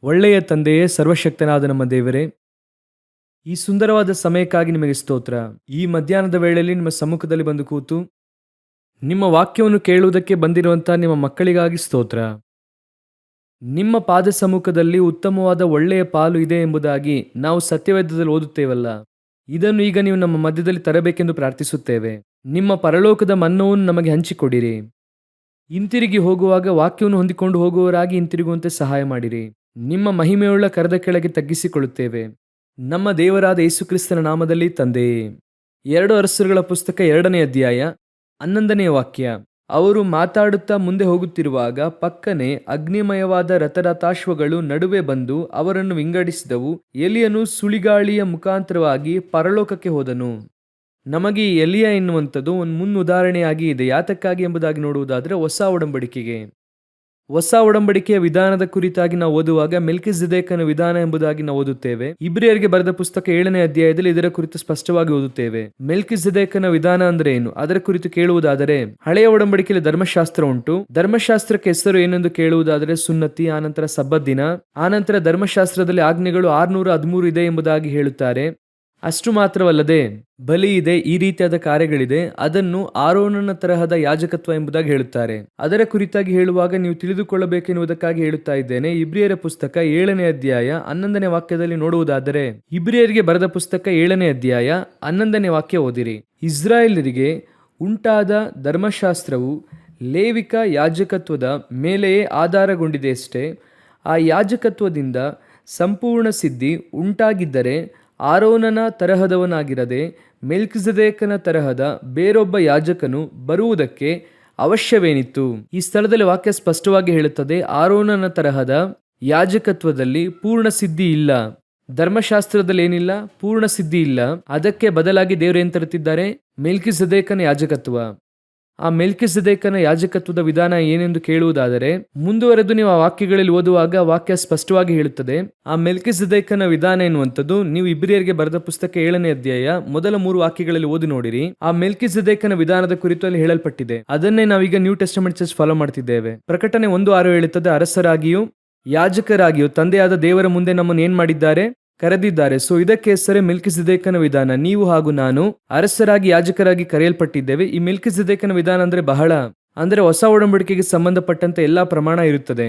ಒಳ್ಳೆಯ ತಂದೆಯೇ, ಸರ್ವಶಕ್ತನಾದ ನಮ್ಮ ದೇವರೇ, ಈ ಸುಂದರವಾದ ಸಮಯಕ್ಕಾಗಿ ನಿಮಗೆ ಸ್ತೋತ್ರ. ಈ ಮಧ್ಯಾಹ್ನದ ವೇಳೆಯಲ್ಲಿ ನಿಮ್ಮ ಸಮ್ಮುಖದಲ್ಲಿ ಬಂದು ಕೂತು ನಿಮ್ಮ ವಾಕ್ಯವನ್ನು ಕೇಳುವುದಕ್ಕೆ ಬಂದಿರುವಂತಹ ನಿಮ್ಮ ಮಕ್ಕಳಿಗಾಗಿ ಸ್ತೋತ್ರ. ನಿಮ್ಮ ಪಾದ ಸಮ್ಮುಖದಲ್ಲಿ ಉತ್ತಮವಾದ ಒಳ್ಳೆಯ ಪಾಲು ಇದೆ ಎಂಬುದಾಗಿ ನಾವು ಸತ್ಯವೇದದಲ್ಲಿ ಓದುತ್ತೇವಲ್ಲ, ಇದನ್ನು ಈಗ ನೀವು ನಮ್ಮ ಮಧ್ಯದಲ್ಲಿ ತರಬೇಕೆಂದು ಪ್ರಾರ್ಥಿಸುತ್ತೇವೆ. ನಿಮ್ಮ ಪರಲೋಕದ ಮನ್ನವನ್ನು ನಮಗೆ ಹಂಚಿಕೊಡಿರಿ. ಹಿಂತಿರುಗಿ ಹೋಗುವಾಗ ವಾಕ್ಯವನ್ನು ಹೊಂದಿಕೊಂಡು ಹೋಗುವವರಾಗಿ ಹಿಂತಿರುಗುವಂತೆ ಸಹಾಯ ಮಾಡಿರಿ. ನಿಮ್ಮ ಮಹಿಮೆಯುಳ್ಳ ಕರದ ಕೆಳಗೆ ತಗ್ಗಿಸಿಕೊಳ್ಳುತ್ತೇವೆ, ನಮ್ಮ ದೇವರಾದ ಯೇಸುಕ್ರಿಸ್ತನ ನಾಮದಲ್ಲಿ ತಂದೆಯೇ. 2 ಅರಸರುಗಳ ಪುಸ್ತಕ 2ನೇ ಅಧ್ಯಾಯ 11ನೇ ವಾಕ್ಯ. ಅವರು ಮಾತಾಡುತ್ತಾ ಮುಂದೆ ಹೋಗುತ್ತಿರುವಾಗ ಪಕ್ಕನೆ ಅಗ್ನಿಮಯವಾದ ರಥರಥಾಶ್ವಗಳು ನಡುವೆ ಬಂದು ಅವರನ್ನು ವಿಂಗಡಿಸಿದವು. ಎಲಿಯನು ಸುಳಿಗಾಳಿಯ ಮುಖಾಂತರವಾಗಿ ಪರಲೋಕಕ್ಕೆ ಹೋದನು. ನಮಗೆ ಈ ಎಲಿಯ ಎನ್ನುವಂಥದ್ದು ಒಂದು ಮುನ್ನುದಾಹರಣೆಯಾಗಿ ಇದೆ. ಯಾತಕ್ಕಾಗಿ ಎಂಬುದಾಗಿ ನೋಡುವುದಾದರೆ ಹೊಸ ಒಡಂಬಡಿಕೆಯ ವಿಧಾನದ ಕುರಿತಾಗಿ ನಾವು ಓದುವಾಗ ಮೆಲ್ಕಿಜೆದೇಕನ ವಿಧಾನ ಎಂಬುದಾಗಿ ನಾವು ಓದುತ್ತೇವೆ. ಇಬ್ರಿಯರಿಗೆ ಬರೆದ ಪುಸ್ತಕ 7ನೇ ಅಧ್ಯಾಯದಲ್ಲಿ ಇದರ ಕುರಿತು ಸ್ಪಷ್ಟವಾಗಿ ಓದುತ್ತೇವೆ. ಮೆಲ್ಕಿಜೆದೇಕನ ವಿಧಾನ ಅಂದ್ರೆ ಏನು, ಅದರ ಕುರಿತು ಕೇಳುವುದಾದರೆ ಹಳೆಯ ಒಡಂಬಡಿಕೆಯಲ್ಲಿ ಧರ್ಮಶಾಸ್ತ್ರ ಉಂಟು. ಧರ್ಮಶಾಸ್ತ್ರಕ್ಕೆ ಹೆಸರು ಏನೆಂದು ಕೇಳುವುದಾದರೆ ಸುನ್ನತಿ, ಆನಂತರ ಸಬ್ಬತ್ ದಿನ, ಆನಂತರ ಧರ್ಮಶಾಸ್ತ್ರದಲ್ಲಿ ಆಜ್ಞೆಗಳು 613 ಇದೆ ಎಂಬುದಾಗಿ ಹೇಳುತ್ತಾರೆ. ಅಷ್ಟು ಮಾತ್ರವಲ್ಲದೆ ಬಲಿ ಇದೆ, ಈ ರೀತಿಯಾದ ಕಾರ್ಯಗಳಿದೆ. ಅದನ್ನು ಆರೋನನ ತರಹದ ಯಾಜಕತ್ವ ಎಂಬುದಾಗಿ ಹೇಳುತ್ತಾರೆ. ಅದರ ಕುರಿತಾಗಿ ಹೇಳುವಾಗ ನೀವು ತಿಳಿದುಕೊಳ್ಳಬೇಕೆನ್ನುವುದಕ್ಕಾಗಿ ಹೇಳುತ್ತಾ ಇದ್ದೇನೆ. ಇಬ್ರಿಯರ ಪುಸ್ತಕ 7ನೇ ಅಧ್ಯಾಯ 11ನೇ ವಾಕ್ಯದಲ್ಲಿ ನೋಡುವುದಾದರೆ, ಇಬ್ರಿಯರಿಗೆ ಬರೆದ ಪುಸ್ತಕ 7ನೇ ಅಧ್ಯಾಯ 11ನೇ ವಾಕ್ಯ ಓದಿರಿ. ಇಸ್ರಾಯೇಲರಿಗೆ ಉಂಟಾದ ಧರ್ಮಶಾಸ್ತ್ರವು ಲೇವಿಕ ಯಾಜಕತ್ವದ ಮೇಲೆಯೇ ಆಧಾರಗೊಂಡಿದೆಯಷ್ಟೇ. ಆ ಯಾಜಕತ್ವದಿಂದ ಸಂಪೂರ್ಣ ಸಿದ್ಧಿ ಉಂಟಾಗಿದ್ದರೆ ಆರೋನನ ತರಹದವನಾಗಿರದೆ ಮೆಲ್ಕಿಜೆದೇಕನ ತರಹದ ಬೇರೊಬ್ಬ ಯಾಜಕನು ಬರುವುದಕ್ಕೆ ಅವಶ್ಯವೇನಿತ್ತು. ಈ ಸ್ಥಳದಲ್ಲಿ ವಾಕ್ಯ ಸ್ಪಷ್ಟವಾಗಿ ಹೇಳುತ್ತದೆ, ಆರೋನನ ತರಹದ ಯಾಜಕತ್ವದಲ್ಲಿ ಪೂರ್ಣ ಸಿದ್ಧಿ ಇಲ್ಲ. ಧರ್ಮಶಾಸ್ತ್ರದಲ್ಲಿ ಏನಿಲ್ಲ, ಪೂರ್ಣ ಸಿದ್ಧಿ ಇಲ್ಲ. ಅದಕ್ಕೆ ಬದಲಾಗಿ ದೇವರು ಏನ್ ತರುತ್ತಿದ್ದಾರೆ? ಮೆಲ್ಕಿಜೆದೇಕನ ಯಾಜಕತ್ವ. ಆ ಮೆಲ್ಕಿಜೆದೇಕನ ಯಾಜಕತ್ವದ ವಿಧಾನ ಏನೆಂದು ಕೇಳುವುದಾದರೆ, ಮುಂದುವರೆದು ನೀವು ಆ ವಾಕ್ಯಗಳಲ್ಲಿ ಓದುವಾಗ ವಾಕ್ಯ ಸ್ಪಷ್ಟವಾಗಿ ಹೇಳುತ್ತದೆ. ಆ ಮೆಲ್ಕಿಜೆದೇಕನ ವಿಧಾನ ಎನ್ನುವಂಥದ್ದು ನೀವು ಇಬ್ರಿಯರಿಗೆ ಬರೆದ ಪುಸ್ತಕ 7ನೇ ಅಧ್ಯಾಯ ಮೊದಲ 3 ವಾಕ್ಯಗಳಲ್ಲಿ ಓದಿ ನೋಡಿರಿ. ಆ ಮೆಲ್ಕಿಜೆದೇಕನ ವಿಧಾನದ ಕುರಿತು ಅಲ್ಲಿ ಹೇಳಲ್ಪಟ್ಟಿದೆ. ಅದನ್ನೇ ನಾವೀಗ ನ್ಯೂ ಟೆಸ್ಟಮೆಂಟ್ ಚರ್ಚ್ ಫಾಲೋ ಮಾಡ್ತಿದ್ದೇವೆ. ಪ್ರಕಟಣೆ 1:6 ಹೇಳುತ್ತದೆ, ಅರಸರಾಗಿಯೂ ಯಾಜಕರಾಗಿಯೂ ತಂದೆಯಾದ ದೇವರ ಮುಂದೆ ನಮ್ಮನ್ನು ಏನ್ ಮಾಡಿದ್ದಾರೆ? ಕರೆದಿದ್ದಾರೆ. ಸೊ ಇದಕ್ಕೆ ಹೆಸರೇ ಮೆಲ್ಕಿಜೆದೇಕನ ವಿಧಾನ. ನೀವು ಹಾಗೂ ನಾನು ಅರಸರಾಗಿ ಯಾಜಕರಾಗಿ ಕರೆಯಲ್ಪಟ್ಟಿದ್ದೇವೆ. ಈ ಮೆಲ್ಕಿಜೆದೇಕನ ವಿಧಾನ ಅಂದ್ರೆ ಹೊಸ ಒಡಂಬಡಿಕೆಗೆ ಸಂಬಂಧಪಟ್ಟಂತೆ ಎಲ್ಲಾ ಪ್ರಮಾಣ ಇರುತ್ತದೆ.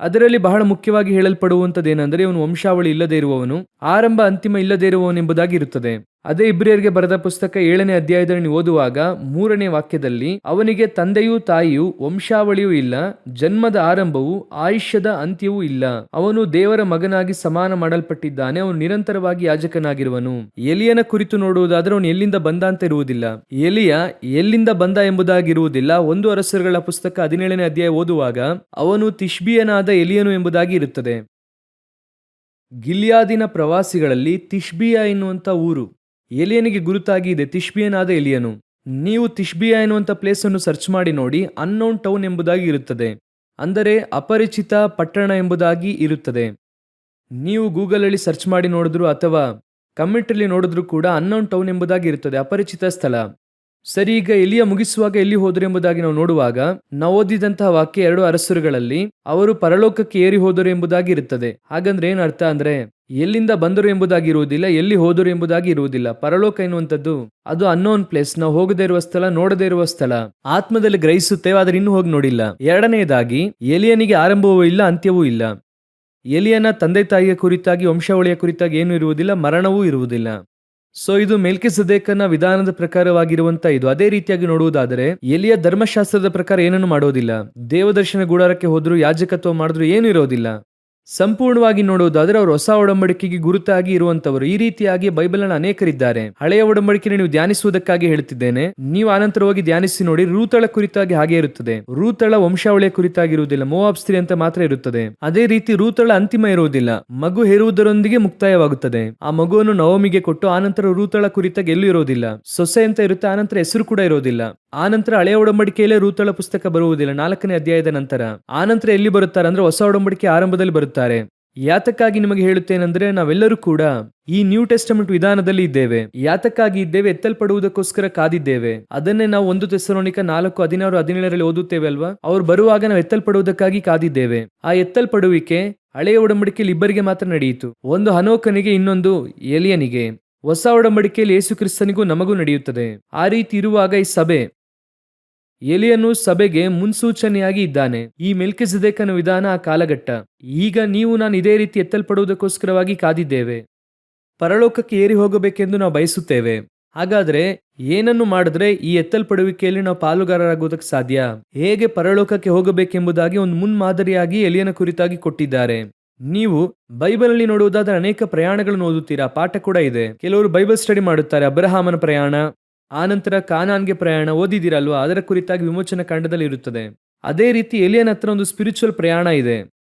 ಅದರಲ್ಲಿ ಬಹಳ ಮುಖ್ಯವಾಗಿ ಹೇಳಲ್ಪಡುವಂತದ್ದೇನೆಂದರೆ, ಇವನು ವಂಶಾವಳಿ ಇಲ್ಲದೆ ಇರುವವನು, ಆರಂಭ ಅಂತಿಮ ಇಲ್ಲದೆ ಇರುವವನು ಎಂಬುದಾಗಿ ಇರುತ್ತದೆ. ಅದೇ ಇಬ್ರಿಯರಿಗೆ ಬರೆದ ಪುಸ್ತಕ 7ನೇ ಅಧ್ಯಾಯದಲ್ಲಿ ನೀವು ಓದುವಾಗ 3ನೇ ವಾಕ್ಯದಲ್ಲಿ, ಅವನಿಗೆ ತಂದೆಯೂ ತಾಯಿಯೂ ವಂಶಾವಳಿಯೂ ಇಲ್ಲ, ಜನ್ಮದ ಆರಂಭವೂ ಆಯುಷ್ಯದ ಅಂತ್ಯವೂ ಇಲ್ಲ, ಅವನು ದೇವರ ಮಗನಾಗಿ ಸಮಾನ ಮಾಡಲ್ಪಟ್ಟಿದ್ದಾನೆ, ಅವನು ನಿರಂತರವಾಗಿ ಯಾಜಕನಾಗಿರುವನು. ಎಲಿಯನ ಕುರಿತು ನೋಡುವುದಾದ್ರೆ ಅವನು ಎಲ್ಲಿಂದ ಬಂದ ಅಂತ ಇರುವುದಿಲ್ಲ. ಎಲಿಯ ಎಲ್ಲಿಂದ ಬಂದ ಎಂಬುದಾಗಿರುವುದಿಲ್ಲ. 1 ಅರಸರುಗಳ ಪುಸ್ತಕ 17ನೇ ಅಧ್ಯಾಯ ಓದುವಾಗ ಅವನು ತಿಷ್ಬಿಯನಾದ ಎಲಿಯನು ಎಂಬುದಾಗಿ ಇರುತ್ತದೆ. ಗಿಲ್ಯಾದಿನ ಪ್ರವಾಸಿಗಳಲ್ಲಿ ತಿಷ್ಬಿಯ ಎನ್ನುವಂತ ಊರು ಎಲಿಯನಿಗೆ ಗುರುತಾಗಿ ಇದೆ, ತಿಷ್ಬಿಯನಾದ ಎಲಿಯನು. ನೀವು ತಿಷ್ಬಿಯ ಎನ್ನುವಂತ ಪ್ಲೇಸ್ ಅನ್ನು ಸರ್ಚ್ ಮಾಡಿ ನೋಡಿ, ಅನ್ನೋನ್ ಟೌನ್ ಎಂಬುದಾಗಿ ಇರುತ್ತದೆ. ಅಂದರೆ ಅಪರಿಚಿತ ಪಟ್ಟಣ ಎಂಬುದಾಗಿ ಇರುತ್ತದೆ. ನೀವು ಗೂಗಲ್ ಅಲ್ಲಿ ಸರ್ಚ್ ಮಾಡಿ ನೋಡಿದ್ರು ಅಥವಾ ಕಮೆಂಟ್ರಲ್ಲಿ ನೋಡಿದ್ರು ಕೂಡ ಅನ್ನೋನ್ ಟೌನ್ ಎಂಬುದಾಗಿ ಇರುತ್ತದೆ, ಅಪರಿಚಿತ ಸ್ಥಳ. ಸರಿ, ಈಗ ಎಲಿಯ ಮುಗಿಸುವಾಗ ಎಲ್ಲಿ ಹೋದರು ಎಂಬುದಾಗಿ ನಾವು ನೋಡುವಾಗ ನಾವು ಓದಿದಂತಹ ವಾಕ್ಯ 2 ಅರಸರುಗಳಲ್ಲಿ ಅವರು ಪರಲೋಕಕ್ಕೆ ಏರಿ ಹೋದರು ಎಂಬುದಾಗಿ ಇರುತ್ತದೆ. ಹಾಗಂದ್ರೆ ಏನ್ ಅರ್ಥ ಅಂದ್ರೆ, ಎಲ್ಲಿಂದ ಬಂದರು ಎಂಬುದಾಗಿ ಇರುವುದಿಲ್ಲ, ಎಲ್ಲಿ ಹೋದರು ಎಂಬುದಾಗಿ ಇರುವುದಿಲ್ಲ. ಪರಲೋಕ ಎನ್ನುವಂಥದ್ದು ಅದು ಅನ್ನೋನ್ ಪ್ಲೇಸ್, ನಾವು ಹೋಗದೇ ಇರುವ ಸ್ಥಳ, ನೋಡದೇ ಇರುವ ಸ್ಥಳ. ಆತ್ಮದಲ್ಲಿ ಗ್ರಹಿಸುತ್ತೇವೆ, ಆದ್ರೆ ಇನ್ನೂ ಹೋಗಿ ನೋಡಿಲ್ಲ. ಎರಡನೆಯದಾಗಿ, ಎಲಿಯನಿಗೆ ಆರಂಭವೂ ಇಲ್ಲ, ಅಂತ್ಯವೂ ಇಲ್ಲ. ಎಲಿಯನ ತಂದೆ ತಾಯಿಯ ಕುರಿತಾಗಿ, ವಂಶಾವಳಿಯ ಕುರಿತಾಗಿ ಏನು ಇರುವುದಿಲ್ಲ, ಮರಣವೂ ಇರುವುದಿಲ್ಲ. ಸೊ ಇದು ಮೆಲ್ಕಿಜೆದೇಕನ ವಿಧಾನದ ಪ್ರಕಾರವಾಗಿರುವಂತ ಇದು. ಅದೇ ರೀತಿಯಾಗಿ ನೋಡುವುದಾದರೆ ಎಲಿಯ ಧರ್ಮಶಾಸ್ತ್ರದ ಪ್ರಕಾರ ಏನನ್ನು ಮಾಡೋದಿಲ್ಲ. ದೇವದರ್ಶನ ಗುಡಾರಕ್ಕೆ ಹೋದ್ರು, ಯಾಜಕತ್ವ ಮಾಡಿದ್ರು ಏನು ಇರೋದಿಲ್ಲ. ಸಂಪೂರ್ಣವಾಗಿ ನೋಡುವುದಾದ್ರೆ ಅವರು ಹೊಸ ಒಡಂಬಡಿಕೆಗೆ ಗುರುತಾಗಿ ಇರುವಂತವರು. ಈ ರೀತಿಯಾಗಿ ಬೈಬಲ್ ನ ಅನೇಕರಿದ್ದಾರೆ. ಹಳೆಯ ಒಡಂಬಡಿಕೆ ನೀವು ಧ್ಯಾನಿಸುವುದಕ್ಕಾಗಿ ಹೇಳ್ತಿದ್ದೇನೆ. ನೀವು ಆನಂತರ ಹೋಗಿ ಧ್ಯಾನಿಸಿ ನೋಡಿ. ರೂತಳ ಕುರಿತಾಗಿ ಹಾಗೆ ಇರುತ್ತದೆ. ರೂತಳ ವಂಶಾವಳಿಯ ಕುರಿತಾಗಿರುವುದಿಲ್ಲ, ಮೋವಾಬ್ ಸ್ತ್ರೀ ಅಂತ ಮಾತ್ರ ಇರುತ್ತದೆ. ಅದೇ ರೀತಿ ರೂತಳ ಅಂತಿಮ ಇರುವುದಿಲ್ಲ, ಮಗು ಹೇರುವುದರೊಂದಿಗೆ ಮುಕ್ತಾಯವಾಗುತ್ತದೆ. ಆ ಮಗುವನ್ನು ನವಮಿಗೆ ಕೊಟ್ಟು ಆನಂತರ ರೂತಳ ಕುರಿತಾಗಿ ಎಲ್ಲೂ ಇರೋದಿಲ್ಲ. ಸೊಸೆ ಅಂತ ಇರುತ್ತೆ, ಆನಂತರ ಹೆಸರು ಕೂಡ ಇರೋದಿಲ್ಲ. ಆನಂತರ ಹಳೆಯ ಒಡಂಬಡಿಕೆಯಲ್ಲೇ ರೂತಳ ಪುಸ್ತಕ ಬರುವುದಿಲ್ಲ 4ನೇ ಅಧ್ಯಾಯದ ನಂತರ. ಆನಂತರ ಎಲ್ಲಿ ಬರುತ್ತಾರೆ ಅಂದ್ರೆ ಹೊಸ ಒಡಂಬಡಿಕೆ ಆರಂಭದಲ್ಲಿ ಬರುತ್ತಾರೆ. ಯಾತಕ್ಕಾಗಿ ನಿಮಗೆ ಹೇಳುತ್ತೇನೆಂದ್ರೆ, ನಾವೆಲ್ಲರೂ ಕೂಡ ಈ ನ್ಯೂ ಟೆಸ್ಟಮೆಂಟ್ ವಿಧಾನದಲ್ಲಿ ಇದ್ದೇವೆ. ಯಾತಕ್ಕಾಗಿ ಇದ್ದೇವೆ? ಎತ್ತಲ್ಪಡುವುದಕ್ಕೋಸ್ಕರ ಕಾದಿದ್ದೇವೆ. ಅದನ್ನೇ ನಾವು 1 ಥೆಸಲೋನಿಕ 4:16-17 ಓದುತ್ತೇವೆ ಅಲ್ವಾ. ಅವ್ರು ಬರುವಾಗ ನಾವು ಎತ್ತಲ್ಪಡುವುದಕ್ಕಾಗಿ ಕಾದಿದ್ದೇವೆ. ಆ ಎತ್ತಲ್ಪಡುವಿಕೆ ಹಳೆಯ ಒಡಂಬಡಿಕೆಯಲ್ಲಿ ಇಬ್ಬರಿಗೆ ಮಾತ್ರ ನಡೆಯಿತು, ಒಂದು ಹನೋಕನಿಗೆ, ಇನ್ನೊಂದು ಎಲಿಯನಿಗೆ. ಹೊಸ ಒಡಂಬಡಿಕೆಯಲ್ಲಿ ಯೇಸು ಕ್ರಿಸ್ತನಿಗೂ ನಮಗೂ ನಡೆಯುತ್ತದೆ. ಆ ರೀತಿ ಇರುವಾಗ ಈ ಸಭೆ, ಎಲಿಯನು ಸಭೆಗೆ ಮುನ್ಸೂಚನೆಯಾಗಿ ಇದ್ದಾನೆ. ಈ ಮೆಲ್ಕಿಜೆದೇಕನ ವಿಧಾನ ಆ ಕಾಲಘಟ್ಟ. ಈಗ ನೀವು ನಾನು ಇದೇ ರೀತಿ ಎತ್ತಲ್ಪಡುವುದಕ್ಕೋಸ್ಕರವಾಗಿ ಕಾದಿದ್ದೇವೆ. ಪರಲೋಕಕ್ಕೆ ಏರಿ ಹೋಗಬೇಕೆಂದು ನಾವು ಬಯಸುತ್ತೇವೆ. ಹಾಗಾದ್ರೆ ಏನನ್ನು ಮಾಡಿದ್ರೆ ಈ ಎತ್ತಲ್ಪಡುವಿಕೆಯಲ್ಲಿ ನಾವು ಪಾಲುಗಾರರಾಗುವುದಕ್ಕೆ ಸಾಧ್ಯ? ಹೇಗೆ ಪರಲೋಕಕ್ಕೆ ಹೋಗಬೇಕೆಂಬುದಾಗಿ ಒಂದು ಮುನ್ಮಾದರಿಯಾಗಿ ಎಲಿಯನ ಕುರಿತಾಗಿ ಕೊಟ್ಟಿದ್ದಾರೆ. ನೀವು ಬೈಬಲ್ ಅಲ್ಲಿ ನೋಡುವುದಾದ್ರೆ ಅನೇಕ ಪ್ರಯಾಣಗಳನ್ನು ಓದುತ್ತೀರಾ, ಪಾಠ ಕೂಡ ಇದೆ. ಕೆಲವರು ಬೈಬಲ್ ಸ್ಟಡಿ ಮಾಡುತ್ತಾರೆ. ಅಬ್ರಹಾಮನ ಪ್ರಯಾಣ, ಆನಂತರ ಕಾನಾನ್ಗೆ ಪ್ರಯಾಣ ಓದಿದಿರಲ್ವಾ? ಅದರ ಕುರಿತಾಗಿ ವಿಮೋಚನ ಕಾಂಡದಲ್ಲಿ ಇರುತ್ತದೆ. ಅದೇ ರೀತಿ ಎಲಿಯನ ಹತ್ರ ಒಂದು ಸ್ಪಿರಿಚುವಲ್ ಪ್ರಯಾಣ ಇದೆ.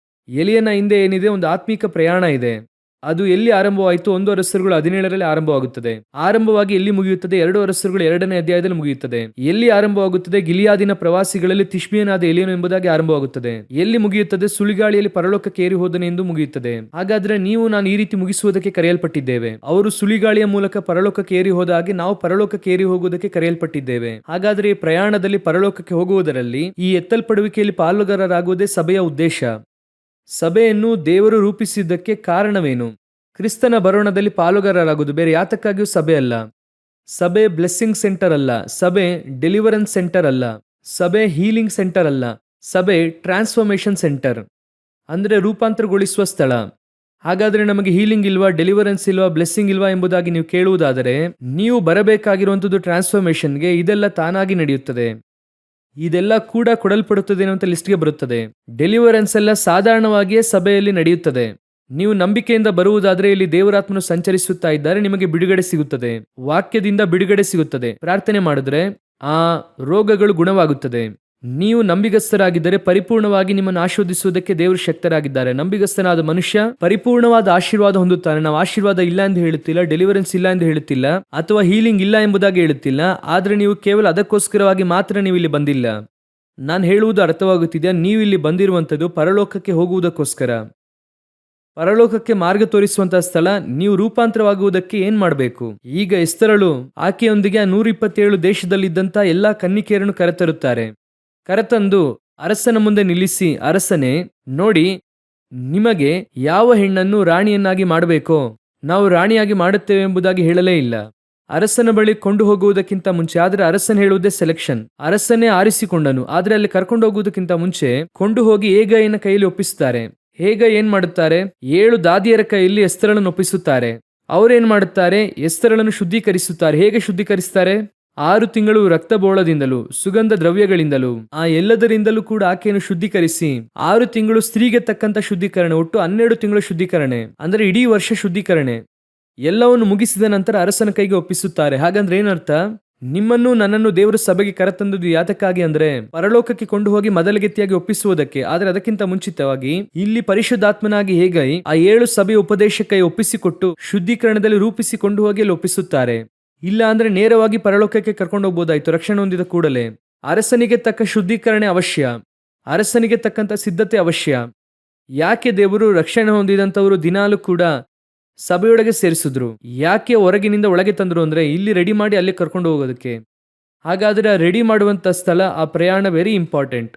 ಎಲಿಯನ ಹಿಂದೆ ಏನಿದೆ, ಒಂದು ಆತ್ಮಿಕ ಪ್ರಯಾಣ ಇದೆ. ಅದು ಎಲ್ಲಿ ಆರಂಭವಾಯಿತು? 1 ಅರಸರುಗಳು 17ರಲ್ಲಿ ಆರಂಭವಾಗುತ್ತದೆ. ಆರಂಭವಾಗಿ ಎಲ್ಲಿ ಮುಗಿಯುತ್ತದೆ? 2 ಅರಸರುಗಳು 2ನೇ ಅಧ್ಯಾಯದಲ್ಲಿ ಮುಗಿಯುತ್ತದೆ. ಎಲ್ಲಿ ಆರಂಭವಾಗುತ್ತದೆ? ಗಿಲಿಯಾದಿನ ಪ್ರವಾಸಿಗಳಲ್ಲಿ ತಿಷ್ಬಿಯನಾದ ಎಲಿಯನು ಎಂಬುದಾಗಿ ಆರಂಭವಾಗುತ್ತದೆ. ಎಲ್ಲಿ ಮುಗಿಯುತ್ತದೆ? ಸುಳಿಗಾಳಿಯಲ್ಲಿ ಪರಲೋಕಕ್ಕೆ ಏರಿ ಹೋದನೆ ಎಂದು ಮುಗಿಯುತ್ತದೆ. ಹಾಗಾದ್ರೆ ನೀವು ನಾನು ಈ ರೀತಿ ಮುಗಿಸುವುದಕ್ಕೆ ಕರೆಯಲ್ಪಟ್ಟಿದ್ದೇವೆ. ಅವರು ಸುಳಿಗಾಳಿಯ ಮೂಲಕ ಪರಲೋಕಕ್ಕೆ ಏರಿ ಹೋದ ಹಾಗೆ ನಾವು ಪರಲೋಕಕ್ಕೆ ಏರಿ ಹೋಗುವುದಕ್ಕೆ ಕರೆಯಲ್ಪಟ್ಟಿದ್ದೇವೆ. ಹಾಗಾದ್ರೆ ಈ ಪ್ರಯಾಣದಲ್ಲಿ ಪರಲೋಕಕ್ಕೆ ಹೋಗುವುದರಲ್ಲಿ ಈ ಎತ್ತಲ್ಪಡುವಿಕೆಯಲ್ಲಿ ಪಾಲುಗಾರರಾಗುವುದೇ ಸಭೆಯ ಉದ್ದೇಶ. ಸಭೆಯನ್ನು ದೇವರು ರೂಪಿಸಿದ್ದಕ್ಕೆ ಕಾರಣವೇನು? ಕ್ರಿಸ್ತನ ಬರೋಣದಲ್ಲಿ ಪಾಲುಗಾರರಾಗುವುದು. ಬೇರೆ ಯಾತಕ್ಕಾಗಿಯೂ ಸಭೆ ಅಲ್ಲ. ಸಭೆ ಬ್ಲೆಸ್ಸಿಂಗ್ ಸೆಂಟರ್ ಅಲ್ಲ. ಸಭೆ ಡೆಲಿವರೆನ್ಸ್ ಸೆಂಟರ್ ಅಲ್ಲ. ಸಭೆ ಹೀಲಿಂಗ್ ಸೆಂಟರ್ ಅಲ್ಲ. ಸಭೆ ಟ್ರಾನ್ಸ್ಫಾರ್ಮೇಶನ್ ಸೆಂಟರ್, ಅಂದ್ರೆ ರೂಪಾಂತರಗೊಳಿಸುವ ಸ್ಥಳ. ಹಾಗಾದ್ರೆ ನಮಗೆ ಹೀಲಿಂಗ್ ಇಲ್ವಾ, ಡೆಲಿವರೆನ್ಸ್ ಇಲ್ವಾ, ಬ್ಲೆಸ್ಸಿಂಗ್ ಇಲ್ವಾ ಎಂಬುದಾಗಿ ನೀವು ಕೇಳುವುದಾದರೆ, ನೀವು ಬರಬೇಕಾಗಿರುವಂಥದ್ದು ಟ್ರಾನ್ಸ್ಫಾರ್ಮೇಶನ್ಗೆ. ಇದೆಲ್ಲ ತಾನಾಗಿ ನಡೆಯುತ್ತದೆ. ಇದೆಲ್ಲ ಕೂಡ ಕೊಡಲ್ಪಡುತ್ತದೆ ಅಂತ ಲಿಸ್ಟ್ಗೆ ಬರುತ್ತದೆ. ಡೆಲಿವರೆನ್ಸ್ ಎಲ್ಲ ಸಾಧಾರಣವಾಗಿಯೇ ಸಭೆಯಲ್ಲಿ ನಡೆಯುತ್ತದೆ. ನೀವು ನಂಬಿಕೆಯಿಂದ ಬರುವುದಾದ್ರೆ ಇಲ್ಲಿ ದೇವರಾತ್ಮನು ಸಂಚರಿಸುತ್ತಾ ಇದ್ದಾರೆ, ನಿಮಗೆ ಬಿಡುಗಡೆ ಸಿಗುತ್ತದೆ. ವಾಕ್ಯದಿಂದ ಬಿಡುಗಡೆ ಸಿಗುತ್ತದೆ. ಪ್ರಾರ್ಥನೆ ಮಾಡಿದ್ರೆ ಆ ರೋಗಗಳು ಗುಣವಾಗುತ್ತದೆ. ನೀವು ನಂಬಿಗಸ್ತರಾಗಿದ್ದರೆ ಪರಿಪೂರ್ಣವಾಗಿ ನಿಮ್ಮನ್ನು ಆಶೀರ್ವದಿಸುವುದಕ್ಕೆ ದೇವರು ಶಕ್ತರಾಗಿದ್ದಾರೆ. ನಂಬಿಗಸ್ತನಾದ ಮನುಷ್ಯ ಪರಿಪೂರ್ಣವಾದ ಆಶೀರ್ವಾದ ಹೊಂದುತ್ತಾನೆ. ನಾವು ಆಶೀರ್ವಾದ ಇಲ್ಲ ಎಂದು ಹೇಳುತ್ತಿಲ್ಲ, ಡೆಲಿವರೆನ್ಸ್ ಇಲ್ಲ ಎಂದು ಹೇಳುತ್ತಿಲ್ಲ, ಅಥವಾ ಹೀಲಿಂಗ್ ಇಲ್ಲ ಎಂಬುದಾಗಿ ಹೇಳುತ್ತಿಲ್ಲ. ಆದ್ರೆ ನೀವು ಕೇವಲ ಅದಕ್ಕೋಸ್ಕರವಾಗಿ ಮಾತ್ರ ನೀವು ಇಲ್ಲಿ ಬಂದಿಲ್ಲ. ನಾನು ಹೇಳುವುದು ಅರ್ಥವಾಗುತ್ತಿದೆಯಾ? ನೀವು ಇಲ್ಲಿ ಬಂದಿರುವಂಥದ್ದು ಪರಲೋಕಕ್ಕೆ ಹೋಗುವುದಕ್ಕೋಸ್ಕರ. ಪರಲೋಕಕ್ಕೆ ಮಾರ್ಗ ತೋರಿಸುವಂತಹ ಸ್ಥಳ. ನೀವು ರೂಪಾಂತರವಾಗುವುದಕ್ಕೆ ಏನ್ ಮಾಡಬೇಕು? ಈಗ ಎಸ್ತರಳು ಆಕೆಯೊಂದಿಗೆ 127 ದೇಶದಲ್ಲಿದ್ದಂತ ಎಲ್ಲಾ ಕನ್ನಿಕೆಯರನ್ನು ಕರೆತರುತ್ತಾರೆ. ಕರೆತಂದು ಅರಸನ ಮುಂದೆ ನಿಲ್ಲಿಸಿ, ಅರಸನೇ ನೋಡಿ, ನಿಮಗೆ ಯಾವ ಹೆಣ್ಣನ್ನು ರಾಣಿಯನ್ನಾಗಿ ಮಾಡಬೇಕೋ ನಾವು ರಾಣಿಯಾಗಿ ಮಾಡುತ್ತೇವೆ ಎಂಬುದಾಗಿ ಹೇಳಲೇ ಇಲ್ಲ. ಅರಸನ ಬಳಿ ಕೊಂಡು ಹೋಗುವುದಕ್ಕಿಂತ ಮುಂಚೆ, ಆದ್ರೆ ಅರಸನ ಹೇಳುವುದೇ ಸೆಲೆಕ್ಷನ್. ಅರಸನೇ ಆರಿಸಿಕೊಂಡನು. ಆದ್ರೆ ಅಲ್ಲಿ ಕರ್ಕೊಂಡು ಹೋಗುವುದಕ್ಕಿಂತ ಮುಂಚೆ ಕೊಂಡು ಹೋಗಿ ಹೇಗೈನ ಕೈಯಲ್ಲಿ ಒಪ್ಪಿಸುತ್ತಾರೆ. ಹೇಗ ಏನ್ ಮಾಡುತ್ತಾರೆ? 7 ದಾದಿಯರ ಕೈಯಲ್ಲಿ ಎಸ್ತರಳನ್ನು ಒಪ್ಪಿಸುತ್ತಾರೆ. ಅವರೇನ್ ಮಾಡುತ್ತಾರೆ? ಎಸ್ತರಳನ್ನು ಶುದ್ಧೀಕರಿಸುತ್ತಾರೆ. ಹೇಗೆ ಶುದ್ಧೀಕರಿಸುತ್ತಾರೆ? 6 ತಿಂಗಳು ರಕ್ತಬೋಳದಿಂದಲೂ ಸುಗಂಧ ದ್ರವ್ಯಗಳಿಂದಲೂ ಆ ಎಲ್ಲದರಿಂದಲೂ ಕೂಡ ಆಕೆಯನ್ನು ಶುದ್ಧೀಕರಿಸಿ, 6 ತಿಂಗಳು ಸ್ತ್ರೀಗೆ ತಕ್ಕಂತ ಶುದ್ಧೀಕರಣೆ, ಒಟ್ಟು 12 ತಿಂಗಳು ಶುದ್ಧೀಕರಣೆ, ಅಂದ್ರೆ ಇಡೀ ವರ್ಷ ಶುದ್ಧೀಕರಣೆ ಎಲ್ಲವನ್ನು ಮುಗಿಸಿದ ನಂತರ ಅರಸನ ಕೈಗೆ ಒಪ್ಪಿಸುತ್ತಾರೆ. ಹಾಗಂದ್ರೆ ಏನರ್ಥ? ನಿಮ್ಮನ್ನು ನನ್ನನ್ನು ದೇವರು ಸಭೆಗೆ ಕರೆತಂದದ್ದು ಯಾತಕ್ಕಾಗಿ ಅಂದ್ರೆ ಪರಲೋಕಕ್ಕೆ ಕೊಂಡು ಹೋಗಿ ಮೊದಲಗೆತ್ತಿಯಾಗಿ ಒಪ್ಪಿಸುವುದಕ್ಕೆ. ಆದ್ರೆ ಅದಕ್ಕಿಂತ ಮುಂಚಿತವಾಗಿ ಇಲ್ಲಿ ಪರಿಶುದ್ಧಾತ್ಮನಾಗಿ ಹೇಗೈ ಆ 7 ಸಭೆಯ ಉಪದೇಶಕ್ಕೆ ಒಪ್ಪಿಸಿಕೊಟ್ಟು ಶುದ್ಧೀಕರಣದಲ್ಲಿ ರೂಪಿಸಿಕೊಂಡು ಹೋಗಿ ಅಲ್ಲಿ ಒಪ್ಪಿಸುತ್ತಾರೆ. ಇಲ್ಲ ಅಂದ್ರೆ ನೇರವಾಗಿ ಪರಲೋಕಕ್ಕೆ ಕರ್ಕೊಂಡು ಹೋಗ್ಬೋದಾಯ್ತು ರಕ್ಷಣೆ ಹೊಂದಿದ ಕೂಡಲೇ. ಅರಸನಿಗೆ ತಕ್ಕ ಶುದ್ಧೀಕರಣೆ ಅವಶ್ಯ, ಅರಸನಿಗೆ ತಕ್ಕಂತ ಸಿದ್ಧತೆ ಅವಶ್ಯ. ಯಾಕೆ ದೇವರು ರಕ್ಷಣೆ ಹೊಂದಿದಂತವರು ದಿನಾಲು ಕೂಡ ಸಭೆಯೊಳಗೆ ಸೇರಿಸಿದ್ರು? ಯಾಕೆ ಹೊರಗಿನಿಂದ ಒಳಗೆ ತಂದ್ರು ಅಂದ್ರೆ ಇಲ್ಲಿ ರೆಡಿ ಮಾಡಿ ಅಲ್ಲಿ ಕರ್ಕೊಂಡು ಹೋಗೋದಕ್ಕೆ. ಹಾಗಾದ್ರೆ ಆ ರೆಡಿ ಮಾಡುವಂತ ಸ್ಥಳ, ಆ ಪ್ರಯಾಣ ವೆರಿ ಇಂಪಾರ್ಟೆಂಟ್.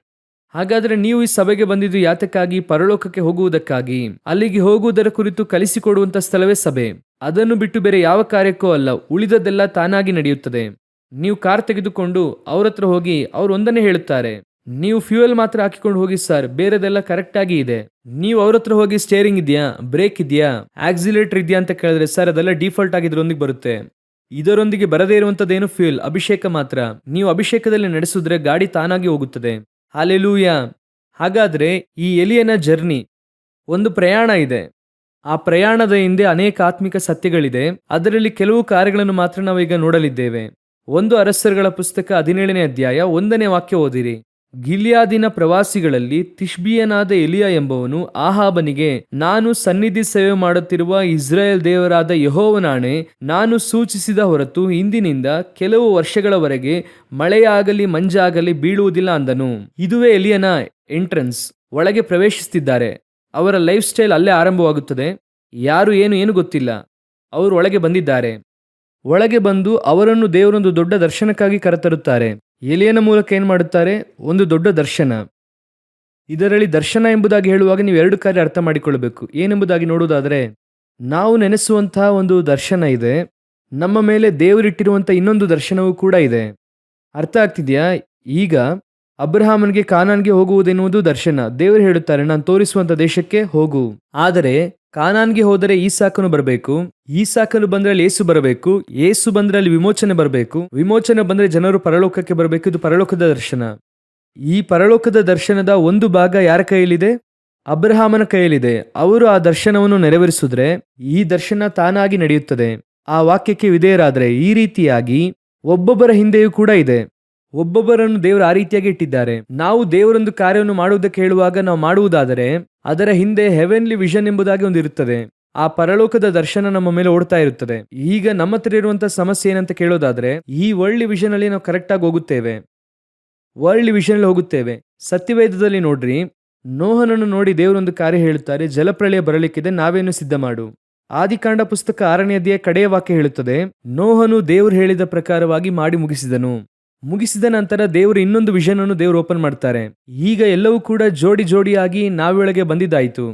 ಹಾಗಾದ್ರೆ ನೀವು ಈ ಸಭೆಗೆ ಬಂದಿದ್ದು ಯಾತಕ್ಕಾಗಿ? ಪರಲೋಕಕ್ಕೆ ಹೋಗುವುದಕ್ಕಾಗಿ. ಅಲ್ಲಿಗೆ ಹೋಗುವುದರ ಕುರಿತು ಕಲಿಸಿಕೊಡುವಂತ ಸ್ಥಳವೇ ಸಭೆ. ಅದನ್ನು ಬಿಟ್ಟು ಬೇರೆ ಯಾವ ಕಾರ್ಯಕ್ಕೂ ಅಲ್ಲ. ಉಳಿದದ್ದೆಲ್ಲ ತಾನಾಗಿ ನಡೆಯುತ್ತದೆ. ನೀವು ಕಾರ್ ತೆಗೆದುಕೊಂಡು ಅವ್ರ ಹತ್ರ ಹೋಗಿ ಅವ್ರು ಒಂದನ್ನೇ ಹೇಳುತ್ತಾರೆ, ನೀವು ಫ್ಯೂಯಲ್ ಮಾತ್ರ ಹಾಕಿಕೊಂಡು ಹೋಗಿ ಸರ್, ಬೇರೆದೆಲ್ಲ ಕರೆಕ್ಟ್ ಆಗಿ ಇದೆ. ನೀವು ಅವ್ರ ಹತ್ರ ಹೋಗಿ ಸ್ಟೇರಿಂಗ್ ಇದೆಯಾ, ಬ್ರೇಕ್ ಇದೆಯಾ, ಆಕ್ಸಿಲೇಟರ್ ಇದೆಯಾ ಅಂತ ಕೇಳಿದ್ರೆ ಸರ್ ಅದೆಲ್ಲ ಡಿಫಾಲ್ಟ್ ಆಗಿ ಇದರೊಂದಿಗೆ ಬರುತ್ತೆ. ಇದರೊಂದಿಗೆ ಬರದೇ ಇರುವಂತದ್ದೇನು ಫ್ಯೂಯಲ್, ಅಭಿಷೇಕ ಮಾತ್ರ. ನೀವು ಅಭಿಷೇಕದಲ್ಲಿ ನಡೆಸಿದ್ರೆ ಗಾಡಿ ತಾನಾಗಿ ಹೋಗುತ್ತದೆ. ಹಲ್ಲೆಲೂಯಾ. ಹಾಗಾದ್ರೆ ಈ ಎಲಿಯನ ಜರ್ನಿ ಒಂದು ಪ್ರಯಾಣ ಇದೆ. ಆ ಪ್ರಯಾಣದ ಹಿಂದೆ ಅನೇಕ ಆತ್ಮಿಕ ಸತ್ಯಗಳಿದೆ. ಅದರಲ್ಲಿ ಕೆಲವು ಕಾರ್ಯಗಳನ್ನು ಮಾತ್ರ ನಾವೀಗ ನೋಡಲಿದ್ದೇವೆ. 1 ಅರಸರುಗಳ ಪುಸ್ತಕ 17ನೇ ಅಧ್ಯಾಯ 1ನೇ ವಾಕ್ಯ ಓದಿರಿ. ಗಿಲ್ಯಾದಿನ ಪ್ರವಾಸಿಗಳಲ್ಲಿ ತಿಷ್ಬಿಯನಾದ ಎಲಿಯ ಎಂಬವನು ಆಹಾಬನಿಗೆ, ನಾನು ಸನ್ನಿಧಿ ಸೇವೆ ಮಾಡುತ್ತಿರುವ ಇಸ್ರಾಯೇಲ್ ದೇವರಾದ ಯೆಹೋವನಾಣೆ, ನಾನು ಸೂಚಿಸಿದ ಹೊರತು ಇಂದಿನಿಂದ ಕೆಲವು ವರ್ಷಗಳವರೆಗೆ ಮಳೆಯಾಗಲಿ ಮಂಜಾಗಲಿ ಬೀಳುವುದಿಲ್ಲ ಅಂದನು. ಇದುವೇ ಎಲಿಯನ ಎಂಟ್ರನ್ಸ್. ಒಳಗೆ ಪ್ರವೇಶಿಸುತ್ತಿದ್ದಾರೆ. ಅವರ ಲೈಫ್ ಸ್ಟೈಲ್ ಅಲ್ಲೇ ಆರಂಭವಾಗುತ್ತದೆ. ಯಾರು ಏನು ಗೊತ್ತಿಲ್ಲ, ಅವರು ಒಳಗೆ ಬಂದಿದ್ದಾರೆ. ಒಳಗೆ ಬಂದು ಅವರನ್ನು ದೇವರೊಂದು ದೊಡ್ಡ ದರ್ಶನಕ್ಕಾಗಿ ಕರೆತರುತ್ತಾರೆ. ಎಲಿಯನ ಮೂಲಕ ಏನ್ ಮಾಡುತ್ತಾರೆ? ಒಂದು ದೊಡ್ಡ ದರ್ಶನ. ಇದರಲ್ಲಿ ದರ್ಶನ ಎಂಬುದಾಗಿ ಹೇಳುವಾಗ ನೀವು ಎರಡು ಕಾರ್ಯ ಅರ್ಥ ಮಾಡಿಕೊಳ್ಳಬೇಕು. ಏನೆಂಬುದಾಗಿ ನೋಡುವುದಾದರೆ, ನಾವು ನೆನೆಸುವಂತಹ ಒಂದು ದರ್ಶನ ಇದೆ, ನಮ್ಮ ಮೇಲೆ ದೇವರಿಟ್ಟಿರುವಂಥ ಇನ್ನೊಂದು ದರ್ಶನವೂ ಕೂಡ ಇದೆ. ಅರ್ಥ ಆಗ್ತಿದೆಯಾ? ಈಗ ಅಬ್ರಹಾಮನಿಗೆ ಕಾನಾನ್ಗೆ ಹೋಗುವುದೆನ್ನುವುದು ದರ್ಶನ. ದೇವರು ಹೇಳುತ್ತಾರೆ, ನಾನು ತೋರಿಸುವಂತ ದೇಶಕ್ಕೆ ಹೋಗು. ಆದರೆ ಕಾನಾನ್ಗೆ ಹೋದರೆ ಈಸಾಕನು ಬರಬೇಕು, ಈಸಾಕನು ಬಂದ್ರೆ ಅಲ್ಲಿ ಯೇಸು ಬರಬೇಕು, ಯೇಸು ಬಂದ್ರೆ ಅಲ್ಲಿ ವಿಮೋಚನೆ ಬರಬೇಕು, ವಿಮೋಚನೆ ಬಂದ್ರೆ ಜನರು ಪರಲೋಕಕ್ಕೆ ಬರಬೇಕು. ಇದು ಪರಲೋಕದ ದರ್ಶನ. ಈ ಪರಲೋಕದ ದರ್ಶನದ ಒಂದು ಭಾಗ ಯಾರ ಕೈಯಲ್ಲಿದೆ? ಅಬ್ರಹಾಮನ ಕೈಯಲ್ಲಿದೆ. ಅವರು ಆ ದರ್ಶನವನ್ನು ನೆರವೇರಿಸಿದ್ರೆ ಈ ದರ್ಶನ ತಾನಾಗಿ ನಡೆಯುತ್ತದೆ. ಆ ವಾಕ್ಯಕ್ಕೆ ವಿಧೇಯರಾದ್ರೆ ಈ ರೀತಿಯಾಗಿ ಒಬ್ಬೊಬ್ಬರ ಹಿಂದೆಯೂ ಕೂಡ ಇದೆ. ಒಬ್ಬೊಬ್ಬರನ್ನು ದೇವರು ಆ ರೀತಿಯಾಗಿ ಇಟ್ಟಿದ್ದಾರೆ. ನಾವು ದೇವರೊಂದು ಕಾರ್ಯವನ್ನು ಮಾಡುವುದಕ್ಕೆ ಹೇಳುವಾಗ ನಾವು ಮಾಡುವುದಾದರೆ ಅದರ ಹಿಂದೆ ಹೆವೆನ್ಲಿ ವಿಷನ್ ಎಂಬುದಾಗಿ ಒಂದು ಇರುತ್ತದೆ. ಆ ಪರಲೋಕದ ದರ್ಶನ ನಮ್ಮ ಮೇಲೆ ಓಡ್ತಾ ಇರುತ್ತದೆ. ಈಗ ನಮ್ಮ ಹತ್ರ ಇರುವಂತಹ ಸಮಸ್ಯೆ ಏನಂತ ಕೇಳೋದಾದ್ರೆ, ಈ ವರ್ಲ್ಡ್ ವಿಷನ್ ಅಲ್ಲಿ ನಾವು ಕರೆಕ್ಟ್ ಆಗಿ ಹೋಗುತ್ತೇವೆ, ವರ್ಲ್ಡ್ ವಿಷನ್ ಅಲ್ಲಿ ಹೋಗುತ್ತೇವೆ. ಸತ್ಯವೇದದಲ್ಲಿ ನೋಡ್ರಿ, ನೋಹನನ್ನು ನೋಡಿ ದೇವರೊಂದು ಕಾರ್ಯ ಹೇಳುತ್ತಾರೆ, ಜಲಪ್ರಳಯ ಬರಲಿಕ್ಕಿದೆ, ನಾವೇನು ಸಿದ್ಧ ಮಾಡು. ಆದಿಕಾಂಡ ಪುಸ್ತಕ 6ನೇ ಅಧ್ಯಾಯ ಕಡೆಯ ವಾಕ್ಯ ಹೇಳುತ್ತದೆ, ನೋಹನು ದೇವರು ಹೇಳಿದ ಪ್ರಕಾರವಾಗಿ ಮಾಡಿ ಮುಗಿಸಿದನು. ಮುಗಿಸಿದ ನಂತರ ದೇವರು ಇನ್ನೊಂದು ವಿಷನ್ ಅನ್ನು ದೇವರು ಓಪನ್ ಮಾಡ್ತಾರೆ. ಈಗ ಎಲ್ಲವೂ ಕೂಡ ಜೋಡಿ ಜೋಡಿಯಾಗಿ ನಾವೊಳಗೆ ಬಂದಿದ್ದಾಯಿತು.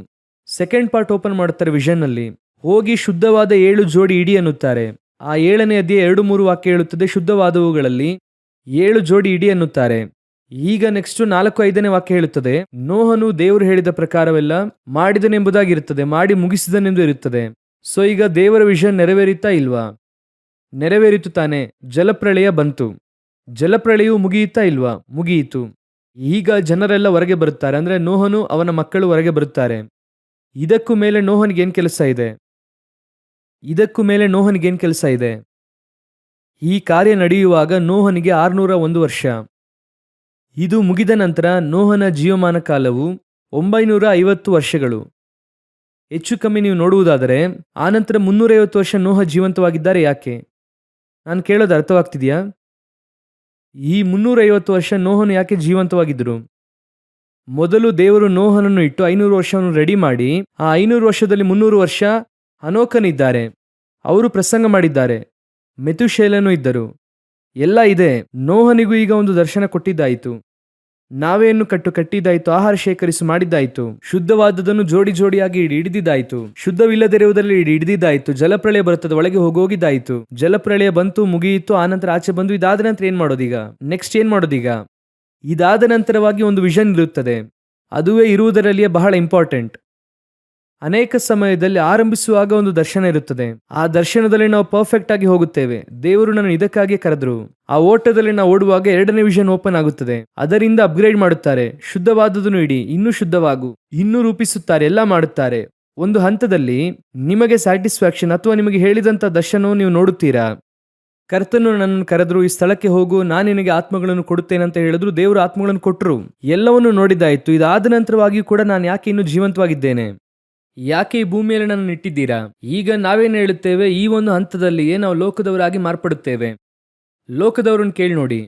ಸೆಕೆಂಡ್ ಪಾರ್ಟ್ ಓಪನ್ ಮಾಡುತ್ತಾರೆ ವಿಷನ್ ಅಲ್ಲಿ. ಹೋಗಿ ಶುದ್ಧವಾದ 7 ಜೋಡಿ ಇಡಿ ಅನ್ನುತ್ತಾರೆ. ಆ 7ನೇ ಅಧ್ಯಾಯ 2-3 ವಾಕ್ಯ ಹೇಳುತ್ತದೆ, ಶುದ್ಧವಾದವುಗಳಲ್ಲಿ 7 ಜೋಡಿ ಇಡಿ ಅನ್ನುತ್ತಾರೆ. ಈಗ ನೆಕ್ಸ್ಟ್ 4-5ನೇ ವಾಕ್ಯ ಹೇಳುತ್ತದೆ, ನೋಹನು ದೇವರು ಹೇಳಿದ ಪ್ರಕಾರವೆಲ್ಲ ಮಾಡಿದನೆಂಬುದಾಗಿರುತ್ತದೆ, ಮಾಡಿ ಮುಗಿಸಿದನೆಂದು ಇರುತ್ತದೆ. ಸೊ ಈಗ ದೇವರ ವಿಷನ್ ನೆರವೇರಿತಾ ಇಲ್ವಾ? ನೆರವೇರಿತು ತಾನೆ. ಜಲಪ್ರಳಯ ಬಂತು. ಜಲಪ್ರಳಯವು ಮುಗಿಯುತ್ತಾ ಇಲ್ವಾ? ಮುಗಿಯಿತು. ಈಗ ಜನರೆಲ್ಲ ಹೊರಗೆ ಬರುತ್ತಾರೆ, ಅಂದ್ರೆ ನೋಹನು ಅವನ ಮಕ್ಕಳು ಹೊರಗೆ ಬರುತ್ತಾರೆ. ಇದಕ್ಕೂ ಮೇಲೆ ನೋಹನಿಗೇನ್ ಕೆಲಸ ಇದೆ? ಇದಕ್ಕೂ ಮೇಲೆ ನೋಹನಿಗೇನ್ ಕೆಲಸ ಇದೆ? ಈ ಕಾರ್ಯ ನಡೆಯುವಾಗ ನೋಹನಿಗೆ 601 ವರ್ಷ. ಇದು ಮುಗಿದ ನಂತರ ನೋಹನ ಜೀವಮಾನ ಕಾಲವು 950 ವರ್ಷಗಳು. ಹೆಚ್ಚು ಕಮ್ಮಿ ನೀವು ನೋಡುವುದಾದರೆ ಆನಂತರ 350 ವರ್ಷ ನೋಹ ಜೀವಂತವಾಗಿದ್ದಾರೆ. ಯಾಕೆ? ನಾನು ಕೇಳೋದು ಅರ್ಥವಾಗ್ತಿದೆಯಾ? ಈ 350 ವರ್ಷ ನೋಹನು ಯಾಕೆ ಜೀವಂತವಾಗಿದ್ದರು? ಮೊದಲು ದೇವರು ನೋಹನನ್ನು ಇಟ್ಟು 500 ವರ್ಷವನ್ನು ರೆಡಿ ಮಾಡಿ, ಆ 500 ವರ್ಷದಲ್ಲಿ 300 ವರ್ಷ ಹನೋಕನಿದ್ದಾರೆ, ಅವರು ಪ್ರಸಂಗ ಮಾಡಿದ್ದಾರೆ. ಮೆತುಶೇಲನು ಇದ್ದರು, ಎಲ್ಲ ಇದೆ. ನೋಹನಿಗೂ ಈಗ ಒಂದು ದರ್ಶನ ಕೊಟ್ಟಿದ್ದಾಯಿತು. ನಾವೇನು ಕಟ್ಟಿದ್ದಾಯಿತು, ಆಹಾರ ಶೇಖರಿಸಿ ಮಾಡಿದ್ದಾಯಿತು, ಶುದ್ಧವಾದದನ್ನು ಜೋಡಿ ಜೋಡಿಯಾಗಿ ಹಿಡಿದಿದ್ದಾಯಿತು, ಶುದ್ಧವಿಲ್ಲದಿರುವುದರಲ್ಲಿ ಹಿಡಿದಿದ್ದಾಯಿತು. ಜಲಪ್ರಳಯ ಬರುತ್ತದೆ, ಒಳಗೆ ಹೋಗಿದ್ದಾಯಿತು. ಜಲಪ್ರಳಯ ಬಂತು, ಮುಗಿಯಿತು. ಆನಂತರ ಆಚೆ ಬಂದು ಇದಾದ ನಂತರ ಏನ್ ಮಾಡೋದೀಗ? ನೆಕ್ಸ್ಟ್ ಏನ್ ಮಾಡೋದೀಗ? ಇದಾದ ನಂತರವಾಗಿ ಒಂದು ವಿಷನ್ ಇರುತ್ತದೆ. ಅದುವೇ ಇರುವುದರಲ್ಲಿಯೇ ಬಹಳ ಇಂಪಾರ್ಟೆಂಟ್. ಅನೇಕ ಸಮಯದಲ್ಲಿ ಆರಂಭಿಸುವಾಗ ಒಂದು ದರ್ಶನ ಇರುತ್ತದೆ. ಆ ದರ್ಶನದಲ್ಲಿ ನಾವು ಪರ್ಫೆಕ್ಟ್ ಆಗಿ ಹೋಗುತ್ತೇವೆ. ದೇವರು ನನ್ನ ಇದಕ್ಕಾಗಿ ಕರೆದ್ರು. ಆ ಓಟದಲ್ಲಿ ನಾವು ಓಡುವಾಗ 2ನೇ ವಿಷನ್ ಓಪನ್ ಆಗುತ್ತದೆ. ಅದರಿಂದ ಅಪ್ಗ್ರೇಡ್ ಮಾಡುತ್ತಾರೆ. ಶುದ್ಧವಾದದನ್ನು ಇಡಿ, ಇನ್ನೂ ಶುದ್ಧವಾಗು, ಇನ್ನೂ ರೂಪಿಸುತ್ತಾರೆ, ಎಲ್ಲ ಮಾಡುತ್ತಾರೆ. ಒಂದು ಹಂತದಲ್ಲಿ ನಿಮಗೆ ಸ್ಯಾಟಿಸ್ಫ್ಯಾಕ್ಷನ್ ಅಥವಾ ನಿಮಗೆ ಹೇಳಿದಂತ ದರ್ಶನವನ್ನು ನೀವು ನೋಡುತ್ತೀರಾ? ಕರ್ತನು ನನ್ನನ್ನು ಕರೆದ್ರು, ಈ ಸ್ಥಳಕ್ಕೆ ಹೋಗು, ನಾನು ನಿನಗೆ ಆತ್ಮಗಳನ್ನು ಕೊಡುತ್ತೇನೆ ಅಂತ ಹೇಳಿದ್ರು. ದೇವರು ಆತ್ಮಗಳನ್ನು ಕೊಟ್ಟರು, ಎಲ್ಲವನ್ನು ನೋಡಿದ್ದಾಯಿತು. ಇದಾದ ನಂತರವಾಗಿಯೂ ಕೂಡ ನಾನು ಯಾಕೆ ಇನ್ನೂ ಜೀವಂತವಾಗಿದ್ದೇನೆ? ಯಾಕೆ ಈ ಭೂಮಿಯಲ್ಲಿ ನನ್ನನ್ನು ಇಟ್ಟಿದ್ದೀರಾ? ಈಗ ನಾವೇನು ಹೇಳುತ್ತೇವೆ? ಈ ಒಂದು ಹಂತದಲ್ಲಿಯೇ ನಾವು ಲೋಕದವರಾಗಿ ಮಾರ್ಪಡುತ್ತೇವೆ. ಲೋಕದವರನ್ನು ಕೇಳಿ ನೋಡಿ.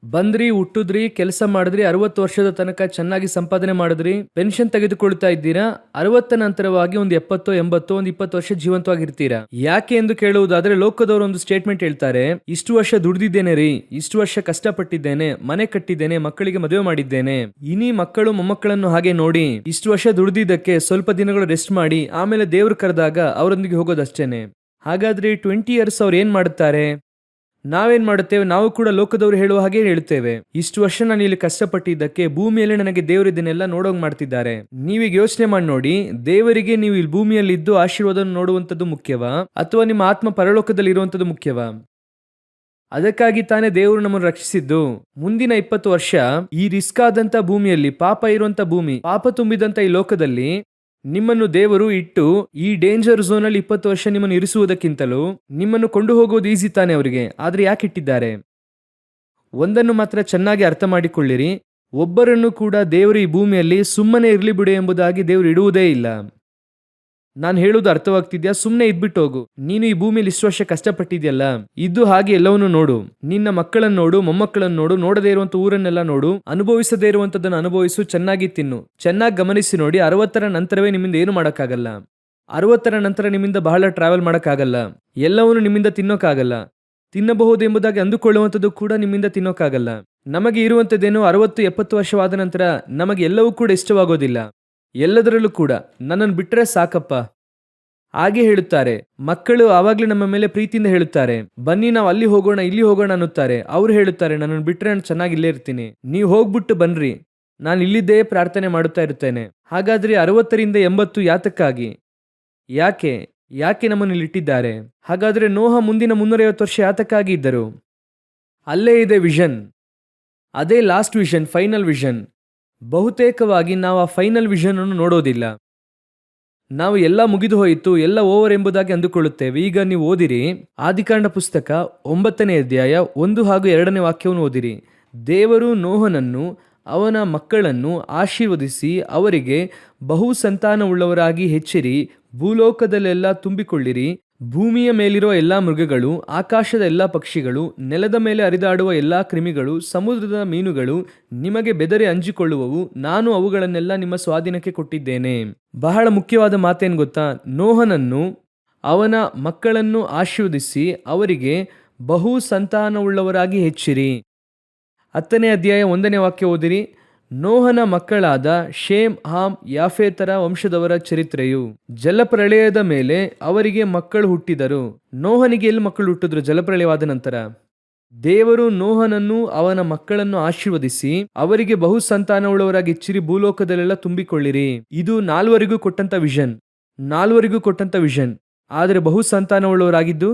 ಬಂದ್ರಿ, ಹುಟ್ಟುದ್ರಿ, ಕೆಲಸ ಮಾಡಿದ್ರಿ, 60 ವರ್ಷದ ತನಕ ಚೆನ್ನಾಗಿ ಸಂಪಾದನೆ ಮಾಡಿದ್ರಿ, ಪೆನ್ಷನ್ ತೆಗೆದುಕೊಳ್ತಾ ಇದ್ದೀರಾ. 60 ನಂತರವಾಗಿ ಒಂದು 70, 80, ಒಂದು 20 ವರ್ಷ ಜೀವಂತವಾಗಿರ್ತೀರಾ. ಯಾಕೆ ಎಂದು ಕೇಳುವುದಾದ್ರೆ, ಲೋಕದವರು ಒಂದು ಸ್ಟೇಟ್ಮೆಂಟ್ ಹೇಳ್ತಾರೆ, ಇಷ್ಟು ವರ್ಷ ದುಡ್ದಿದ್ದೇನೆ ರೀ, ಇಷ್ಟು ವರ್ಷ ಕಷ್ಟಪಟ್ಟಿದ್ದೇನೆ, ಮನೆ ಕಟ್ಟಿದ್ದೇನೆ, ಮಕ್ಕಳಿಗೆ ಮದುವೆ ಮಾಡಿದ್ದೇನೆ, ಇನಿ ಮಕ್ಕಳು ಮೊಮ್ಮಕ್ಕಳನ್ನು ಹಾಗೆ ನೋಡಿ, ಇಷ್ಟು ವರ್ಷ ದುಡ್ದಿದ್ದಕ್ಕೆ ಸ್ವಲ್ಪ ದಿನಗಳು ರೆಸ್ಟ್ ಮಾಡಿ ಆಮೇಲೆ ದೇವರು ಕರೆದಾಗ ಅವರೊಂದಿಗೆ ಹೋಗೋದಷ್ಟೇನೆ. ಹಾಗಾದ್ರೆ 20 ಇಯರ್ಸ್ ಅವ್ರು ಏನ್ ಮಾಡುತ್ತಾರೆ? ನಾವೇನ್ ಮಾಡುತ್ತೇವೆ? ನಾವು ಕೂಡ ಲೋಕದವರು ಹೇಳುವ ಹಾಗೆ ಹೇಳುತ್ತೇವೆ, ಇಷ್ಟು ವರ್ಷ ನಾನು ಇಲ್ಲಿ ಕಷ್ಟಪಟ್ಟಿದ್ದಕ್ಕೆ ಭೂಮಿಯಲ್ಲಿ ನನಗೆ ದೇವರು ಇದನ್ನೆಲ್ಲ ನೋಡೋಂಗ್ ಮಾಡ್ತಿದ್ದಾರೆ. ನೀವೀಗ ಯೋಚನೆ ಮಾಡಿ ನೋಡಿ, ದೇವರಿಗೆ ನೀವು ಇಲ್ಲಿ ಭೂಮಿಯಲ್ಲಿ ಇದ್ದು ಆಶೀರ್ವಾದವನ್ನು ನೋಡುವಂಥದ್ದು ಮುಖ್ಯವಾ, ಅಥವಾ ನಿಮ್ಮ ಆತ್ಮ ಪರಲೋಕದಲ್ಲಿ ಇರುವಂಥದ್ದು ಮುಖ್ಯವಾ? ಅದಕ್ಕಾಗಿ ತಾನೇ ದೇವರು ನಮ್ಮನ್ನು ರಕ್ಷಿಸಿದ್ದು. ಮುಂದಿನ 20 ವರ್ಷ ಈ ರಿಸ್ಕ್ ಆದಂತ ಭೂಮಿಯಲ್ಲಿ, ಪಾಪ ಇರುವಂತ ಭೂಮಿ, ಪಾಪ ತುಂಬಿದಂತ ಈ ಲೋಕದಲ್ಲಿ ನಿಮ್ಮನ್ನು ದೇವರು ಇಟ್ಟು ಈ ಡೇಂಜರ್ ಝೋನ್ ಅಲ್ಲಿ 20 ವರ್ಷ ನಿಮ್ಮನ್ನು ಇರಿಸುವುದಕ್ಕಿಂತಲೂ ನಿಮ್ಮನ್ನು ಕೊಂಡು ಹೋಗೋದು ಈಸಿ ತಾನೆ ಅವರಿಗೆ. ಆದ್ರೆ ಯಾಕೆ ಇಟ್ಟಿದ್ದಾರೆ? ಒಂದನ್ನು ಮಾತ್ರ ಚೆನ್ನಾಗಿ ಅರ್ಥ ಮಾಡಿಕೊಳ್ಳಿರಿ, ಒಬ್ಬರನ್ನು ಕೂಡ ದೇವರು ಈ ಭೂಮಿಯಲ್ಲಿ ಸುಮ್ಮನೆ ಇರ್ಲಿ ಬಿಡು ಎಂಬುದಾಗಿ ದೇವರು ಇಡುವುದೇ ಇಲ್ಲ. ನಾನು ಹೇಳುವುದು ಅರ್ಥವಾಗ್ತಿದ್ಯಾ? ಸುಮ್ಮನೆ ಇದ್ಬಿಟ್ಟು ಹೋಗು. ನೀನು ಈ ಭೂಮಿಯಲ್ಲಿ ಇಷ್ಟು ವರ್ಷ ಕಷ್ಟಪಟ್ಟಿದ್ಯಲ್ಲ, ಇದ್ದು ಹಾಗೆ ಎಲ್ಲವನ್ನು ನೋಡು. ನಿನ್ನ ಮಕ್ಕಳನ್ನು ನೋಡು, ಮೊಮ್ಮಕ್ಕಳನ್ನು ನೋಡು, ನೋಡದೇ ಇರುವಂತ ಊರನ್ನೆಲ್ಲ ನೋಡು, ಅನುಭವಿಸದೇ ಇರುವಂತದ್ದನ್ನು ಅನುಭವಿಸು, ಚೆನ್ನಾಗಿ ತಿನ್ನು, ಚೆನ್ನಾಗಿ ಗಮನಿಸಿ ನೋಡಿ. 60ರ ನಂತರವೇ ನಿಮ್ಮಿಂದ ಏನು ಮಾಡೋಕ್ಕಾಗಲ್ಲ. 60ರ ನಂತರ ನಿಮ್ಮಿಂದ ಬಹಳ ಟ್ರಾವೆಲ್ ಮಾಡೋಕ್ಕಾಗಲ್ಲ, ಎಲ್ಲವನ್ನು ನಿಮ್ಮಿಂದ ತಿನ್ನೋಕ್ಕಾಗಲ್ಲ, ತಿನ್ನಬಹುದು ಎಂಬುದಾಗಿ ಅಂದುಕೊಳ್ಳುವಂಥದ್ದು ಕೂಡ ನಿಮ್ಮಿಂದ ತಿನ್ನೋಕ್ಕಾಗಲ್ಲ. ನಮಗೆ ಇರುವಂಥದ್ದೇನು 60-70 ವರ್ಷವಾದ ನಂತರ ನಮಗೆ ಎಲ್ಲವೂ ಕೂಡ ಇಷ್ಟವಾಗೋದಿಲ್ಲ. ಎಲ್ಲದರಲ್ಲೂ ಕೂಡ ನನ್ನನ್ನು ಬಿಟ್ಟರೆ ಸಾಕಪ್ಪ ಹಾಗೆ ಹೇಳುತ್ತಾರೆ. ಮಕ್ಕಳು ಆವಾಗಲೇ ನಮ್ಮ ಮೇಲೆ ಪ್ರೀತಿಯಿಂದ ಹೇಳುತ್ತಾರೆ, ಬನ್ನಿ ನಾವು ಅಲ್ಲಿ ಹೋಗೋಣ ಇಲ್ಲಿ ಹೋಗೋಣ ಅನ್ನುತ್ತಾರೆ. ಅವ್ರು ಹೇಳುತ್ತಾರೆ, ನನ್ನನ್ನು ಬಿಟ್ಟರೆ ನಾನು ಚೆನ್ನಾಗಿ ಇಲ್ಲೇ ಇರ್ತೀನಿ, ನೀವು ಹೋಗ್ಬಿಟ್ಟು ಬನ್ರಿ, ನಾನು ಇಲ್ಲಿದ್ದೇ ಪ್ರಾರ್ಥನೆ ಮಾಡುತ್ತಾ ಇರ್ತೇನೆ. ಹಾಗಾದ್ರೆ 60-80 ಯಾತಕ್ಕಾಗಿ? ಯಾಕೆ ಯಾಕೆ ನಮ್ಮನ್ನು ಇಲ್ಲಿಟ್ಟಿದ್ದಾರೆ? ಹಾಗಾದ್ರೆ ನೋಹ ಮುಂದಿನ 350 ವರ್ಷ ಯಾತಕ್ಕಾಗಿ ಇದ್ದರು? ಅಲ್ಲೇ ಇದೆ ವಿಷನ್. ಅದೇ ಲಾಸ್ಟ್ ವಿಷನ್, ಫೈನಲ್ ವಿಷನ್. ಬಹುತೇಕವಾಗಿ ನಾವು ಆ ಫೈನಲ್ ವಿಷನ್ ಅನ್ನು ನೋಡೋದಿಲ್ಲ. ನಾವು ಎಲ್ಲ ಮುಗಿದು ಹೋಯಿತು, ಎಲ್ಲ ಓವರ್ ಎಂಬುದಾಗಿ ಅಂದುಕೊಳ್ಳುತ್ತೇವೆ. ಈಗ ನೀವು ಓದಿರಿ ಆದಿಕಾಂಡ ಪುಸ್ತಕ 9ನೇ ಅಧ್ಯಾಯ 1 ಹಾಗೂ 2ನೇ ವಾಕ್ಯವನ್ನು ಓದಿರಿ. ದೇವರು ನೋಹನನ್ನು ಅವನ ಮಕ್ಕಳನ್ನು ಆಶೀರ್ವದಿಸಿ ಅವರಿಗೆ ಬಹು ಸಂತಾನವುಳ್ಳವರಾಗಿ ಹೆಚ್ಚಿರಿ, ಭೂಲೋಕದಲ್ಲೆಲ್ಲ ತುಂಬಿಕೊಳ್ಳಿರಿ, ಭೂಮಿಯ ಮೇಲಿರುವ ಎಲ್ಲಾ ಮೃಗಗಳು, ಆಕಾಶದ ಎಲ್ಲಾ ಪಕ್ಷಿಗಳು, ನೆಲದ ಮೇಲೆ ಹರಿದಾಡುವ ಎಲ್ಲಾ ಕ್ರಿಮಿಗಳು, ಸಮುದ್ರದ ಮೀನುಗಳು ನಿಮಗೆ ಬೆದರಿ ಅಂಜಿಕೊಳ್ಳುವವು, ನಾನು ಅವುಗಳನ್ನೆಲ್ಲ ನಿಮ್ಮ ಸ್ವಾಧೀನಕ್ಕೆ ಕೊಟ್ಟಿದ್ದೇನೆ. ಬಹಳ ಮುಖ್ಯವಾದ ಮಾತೇನು ಗೊತ್ತಾ? ನೋಹನನ್ನು ಅವನ ಮಕ್ಕಳನ್ನು ಆಶೀರ್ವದಿಸಿ ಅವರಿಗೆ ಬಹು ಸಂತಾನವುಳ್ಳವರಾಗಿ ಹೆಚ್ಚಿರಿ. 10ನೇ ಅಧ್ಯಾಯ 1ನೇ ವಾಕ್ಯ ಓದಿರಿ. ನೋಹನ ಮಕ್ಕಳಾದ ಶೇಮ್, ಹಾಮ್, ಯಾಫೇತರ ವಂಶದವರ ಚರಿತ್ರೆಯು. ಜಲಪ್ರಳಯದ ಮೇಲೆ ಅವರಿಗೆ ಮಕ್ಕಳು ಹುಟ್ಟಿದರು. ನೋಹನಿಗೆ ಎಲ್ಲಿ ಮಕ್ಕಳು ಹುಟ್ಟಿದ್ರು ಜಲಪ್ರಳಯವಾದ ನಂತರ? ದೇವರು ನೋಹನನ್ನು ಅವನ ಮಕ್ಕಳನ್ನು ಆಶೀರ್ವದಿಸಿ ಅವರಿಗೆ ಬಹು ಸಂತಾನವುಳ್ಳವರಾಗಿ ಹೆಚ್ಚಿರಿ, ಭೂಲೋಕದಲ್ಲೆಲ್ಲ ತುಂಬಿಕೊಳ್ಳಿರಿ. ಇದು 4 ಕೊಟ್ಟಂತ ವಿಷನ್. ಆದರೆ ಬಹು ಸಂತಾನವುಳ್ಳವರಾಗಿದ್ದು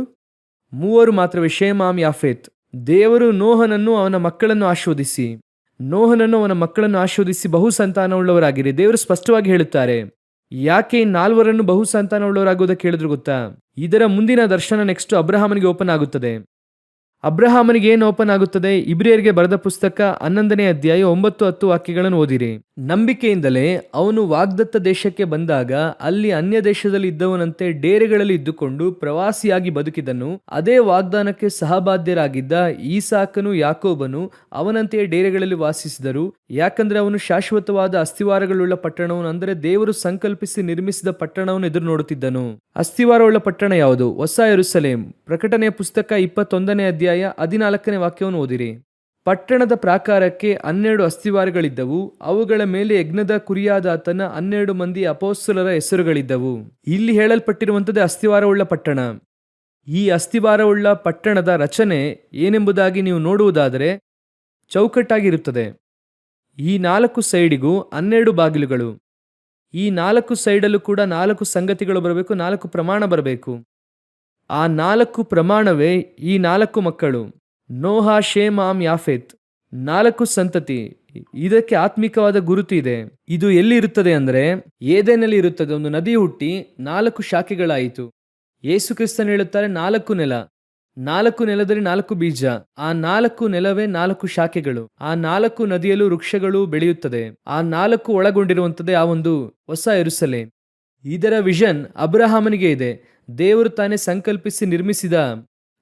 3 ಮಾತ್ರವೇ, ಶೇಮ್, ಹಾಮ್, ಯಾಫೇತ್. ದೇವರು ನೋಹನನ್ನು ಅವನ ಮಕ್ಕಳನ್ನು ಆಶೀರ್ವದಿಸಿ ಬಹು ಸಂತಾನವುಳ್ಳವರಾಗಿರಿ. ದೇವರು ಸ್ಪಷ್ಟವಾಗಿ ಹೇಳುತ್ತಾರೆ. ಯಾಕೆ 4 ಬಹು ಸಂತಾನವುಳ್ಳವರಾಗುವುದಕ್ಕೆ ಹೇಳಿದ್ರು ಗೊತ್ತಾ? ಇದರ ಮುಂದಿನ ದರ್ಶನ ನೆಕ್ಸ್ಟ್ ಅಬ್ರಹಾಮನಿಗೆ ಓಪನ್ ಆಗುತ್ತದೆ. ಅಬ್ರಹಾಮನಿಗೆ ಏನು ಓಪನ್ ಆಗುತ್ತದೆ? ಇಬ್ರಿಯರಿಗೆ ಬರೆದ ಪುಸ್ತಕ 11ನೇ ಅಧ್ಯಾಯ 9-10 ವಾಕ್ಯಗಳನ್ನು ಓದಿರಿ. ನಂಬಿಕೆಯಿಂದಲೇ ಅವನು ವಾಗ್ದತ್ತ ದೇಶಕ್ಕೆ ಬಂದಾಗ ಅಲ್ಲಿ ಅನ್ಯ ದೇಶದಲ್ಲಿ ಇದ್ದವನಂತೆ ಡೇರೆಗಳಲ್ಲಿ ಇದ್ದುಕೊಂಡು ಪ್ರವಾಸಿಯಾಗಿ ಬದುಕಿದನು. ಅದೇ ವಾಗ್ದಾನಕ್ಕೆ ಸಹಬಾಧ್ಯರಾಗಿದ್ದ ಈಸಾಕನು, ಯಾಕೋಬನು ಅವನಂತೆಯೇ ಡೇರೆಗಳಲ್ಲಿ ವಾಸಿಸಿದರು. ಯಾಕಂದ್ರೆ ಅವನು ಶಾಶ್ವತವಾದ ಅಸ್ಥಿವಾರಗಳುಳ್ಳ ಪಟ್ಟಣವನ್ನು, ಅಂದರೆ ದೇವರು ಸಂಕಲ್ಪಿಸಿ ನಿರ್ಮಿಸಿದ ಪಟ್ಟಣವನ್ನು ಎದುರು ನೋಡುತ್ತಿದ್ದನು. ಅಸ್ಥಿವಾರವುಳ್ಳ ಪಟ್ಟಣ ಯಾವುದು? ಹೊಸ ಯೆರೂಸಲೇಮ್. ಪ್ರಕಟಣೆಯ ಪುಸ್ತಕ 21ನೇ ಅಧ್ಯಾಯ 14ನೇ ವಾಕ್ಯವನ್ನು ಓದಿರಿ. ಪಟ್ಟಣದ ಪ್ರಾಕಾರಕ್ಕೆ 12 ಅಸ್ಥಿವಾರಗಳಿದ್ದವು. ಅವುಗಳ ಮೇಲೆ ಯಜ್ಞದ ಕುರಿಯಾದಾತನ 12 ಮಂದಿ ಅಪೊಸ್ತಲರ ಹೆಸರುಗಳಿದ್ದವು. ಇಲ್ಲಿ ಹೇಳಲ್ಪಟ್ಟಿರುವಂಥದ್ದೇ ಅಸ್ಥಿವಾರವುಳ್ಳ ಪಟ್ಟಣ. ಈ ಅಸ್ಥಿವಾರವುಳ್ಳ ಪಟ್ಟಣದ ರಚನೆ ಏನೆಂಬುದಾಗಿ ನೀವು ನೋಡುವುದಾದರೆ ಚೌಕಟ್ಟಾಗಿರುತ್ತದೆ. ಈ 4 ಸೈಡಿಗೂ 12 ಬಾಗಿಲುಗಳು. ಈ 4 ಸೈಡಲ್ಲೂ ಕೂಡ 4 ಸಂಗತಿಗಳು ಬರಬೇಕು, 4 ಪ್ರಮಾಣ ಬರಬೇಕು. ಆ 4 ಪ್ರಮಾಣವೇ ಈ 4 ಮಕ್ಕಳು, ನೋಹ, ಶೇಮ್, ಹಾಮ್, ಯಾಫೇತ್. 4 ಸಂತತಿ. ಇದಕ್ಕೆ ಆತ್ಮಿಕವಾದ ಗುರುತು ಇದೆ. ಇದು ಎಲ್ಲಿ ಇರುತ್ತದೆ ಅಂದರೆ ಏದೇನಲ್ಲಿ ಇರುತ್ತದೆ. ಒಂದು ನದಿ ಹುಟ್ಟಿ 4 ಶಾಖೆಗಳಾಯಿತು. ಯೇಸು ಕ್ರಿಸ್ತನು ಹೇಳುತ್ತಾರೆ 4 ನೆಲ, 4 ನೆಲದಲ್ಲಿ 4 ಬೀಜ. ಆ 4 ನೆಲವೇ 4 ಶಾಖೆಗಳು. ಆ 4 ನದಿಯಲ್ಲೂ ವೃಕ್ಷಗಳು ಬೆಳೆಯುತ್ತದೆ. ಆ 4 ಒಳಗೊಂಡಿರುವಂಥದ್ದೇ ಆ ಒಂದು ಹೊಸ ಯೆರೂಸಲೇಮ್. ಇದರ ವಿಷನ್ ಅಬ್ರಹಾಮನಿಗೆ ಇದೆ. ದೇವರು ತಾನೇ ಸಂಕಲ್ಪಿಸಿ ನಿರ್ಮಿಸಿದ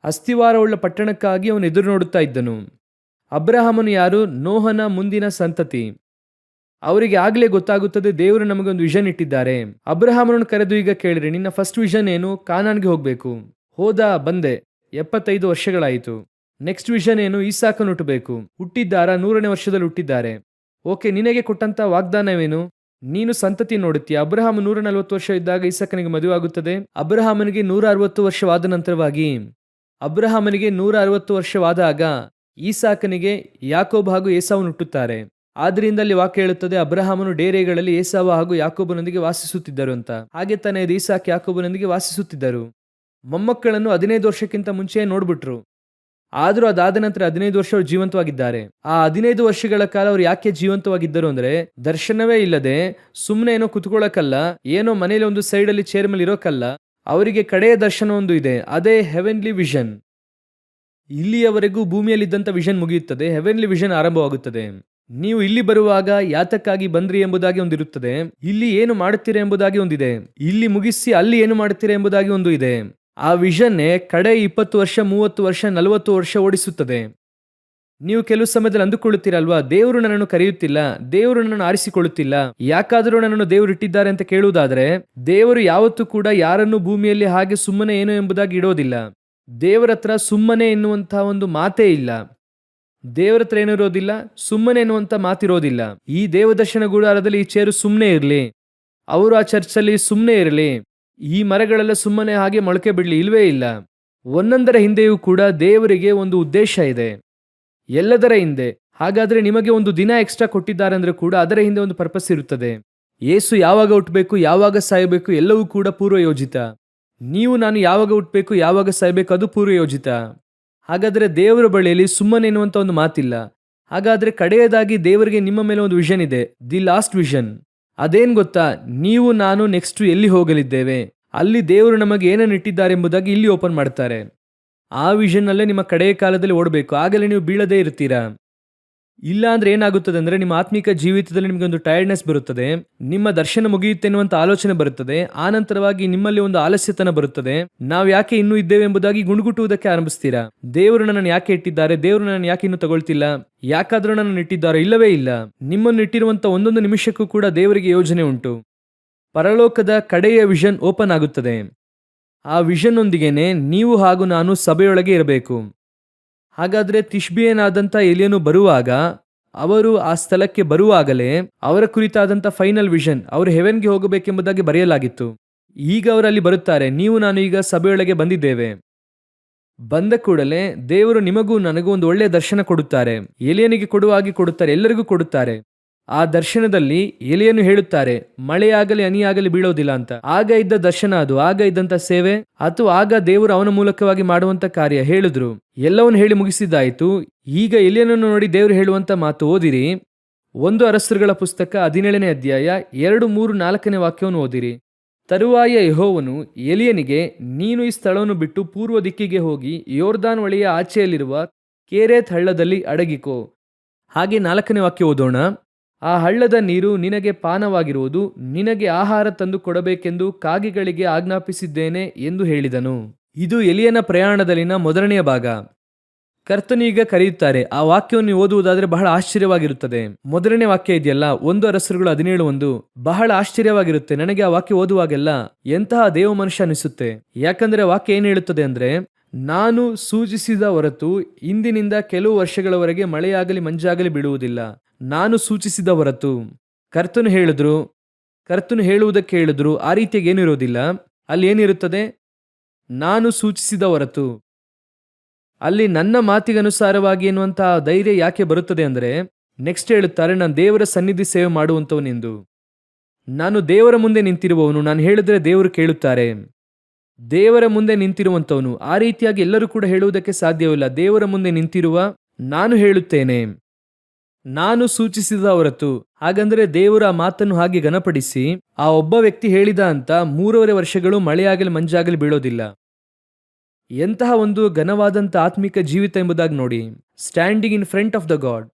ಅಸ್ಥಿವಾರವುಳ್ಳ ಪಟ್ಟಣಕ್ಕಾಗಿ ಅವನು ಎದುರು ನೋಡುತ್ತಾ ಇದ್ದನು. ಅಬ್ರಹಾಮನು ಯಾರು? ನೋಹನ ಮುಂದಿನ ಸಂತತಿ. ಅವರಿಗೆ ಆಗಲೇ ಗೊತ್ತಾಗುತ್ತದೆ ದೇವರು ನಮಗೆ ಒಂದು ವಿಷನ್ ಇಟ್ಟಿದ್ದಾರೆ. ಅಬ್ರಹಾಮನನ್ನು ಕರೆದು ಈಗ ಕೇಳಿರಿ, ನಿನ್ನ ಫಸ್ಟ್ ವಿಷನ್ ಏನು? ಕಾನಾನ್ಗೆ ಹೋಗಬೇಕು. ಹೋದ, ಬಂದೆ, 75 ವರ್ಷಗಳಾಯಿತು. ನೆಕ್ಸ್ಟ್ ವಿಷನ್ ಏನು? ಈಸಾಕನು ಹುಟ್ಟಬೇಕು. ಹುಟ್ಟಿದ್ದಾರ? 100ನೇ ವರ್ಷದಲ್ಲಿ ಹುಟ್ಟಿದ್ದಾರೆ. ಓಕೆ, ನಿನಗೆ ಕೊಟ್ಟಂತ ವಾಗ್ದಾನವೇನು? ನೀನು ಸಂತತಿ ನೋಡುತ್ತೀಯ. ಅಬ್ರಹಾಮ 140 ವರ್ಷ ಇದ್ದಾಗ ಈಸಾಕನಿಗೆ ಮದುವೆ ಆಗುತ್ತದೆ. ಅಬ್ರಹಾಮನಿಗೆ 160 ವರ್ಷವಾದ ನಂತರವಾಗಿ, ಅಬ್ರಹಾಮನಿಗೆ 160 ವರ್ಷವಾದಾಗ ಈಸಾಕನಿಗೆ ಯಾಕೋಬ ಹಾಗೂ ಏಸಾವನು ಹುಟ್ಟುತ್ತಾರೆ. ಆದ್ರಿಂದ ಅಲ್ಲಿ ವಾಕ್ಯ ಹೇಳುತ್ತದೆ ಅಬ್ರಹಾಮನು ಡೇರೆಗಳಲ್ಲಿ ಏಸಾವ ಹಾಗೂ ಯಾಕೋಬನೊಂದಿಗೆ ವಾಸಿಸುತ್ತಿದ್ದರು ಅಂತ. ಹಾಗೆ ತಾನೇ ಈಸಾಕ್ ಯಾಕೋಬನೊಂದಿಗೆ ವಾಸಿಸುತ್ತಿದ್ದರು. ಮೊಮ್ಮಕ್ಕಳನ್ನು 15 ವರ್ಷಕ್ಕಿಂತ ಮುಂಚೆ ನೋಡ್ಬಿಟ್ರು. ಆದರೂ ಅದಾದ ನಂತರ 15 ವರ್ಷ ಅವರು ಜೀವಂತವಾಗಿದ್ದಾರೆ. ಆ 15 ವರ್ಷಗಳ ಕಾಲ ಅವ್ರು ಯಾಕೆ ಜೀವಂತವಾಗಿದ್ದರು ಅಂದ್ರೆ ದರ್ಶನವೇ ಇಲ್ಲದೆ ಸುಮ್ಮನೆ ಏನೋ ಕುತ್ಕೊಳ್ಳೋಕಲ್ಲ, ಏನೋ ಮನೇಲಿ ಒಂದು ಸೈಡಲ್ಲಿ ಚೇರ್ ಮೇಲೆ ಇರೋಕಲ್ಲ. ಅವರಿಗೆ ಕಡೆಯ ದರ್ಶನ ಒಂದು ಇದೆ, ಅದೇ ಹೆವೆನ್ಲಿ ವಿಷನ್. ಇಲ್ಲಿಯವರೆಗೂ ಭೂಮಿಯಲ್ಲಿದ್ದಂಥ ವಿಷನ್ ಮುಗಿಯುತ್ತದೆ, ಹೆವೆನ್ಲಿ ವಿಷನ್ ಆರಂಭವಾಗುತ್ತದೆ. ನೀವು ಇಲ್ಲಿ ಬರುವಾಗ ಯಾತಕ್ಕಾಗಿ ಬಂದ್ರಿ ಎಂಬುದಾಗಿ ಒಂದಿರುತ್ತದೆ, ಇಲ್ಲಿ ಏನು ಮಾಡುತ್ತೀರಾ ಎಂಬುದಾಗಿ ಒಂದಿದೆ, ಇಲ್ಲಿ ಮುಗಿಸಿ ಅಲ್ಲಿ ಏನು ಮಾಡುತ್ತೀರಾ ಎಂಬುದಾಗಿ ಒಂದು ಇದೆ. ಆ ವಿಷನ್ನೇ ಕಡೆ 20 ವರ್ಷ, 30 ವರ್ಷ, 40 ವರ್ಷ ಓಡಿಸುತ್ತದೆ. ನೀವು ಕೆಲವು ಸಮಯದಲ್ಲಿ ಅಂದುಕೊಳ್ಳುತ್ತೀರಲ್ವಾ, ದೇವರು ನನ್ನನ್ನು ಕರೆಯುತ್ತಿಲ್ಲ, ದೇವರು ನನ್ನನ್ನು ಆರಿಸಿಕೊಳ್ಳುತ್ತಿಲ್ಲ, ಯಾಕಾದರೂ ನನ್ನನ್ನು ದೇವರು ಇಟ್ಟಿದ್ದಾರೆ ಅಂತ ಕೇಳುವುದಾದರೆ, ದೇವರು ಯಾವತ್ತೂ ಕೂಡ ಯಾರನ್ನು ಭೂಮಿಯಲ್ಲಿ ಹಾಗೆ ಸುಮ್ಮನೆ ಏನು ಎಂಬುದಾಗಿ ಇಡೋದಿಲ್ಲ. ದೇವರ ಹತ್ರ ಸುಮ್ಮನೆ ಎನ್ನುವಂತಹ ಒಂದು ಮಾತೇ ಇಲ್ಲ. ದೇವರ ಹತ್ರ ಏನಿರೋದಿಲ್ಲ, ಸುಮ್ಮನೆ ಎನ್ನುವಂತ ಮಾತಿರೋದಿಲ್ಲ. ಈ ದೇವದರ್ಶನ ಗುಡಾರದಲ್ಲಿ ಈ ಚೇರು ಸುಮ್ಮನೆ ಇರಲಿ, ಅವರು ಆ ಚರ್ಚಲ್ಲಿ ಸುಮ್ಮನೆ ಇರಲಿ, ಈ ಮರಗಳೆಲ್ಲ ಸುಮ್ಮನೆ ಹಾಗೆ ಮೊಳಕೆ ಬಿಡಲಿ, ಇಲ್ವೇ ಇಲ್ಲ. ಒಂದೊಂದರ ಹಿಂದೆಯೂ ಕೂಡ ದೇವರಿಗೆ ಒಂದು ಉದ್ದೇಶ ಇದೆ, ಎಲ್ಲದರ ಹಿಂದೆ. ಹಾಗಾದ್ರೆ ನಿಮಗೆ ಒಂದು ದಿನ ಎಕ್ಸ್ಟ್ರಾ ಕೊಟ್ಟಿದ್ದಾರೆ ಅಂದ್ರೆ ಕೂಡ ಅದರ ಹಿಂದೆ ಒಂದು ಪರ್ಪಸ್ ಇರುತ್ತದೆ. ಯೇಸು ಯಾವಾಗ ಹುಟ್ಟಬೇಕು, ಯಾವಾಗ ಸಾಯಬೇಕು, ಎಲ್ಲವೂ ಕೂಡ ಪೂರ್ವಯೋಜಿತ. ನೀವು ನಾನು ಯಾವಾಗ ಹುಟ್ಟಬೇಕು, ಯಾವಾಗ ಸಾಯಬೇಕು, ಅದು ಪೂರ್ವಯೋಜಿತ. ಹಾಗಾದ್ರೆ ದೇವರ ಬಳಿಯಲ್ಲಿ ಸುಮ್ಮನೆ ಎನ್ನುವಂತ ಒಂದು ಮಾತಿಲ್ಲ. ಹಾಗಾದ್ರೆ ಕಡೆಯದಾಗಿ ದೇವರಿಗೆ ನಿಮ್ಮ ಮೇಲೆ ಒಂದು ವಿಷನ್ ಇದೆ, ದಿ ಲಾಸ್ಟ್ ವಿಷನ್. ಅದೇನ್ ಗೊತ್ತಾ? ನೀವು ನಾನು ನೆಕ್ಸ್ಟ್ ಎಲ್ಲಿ ಹೋಗಲಿದ್ದೇವೆ, ಅಲ್ಲಿ ದೇವರು ನಮಗೆ ಏನನ್ನು ಇಟ್ಟಿದ್ದಾರೆ ಎಂಬುದಾಗಿ ಇಲ್ಲಿ ಓಪನ್ ಮಾಡ್ತಾರೆ. ಆ ವಿಷನ್ ಅಲ್ಲೇ ನಿಮ್ಮ ಕಡೆಯ ಕಾಲದಲ್ಲಿ ಓಡಬೇಕು, ಆಗಲೇ ನೀವು ಬೀಳದೇ ಇರ್ತೀರಾ. ಇಲ್ಲ ಅಂದ್ರೆ ಏನಾಗುತ್ತದೆ ಅಂದ್ರೆ ನಿಮ್ಮ ಆತ್ಮಿಕ ಜೀವಿತದಲ್ಲಿ ನಿಮಗೆ ಒಂದು ಟೈರ್ಡ್ನೆಸ್ ಬರುತ್ತದೆ, ನಿಮ್ಮ ದರ್ಶನ ಮುಗಿಯುತ್ತೆ ಎನ್ನುವಂತ ಆಲೋಚನೆ ಬರುತ್ತದೆ. ಆನಂತರವಾಗಿ ನಿಮ್ಮಲ್ಲಿ ಒಂದು ಆಲಸ್ಯತನ ಬರುತ್ತದೆ. ನಾವು ಯಾಕೆ ಇನ್ನೂ ಇದ್ದೇವೆ ಎಂಬುದಾಗಿ ಗುಣಗುಟ್ಟುವುದಕ್ಕೆ ಆರಂಭಿಸ್ತೀರಾ. ದೇವರು ನನ್ನನ್ನು ಯಾಕೆ ಇಟ್ಟಿದ್ದಾರೆ, ದೇವರು ನನ್ನನ್ನು ಯಾಕೆ ಇನ್ನೂ ತಗೊಳ್ತಿಲ್ಲ, ಯಾಕಾದ್ರೂ ನನ್ನನ್ನು ಇಟ್ಟಿದ್ದಾರೆ? ಇಲ್ಲವೇ ಇಲ್ಲ. ನಿಮ್ಮನ್ನು ಇಟ್ಟಿರುವಂತ ಒಂದೊಂದು ನಿಮಿಷಕ್ಕೂ ಕೂಡ ದೇವರಿಗೆ ಯೋಜನೆ ಉಂಟು. ಪರಲೋಕದ ಕಡೆಯ ವಿಷನ್ ಓಪನ್ ಆಗುತ್ತದೆ. ಆ ವಿಷನ್ ಒಂದಿಗೆನೆ ನೀವು ಹಾಗೂ ನಾನು ಸಭೆಯೊಳಗೆ ಇರಬೇಕು. ಹಾಗಾದ್ರೆ ತಿಷ್ಬಿಯನಾದಂಥ ಎಲಿಯನು ಬರುವಾಗ, ಅವರು ಆ ಸ್ಥಳಕ್ಕೆ ಬರುವಾಗಲೇ ಅವರ ಕುರಿತಾದಂಥ ಫೈನಲ್ ವಿಷನ್, ಅವರು ಹೆವೆನ್ಗೆ ಹೋಗಬೇಕೆಂಬುದಾಗಿ ಬರೆಯಲಾಗಿತ್ತು. ಈಗ ಅವರಲ್ಲಿ ಬರುತ್ತಾರೆ, ನೀವು ನಾನು ಈಗ ಸಭೆಯೊಳಗೆ ಬಂದಿದ್ದೇವೆ. ಬಂದ ಕೂಡಲೇ ದೇವರು ನಿಮಗೂ ನನಗೂ ಒಂದು ಒಳ್ಳೆಯ ದರ್ಶನ ಕೊಡುತ್ತಾರೆ. ಎಲಿಯನಿಗೆ ಕೊಡುವಾಗಿ ಕೊಡುತ್ತಾರೆ, ಎಲ್ಲರಿಗೂ ಕೊಡುತ್ತಾರೆ. ಆ ದರ್ಶನದಲ್ಲಿ ಎಲಿಯನು ಹೇಳುತ್ತಾರೆ, ಮಳೆಯಾಗಲಿ ಹನಿಯಾಗಲಿ ಬೀಳೋದಿಲ್ಲ ಅಂತ. ಆಗ ಇದ್ದ ದರ್ಶನ ಅದು, ಆಗ ಇದ್ದಂತ ಸೇವೆ, ಅಥವಾ ಆಗ ದೇವರು ಅವನ ಮೂಲಕವಾಗಿ ಮಾಡುವಂತ ಕಾರ್ಯ ಹೇಳಿದ್ರು. ಎಲ್ಲವನ್ನು ಹೇಳಿ ಮುಗಿಸಿದ್ದಾಯಿತು. ಈಗ ಎಲಿಯನನ್ನು ನೋಡಿ ದೇವರು ಹೇಳುವಂತ ಮಾತು ಓದಿರಿ. 1 ಅರಸರುಗಳ ಪುಸ್ತಕ 17ನೇ ಅಧ್ಯಾಯ 2, 3, 4ನೇ ವಾಕ್ಯವನ್ನು ಓದಿರಿ. ತರುವಾಯ ಯೆಹೋವನು ಎಲಿಯನಿಗೆ, ನೀನು ಈ ಸ್ಥಳವನ್ನು ಬಿಟ್ಟು ಪೂರ್ವ ದಿಕ್ಕಿಗೆ ಹೋಗಿ ಯೋರ್ದಾನ್ ಹೊಳೆಯ ಆಚೆಯಲ್ಲಿರುವ ಕೇರೇತ್ ಹಳ್ಳದಲ್ಲಿ ಅಡಗಿಕೋ. ಹಾಗೆ 4ನೇ ವಾಕ್ಯ ಓದೋಣ. ಆ ಹಳ್ಳದ ನೀರು ನಿನಗೆ ಪಾನವಾಗಿರುವುದು, ನಿನಗೆ ಆಹಾರ ತಂದು ಕೊಡಬೇಕೆಂದು ಕಾಗೆಗಳಿಗೆ ಆಜ್ಞಾಪಿಸಿದ್ದೇನೆ ಎಂದು ಹೇಳಿದನು. ಇದು ಎಲಿಯನ ಪ್ರಯಾಣದಲ್ಲಿನ ಮೊದಲನೆಯ ಭಾಗ. ಕರ್ತನು ಈಗ ಕರೆಯುತ್ತಾರೆ. ಆ ವಾಕ್ಯವನ್ನು ಓದುವುದಾದ್ರೆ ಬಹಳ ಆಶ್ಚರ್ಯವಾಗಿರುತ್ತದೆ. ಮೊದಲನೇ ವಾಕ್ಯ ಇದೆಯಲ್ಲ, 1 ಅರಸರುಗಳು 17:1, ಬಹಳ ಆಶ್ಚರ್ಯವಾಗಿರುತ್ತೆ. ನನಗೆ ಆ ವಾಕ್ಯ ಓದುವಾಗೆಲ್ಲ ಎಂತಹ ದೇವ ಮನುಷ್ಯ ಅನಿಸುತ್ತೆ. ಯಾಕಂದ್ರೆ ವಾಕ್ಯ ಏನ್ ಹೇಳುತ್ತದೆ ಅಂದ್ರೆ, ನಾನು ಸೂಚಿಸಿದ ಹೊರತು ಇಂದಿನಿಂದ ಕೆಲವು ವರ್ಷಗಳವರೆಗೆ ಮಳೆಯಾಗಲಿ ಮಂಜಾಗಲಿ ಬೀಳುವುದಿಲ್ಲ. ನಾನು ಸೂಚಿಸಿದ ಹೊರತು. ಕರ್ತನು ಹೇಳಿದ್ರು, ಕರ್ತನು ಹೇಳುವುದಕ್ಕೆ ಹೇಳಿದ್ರು. ಆ ರೀತಿಯಾಗಿ ಏನಿರೋದಿಲ್ಲ. ಅಲ್ಲಿ ಏನಿರುತ್ತದೆ? ನಾನು ಸೂಚಿಸಿದ ಹೊರತು. ಅಲ್ಲಿ ನನ್ನ ಮಾತಿಗನುಸಾರವಾಗಿ ಎನ್ನುವಂತಹ ಧೈರ್ಯ ಯಾಕೆ ಬರುತ್ತದೆ ಅಂದ್ರೆ, ನೆಕ್ಸ್ಟ್ ಹೇಳುತ್ತಾರೆ, ನಾನು ದೇವರ ಸನ್ನಿಧಿ ಸೇವೆ ಮಾಡುವಂತವನೆಂದು. ನಾನು ದೇವರ ಮುಂದೆ ನಿಂತಿರುವವನು, ನಾನು ಹೇಳಿದ್ರೆ ದೇವರು ಕೇಳುತ್ತಾರೆ. ದೇವರ ಮುಂದೆ ನಿಂತಿರುವಂತವನು. ಆ ರೀತಿಯಾಗಿ ಎಲ್ಲರೂ ಕೂಡ ಹೇಳುವುದಕ್ಕೆ ಸಾಧ್ಯವಿಲ್ಲ. ದೇವರ ಮುಂದೆ ನಿಂತಿರುವ ನಾನು ಹೇಳುತ್ತೇನೆ, ನಾನು ಸೂಚಿಸಿದ ಹೊರತು. ಹಾಗಂದ್ರೆ ದೇವರ ಆ ಮಾತನ್ನು ಹಾಗೆ ಘನಪಡಿಸಿ, ಆ ಒಬ್ಬ ವ್ಯಕ್ತಿ ಹೇಳಿದ ಅಂತ 3.5 ವರ್ಷಗಳು ಮಳೆಯಾಗಲಿ ಮಂಜಾಗಲಿ ಬೀಳೋದಿಲ್ಲ. ಎಂತಹ ಒಂದು ಘನವಾದಂಥ ಆತ್ಮಿಕ ಜೀವಿತ ಎಂಬುದಾಗಿ ನೋಡಿ. Standing in front of the god.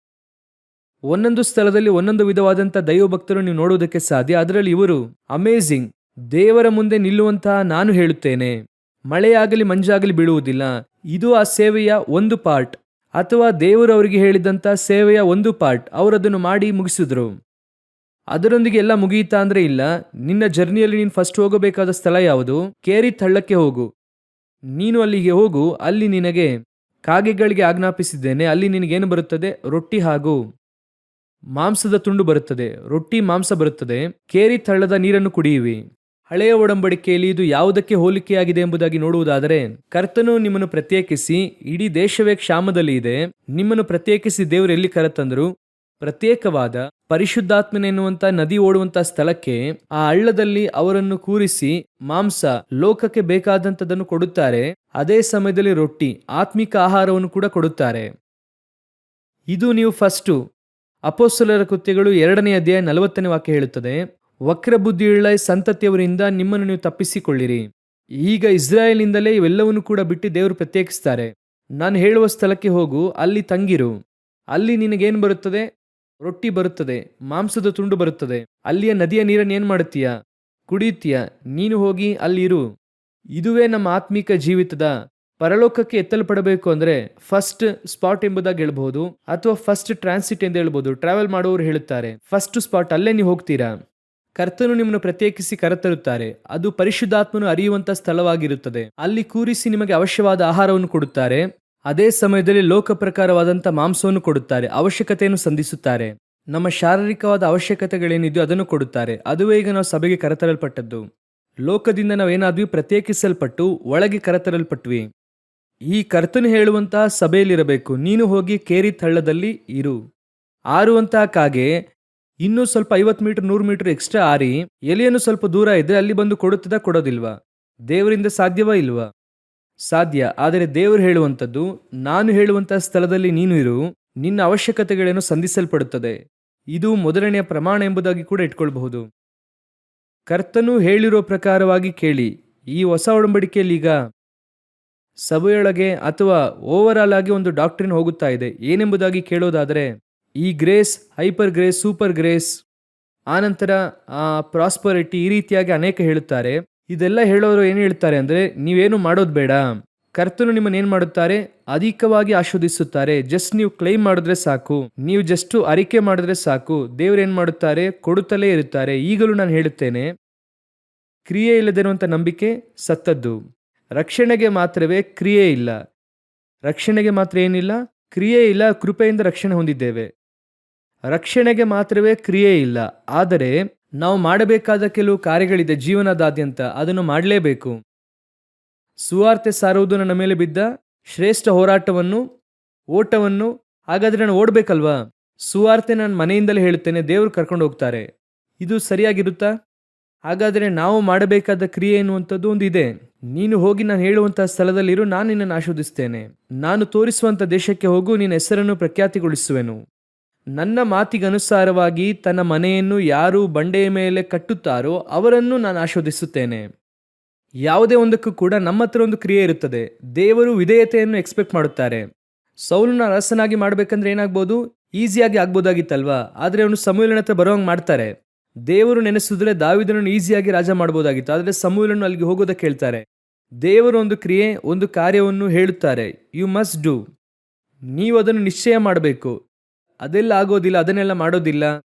ಒಂದೊಂದು ಸ್ಥಳದಲ್ಲಿ ಒಂದೊಂದು ವಿಧವಾದಂಥ ದೈವ ಭಕ್ತರು ನೀವು ನೋಡುವುದಕ್ಕೆ ಸಾಧ್ಯ. ಅದರಲ್ಲಿ ಇವರು ಅಮೇಝಿಂಗ್. ದೇವರ ಮುಂದೆ ನಿಲ್ಲುವಂತಹ ನಾನು ಹೇಳುತ್ತೇನೆ, ಮಳೆಯಾಗಲಿ ಮಂಜಾಗಲಿ ಬೀಳುವುದಿಲ್ಲ. ಇದು ಆ ಸೇವೆಯ ಒಂದು ಪಾರ್ಟ್, ಅಥವಾ ದೇವರು ಅವರಿಗೆ ಹೇಳಿದಂಥ ಸೇವೆಯ ಒಂದು ಪಾರ್ಟ್. ಅವರದನ್ನು ಮಾಡಿ ಮುಗಿಸಿದ್ರು. ಅದರೊಂದಿಗೆ ಎಲ್ಲ ಮುಗಿಯಿತಾ ಅಂದ್ರೆ ಇಲ್ಲ. ನಿನ್ನ ಜರ್ನಿಯಲ್ಲಿ ನೀನು ಫಸ್ಟ್ ಹೋಗಬೇಕಾದ ಸ್ಥಳ ಯಾವುದು? ಕೇರಿತ್ ಹಳ್ಳಕ್ಕೆ ಹೋಗು. ನೀನು ಅಲ್ಲಿಗೆ ಹೋಗು, ಅಲ್ಲಿ ನಿನಗೆ ಕಾಗೆಗಳಿಗೆ ಆಜ್ಞಾಪಿಸಿದ್ದೇನೆ. ಅಲ್ಲಿ ನಿನಗೇನು ಬರುತ್ತದೆ? ರೊಟ್ಟಿ ಹಾಗೂ ಮಾಂಸದ ತುಂಡು ಬರುತ್ತದೆ. ರೊಟ್ಟಿ ಮಾಂಸ ಬರುತ್ತದೆ. ಕೇರಿತ್ ಹಳ್ಳದ ನೀರನ್ನು ಕುಡಿಯುವಿ. ಹಳೆಯ ಒಡಂಬಡಿಕೆಯಲ್ಲಿ ಇದು ಯಾವುದಕ್ಕೆ ಹೋಲಿಕೆಯಾಗಿದೆ ಎಂಬುದಾಗಿ ನೋಡುವುದಾದರೆ, ಕರ್ತನು ನಿಮ್ಮನ್ನು ಪ್ರತ್ಯೇಕಿಸಿ, ಇಡೀ ದೇಶವೇ ಕ್ಷಾಮದಲ್ಲಿ ಇದೆ, ನಿಮ್ಮನ್ನು ಪ್ರತ್ಯೇಕಿಸಿ ದೇವರು ಎಲ್ಲಿ ಕರೆತಂದರು? ಪ್ರತ್ಯೇಕವಾದ ಪರಿಶುದ್ಧಾತ್ಮನೆನ್ನುವಂತ ನದಿ ಓಡುವಂತ ಸ್ಥಳಕ್ಕೆ. ಆ ಹಳ್ಳದಲ್ಲಿ ಅವರನ್ನು ಕೂರಿಸಿ ಮಾಂಸ, ಲೋಕಕ್ಕೆ ಬೇಕಾದಂಥದ್ದನ್ನು ಕೊಡುತ್ತಾರೆ. ಅದೇ ಸಮಯದಲ್ಲಿ ರೊಟ್ಟಿ, ಆತ್ಮಿಕ ಆಹಾರವನ್ನು ಕೂಡ ಕೊಡುತ್ತಾರೆ. ಇದು ನೀವು ಫಸ್ಟು. ಅಪೊಸ್ತಲರ ಕೃತ್ಯಗಳು 2ನೇ ಅಧ್ಯಾಯ 40ನೇ ವಾಕ್ಯ ಹೇಳುತ್ತದೆ, ವಕ್ರ ಬುದ್ಧಿಯುಳ್ಳ ಸಂತತಿಯವರಿಂದ ನಿಮ್ಮನ್ನು ನೀವು ತಪ್ಪಿಸಿಕೊಳ್ಳಿರಿ. ಈಗ ಇಸ್ರಾಯೇಲಿನಿಂದಲೇ ಇವೆಲ್ಲವನ್ನು ಕೂಡ ಬಿಟ್ಟು ದೇವರು ಪ್ರತ್ಯೇಕಿಸ್ತಾರೆ. ನಾನು ಹೇಳುವ ಸ್ಥಳಕ್ಕೆ ಹೋಗು, ಅಲ್ಲಿ ತಂಗಿರು. ಅಲ್ಲಿ ನಿನಗೇನು ಬರುತ್ತದೆ? ರೊಟ್ಟಿ ಬರುತ್ತದೆ, ಮಾಂಸದ ತುಂಡು ಬರುತ್ತದೆ. ಅಲ್ಲಿಯ ನದಿಯ ನೀರನ್ನು ಏನು ಮಾಡುತ್ತೀಯ? ಕುಡಿಯುತ್ತೀಯ. ನೀನು ಹೋಗಿ ಅಲ್ಲಿ ಇರು. ಇದುವೇ ನಮ್ಮ ಆತ್ಮಿಕ ಜೀವಿತದ ಪರಲೋಕಕ್ಕೆ ಎತ್ತಲ್ಪಡಬೇಕು ಅಂದ್ರೆ ಫಸ್ಟ್ ಸ್ಪಾಟ್ ಎಂಬುದಾಗಿ ಹೇಳ್ಬಹುದು, ಅಥವಾ ಫಸ್ಟ್ ಟ್ರಾನ್ಸಿಟ್ ಎಂದು ಹೇಳ್ಬಹುದು. ಟ್ರಾವೆಲ್ ಮಾಡುವವರು ಹೇಳುತ್ತಾರೆ, ಫಸ್ಟ್ ಸ್ಪಾಟ್ ಅಲ್ಲೇ ನೀವು ಹೋಗ್ತೀರಾ. ಕರ್ತನು ನಿಮ್ಮನ್ನು ಪ್ರತ್ಯೇಕಿಸಿ ಕರೆತರುತ್ತಾರೆ. ಅದು ಪರಿಶುದ್ಧಾತ್ಮನು ಅರಿಯುವಂತ ಸ್ಥಳವಾಗಿರುತ್ತದೆ. ಅಲ್ಲಿ ಕೂರಿಸಿ ನಿಮಗೆ ಅವಶ್ಯವಾದ ಆಹಾರವನ್ನು ಕೊಡುತ್ತಾರೆ. ಅದೇ ಸಮಯದಲ್ಲಿ ಲೋಕ ಪ್ರಕಾರವಾದಂಥ ಮಾಂಸವನ್ನು ಕೊಡುತ್ತಾರೆ, ಅವಶ್ಯಕತೆಯನ್ನು ಸಂಧಿಸುತ್ತಾರೆ. ನಮ್ಮ ಶಾರೀರಿಕವಾದ ಅವಶ್ಯಕತೆಗಳೇನಿದೆಯೋ ಅದನ್ನು ಕೊಡುತ್ತಾರೆ. ಅದುವೇ ಈಗ ನಾವು ಸಭೆಗೆ ಕರೆತರಲ್ಪಟ್ಟದ್ದು. ಲೋಕದಿಂದ ನಾವೇನಾದ್ವಿ ಪ್ರತ್ಯೇಕಿಸಲ್ಪಟ್ಟು ಒಳಗೆ ಕರೆತರಲ್ಪಟ್ವಿ. ಈ ಕರ್ತನು ಹೇಳುವಂತಹ ಸಭೆಯಲ್ಲಿರಬೇಕು. ನೀನು ಹೋಗಿ ಕೇರಿತ್ ಹಳ್ಳದಲ್ಲಿ ಇರು. ಆರುವಂತಹ ಕಾಗೆ ಇನ್ನೂ ಸ್ವಲ್ಪ 50 ಮೀಟರ್ 100 ಮೀಟರ್ ಎಕ್ಸ್ಟ್ರಾ ಆರಿ ಎಲೆಯನ್ನು ಸ್ವಲ್ಪ ದೂರ ಇದ್ರೆ ಅಲ್ಲಿ ಬಂದು ಕೊಡುತ್ತದ, ಕೊಡೋದಿಲ್ವಾ? ದೇವರಿಂದ ಸಾಧ್ಯವಾ ಇಲ್ವಾ? ಸಾಧ್ಯ. ಆದರೆ ದೇವರು ಹೇಳುವಂಥದ್ದು, ನಾನು ಹೇಳುವಂತಹ ಸ್ಥಳದಲ್ಲಿ ನೀನು ಇರು, ನಿನ್ನ ಅವಶ್ಯಕತೆಗಳೇನು ಸಂಧಿಸಲ್ಪಡುತ್ತದೆ. ಇದು ಮೊದಲನೆಯ ಪ್ರಮಾಣ ಎಂಬುದಾಗಿ ಕೂಡ ಇಟ್ಕೊಳ್ಬಹುದು. ಕರ್ತನು ಹೇಳಿರೋ ಪ್ರಕಾರವಾಗಿ ಕೇಳಿ. ಈ ಹೊಸ ಒಡಂಬಡಿಕೆಯಲ್ಲಿ ಈಗ ಸಭೆಯೊಳಗೆ ಅಥವಾ ಓವರ್ ಆಲ್ ಆಗಿ ಒಂದು ಡಾಕ್ಟ್ರಿನ್ ಹೋಗುತ್ತಾ ಇದೆ. ಏನೆಂಬುದಾಗಿ ಕೇಳೋದಾದರೆ, ಈ grace, hyper grace, super grace, ಆನಂತರ ಪ್ರಾಸ್ಪರಿಟಿ, ಈ ರೀತಿಯಾಗಿ ಅನೇಕ ಹೇಳುತ್ತಾರೆ. ಇದೆಲ್ಲ ಹೇಳೋರು ಏನು ಹೇಳ್ತಾರೆ ಅಂದರೆ, ನೀವೇನು ಮಾಡೋದು ಬೇಡ, ಕರ್ತನು ನಿಮ್ಮನ್ನು ಏನು ಮಾಡುತ್ತಾರೆ, ಅಧಿಕವಾಗಿ ಆಶೀರ್ವದಿಸುತ್ತಾರೆ. ಜಸ್ಟ್ ನೀವು ಕ್ಲೈಮ್ ಮಾಡಿದ್ರೆ ಸಾಕು, ನೀವು ಜಸ್ಟ್ ಅರಿಕೆ ಮಾಡಿದ್ರೆ ಸಾಕು, ದೇವ್ರು ಏನು ಮಾಡುತ್ತಾರೆ, ಕೊಡುತ್ತಲೇ ಇರುತ್ತಾರೆ. ಈಗಲೂ ನಾನು ಹೇಳುತ್ತೇನೆ, ಕ್ರಿಯೆ ಇಲ್ಲದಿರುವಂಥ ನಂಬಿಕೆ ಸತ್ತದ್ದು. ರಕ್ಷಣೆಗೆ ಮಾತ್ರವೇ ಕ್ರಿಯೆ ಇಲ್ಲ. ರಕ್ಷಣೆಗೆ ಮಾತ್ರ ಏನಿಲ್ಲ, ಕ್ರಿಯೆ ಇಲ್ಲ. ಕೃಪೆಯಿಂದ ರಕ್ಷಣೆ ಹೊಂದಿದ್ದೇವೆ. ರಕ್ಷಣೆಗೆ ಮಾತ್ರವೇ ಕ್ರಿಯೆ ಇಲ್ಲ. ಆದರೆ ನಾವು ಮಾಡಬೇಕಾದ ಕೆಲವು ಕಾರ್ಯಗಳಿದೆ ಜೀವನದಾದ್ಯಂತ, ಅದನ್ನು ಮಾಡಲೇಬೇಕು. ಸುವಾರ್ತೆ ಸಾರುವುದು ನನ್ನ ಮೇಲೆ ಬಿದ್ದ ಶ್ರೇಷ್ಠ ಓಟವನ್ನು ಹಾಗಾದ್ರೆ ನಾನು ಓಡಬೇಕಲ್ವಾ? ಸುವಾರ್ತೆ ನಾನು ಮನೆಯಿಂದಲೇ ಹೇಳುತ್ತೇನೆ, ದೇವರು ಕರ್ಕೊಂಡು ಹೋಗ್ತಾರೆ. ಇದು ಸರಿಯಾಗಿರುತ್ತಾ? ಹಾಗಾದರೆ ನಾವು ಮಾಡಬೇಕಾದ ಕ್ರಿಯೆ ಎನ್ನುವಂಥದ್ದು ಒಂದು ಇದೆ. ನೀನು ಹೋಗಿ ನಾನು ಹೇಳುವಂತಹ ಸ್ಥಳದಲ್ಲಿರು, ನಾನು ನಿನ್ನನ್ನು ಆಶೀರ್ವದಿಸ್ತೇನೆ. ನಾನು ತೋರಿಸುವಂಥ ದೇಶಕ್ಕೆ ಹೋಗು, ನಿನ್ನ ಹೆಸರನ್ನು ಪ್ರಖ್ಯಾತಿಗೊಳಿಸುವೆನು. ನನ್ನ ಮಾತಿಗನುಸಾರವಾಗಿ ತನ್ನ ಮನೆಯನ್ನು ಯಾರು ಬಂಡೆಯ ಮೇಲೆ ಕಟ್ಟುತ್ತಾರೋ ಅವರನ್ನು ನಾನು ಆಶೀರ್ವದಿಸುತ್ತೇನೆ. ಯಾವುದೇ ಒಂದಕ್ಕೂ ಕೂಡ ನಮ್ಮ ಹತ್ರ ಒಂದು ಕ್ರಿಯೆ ಇರುತ್ತದೆ. ದೇವರು ವಿಧೇಯತೆಯನ್ನು ಎಕ್ಸ್ಪೆಕ್ಟ್ ಮಾಡುತ್ತಾರೆ. ಸೌಲನ ಅರಸನಾಗಿ ಮಾಡಬೇಕಂದ್ರೆ ಏನಾಗ್ಬೋದು, ಈಸಿಯಾಗಿ ಆಗ್ಬೋದಾಗಿತ್ತಲ್ವಾ? ಆದರೆ ಅವನು ಸಮುವೇಲನ ಹತ್ರ ಬರೋಂಗೆ ಮಾಡ್ತಾರೆ. ದೇವರು ನೆನೆಸಿದ್ರೆ ದಾವೀದನನ್ನು ಈಸಿಯಾಗಿ ರಾಜ ಮಾಡ್ಬೋದಾಗಿತ್ತು. ಆದರೆ ಸಮುವೇಲನು ಅಲ್ಲಿಗೆ ಹೋಗೋದಕ್ಕೆ ಹೇಳ್ತಾರೆ. ದೇವರು ಒಂದು ಕ್ರಿಯೆ, ಒಂದು ಕಾರ್ಯವನ್ನು ಹೇಳುತ್ತಾರೆ, ಯು ಮಸ್ಟ್ ಡೂ. ನೀವು ಅದನ್ನು ನಿಶ್ಚಯ ಮಾಡಬೇಕು. ಅದೆಲ್ಲ ಆಗೋದಿಲ್ಲ, ಅದನ್ನೆಲ್ಲ ಮಾಡೋದಿಲ್ಲ.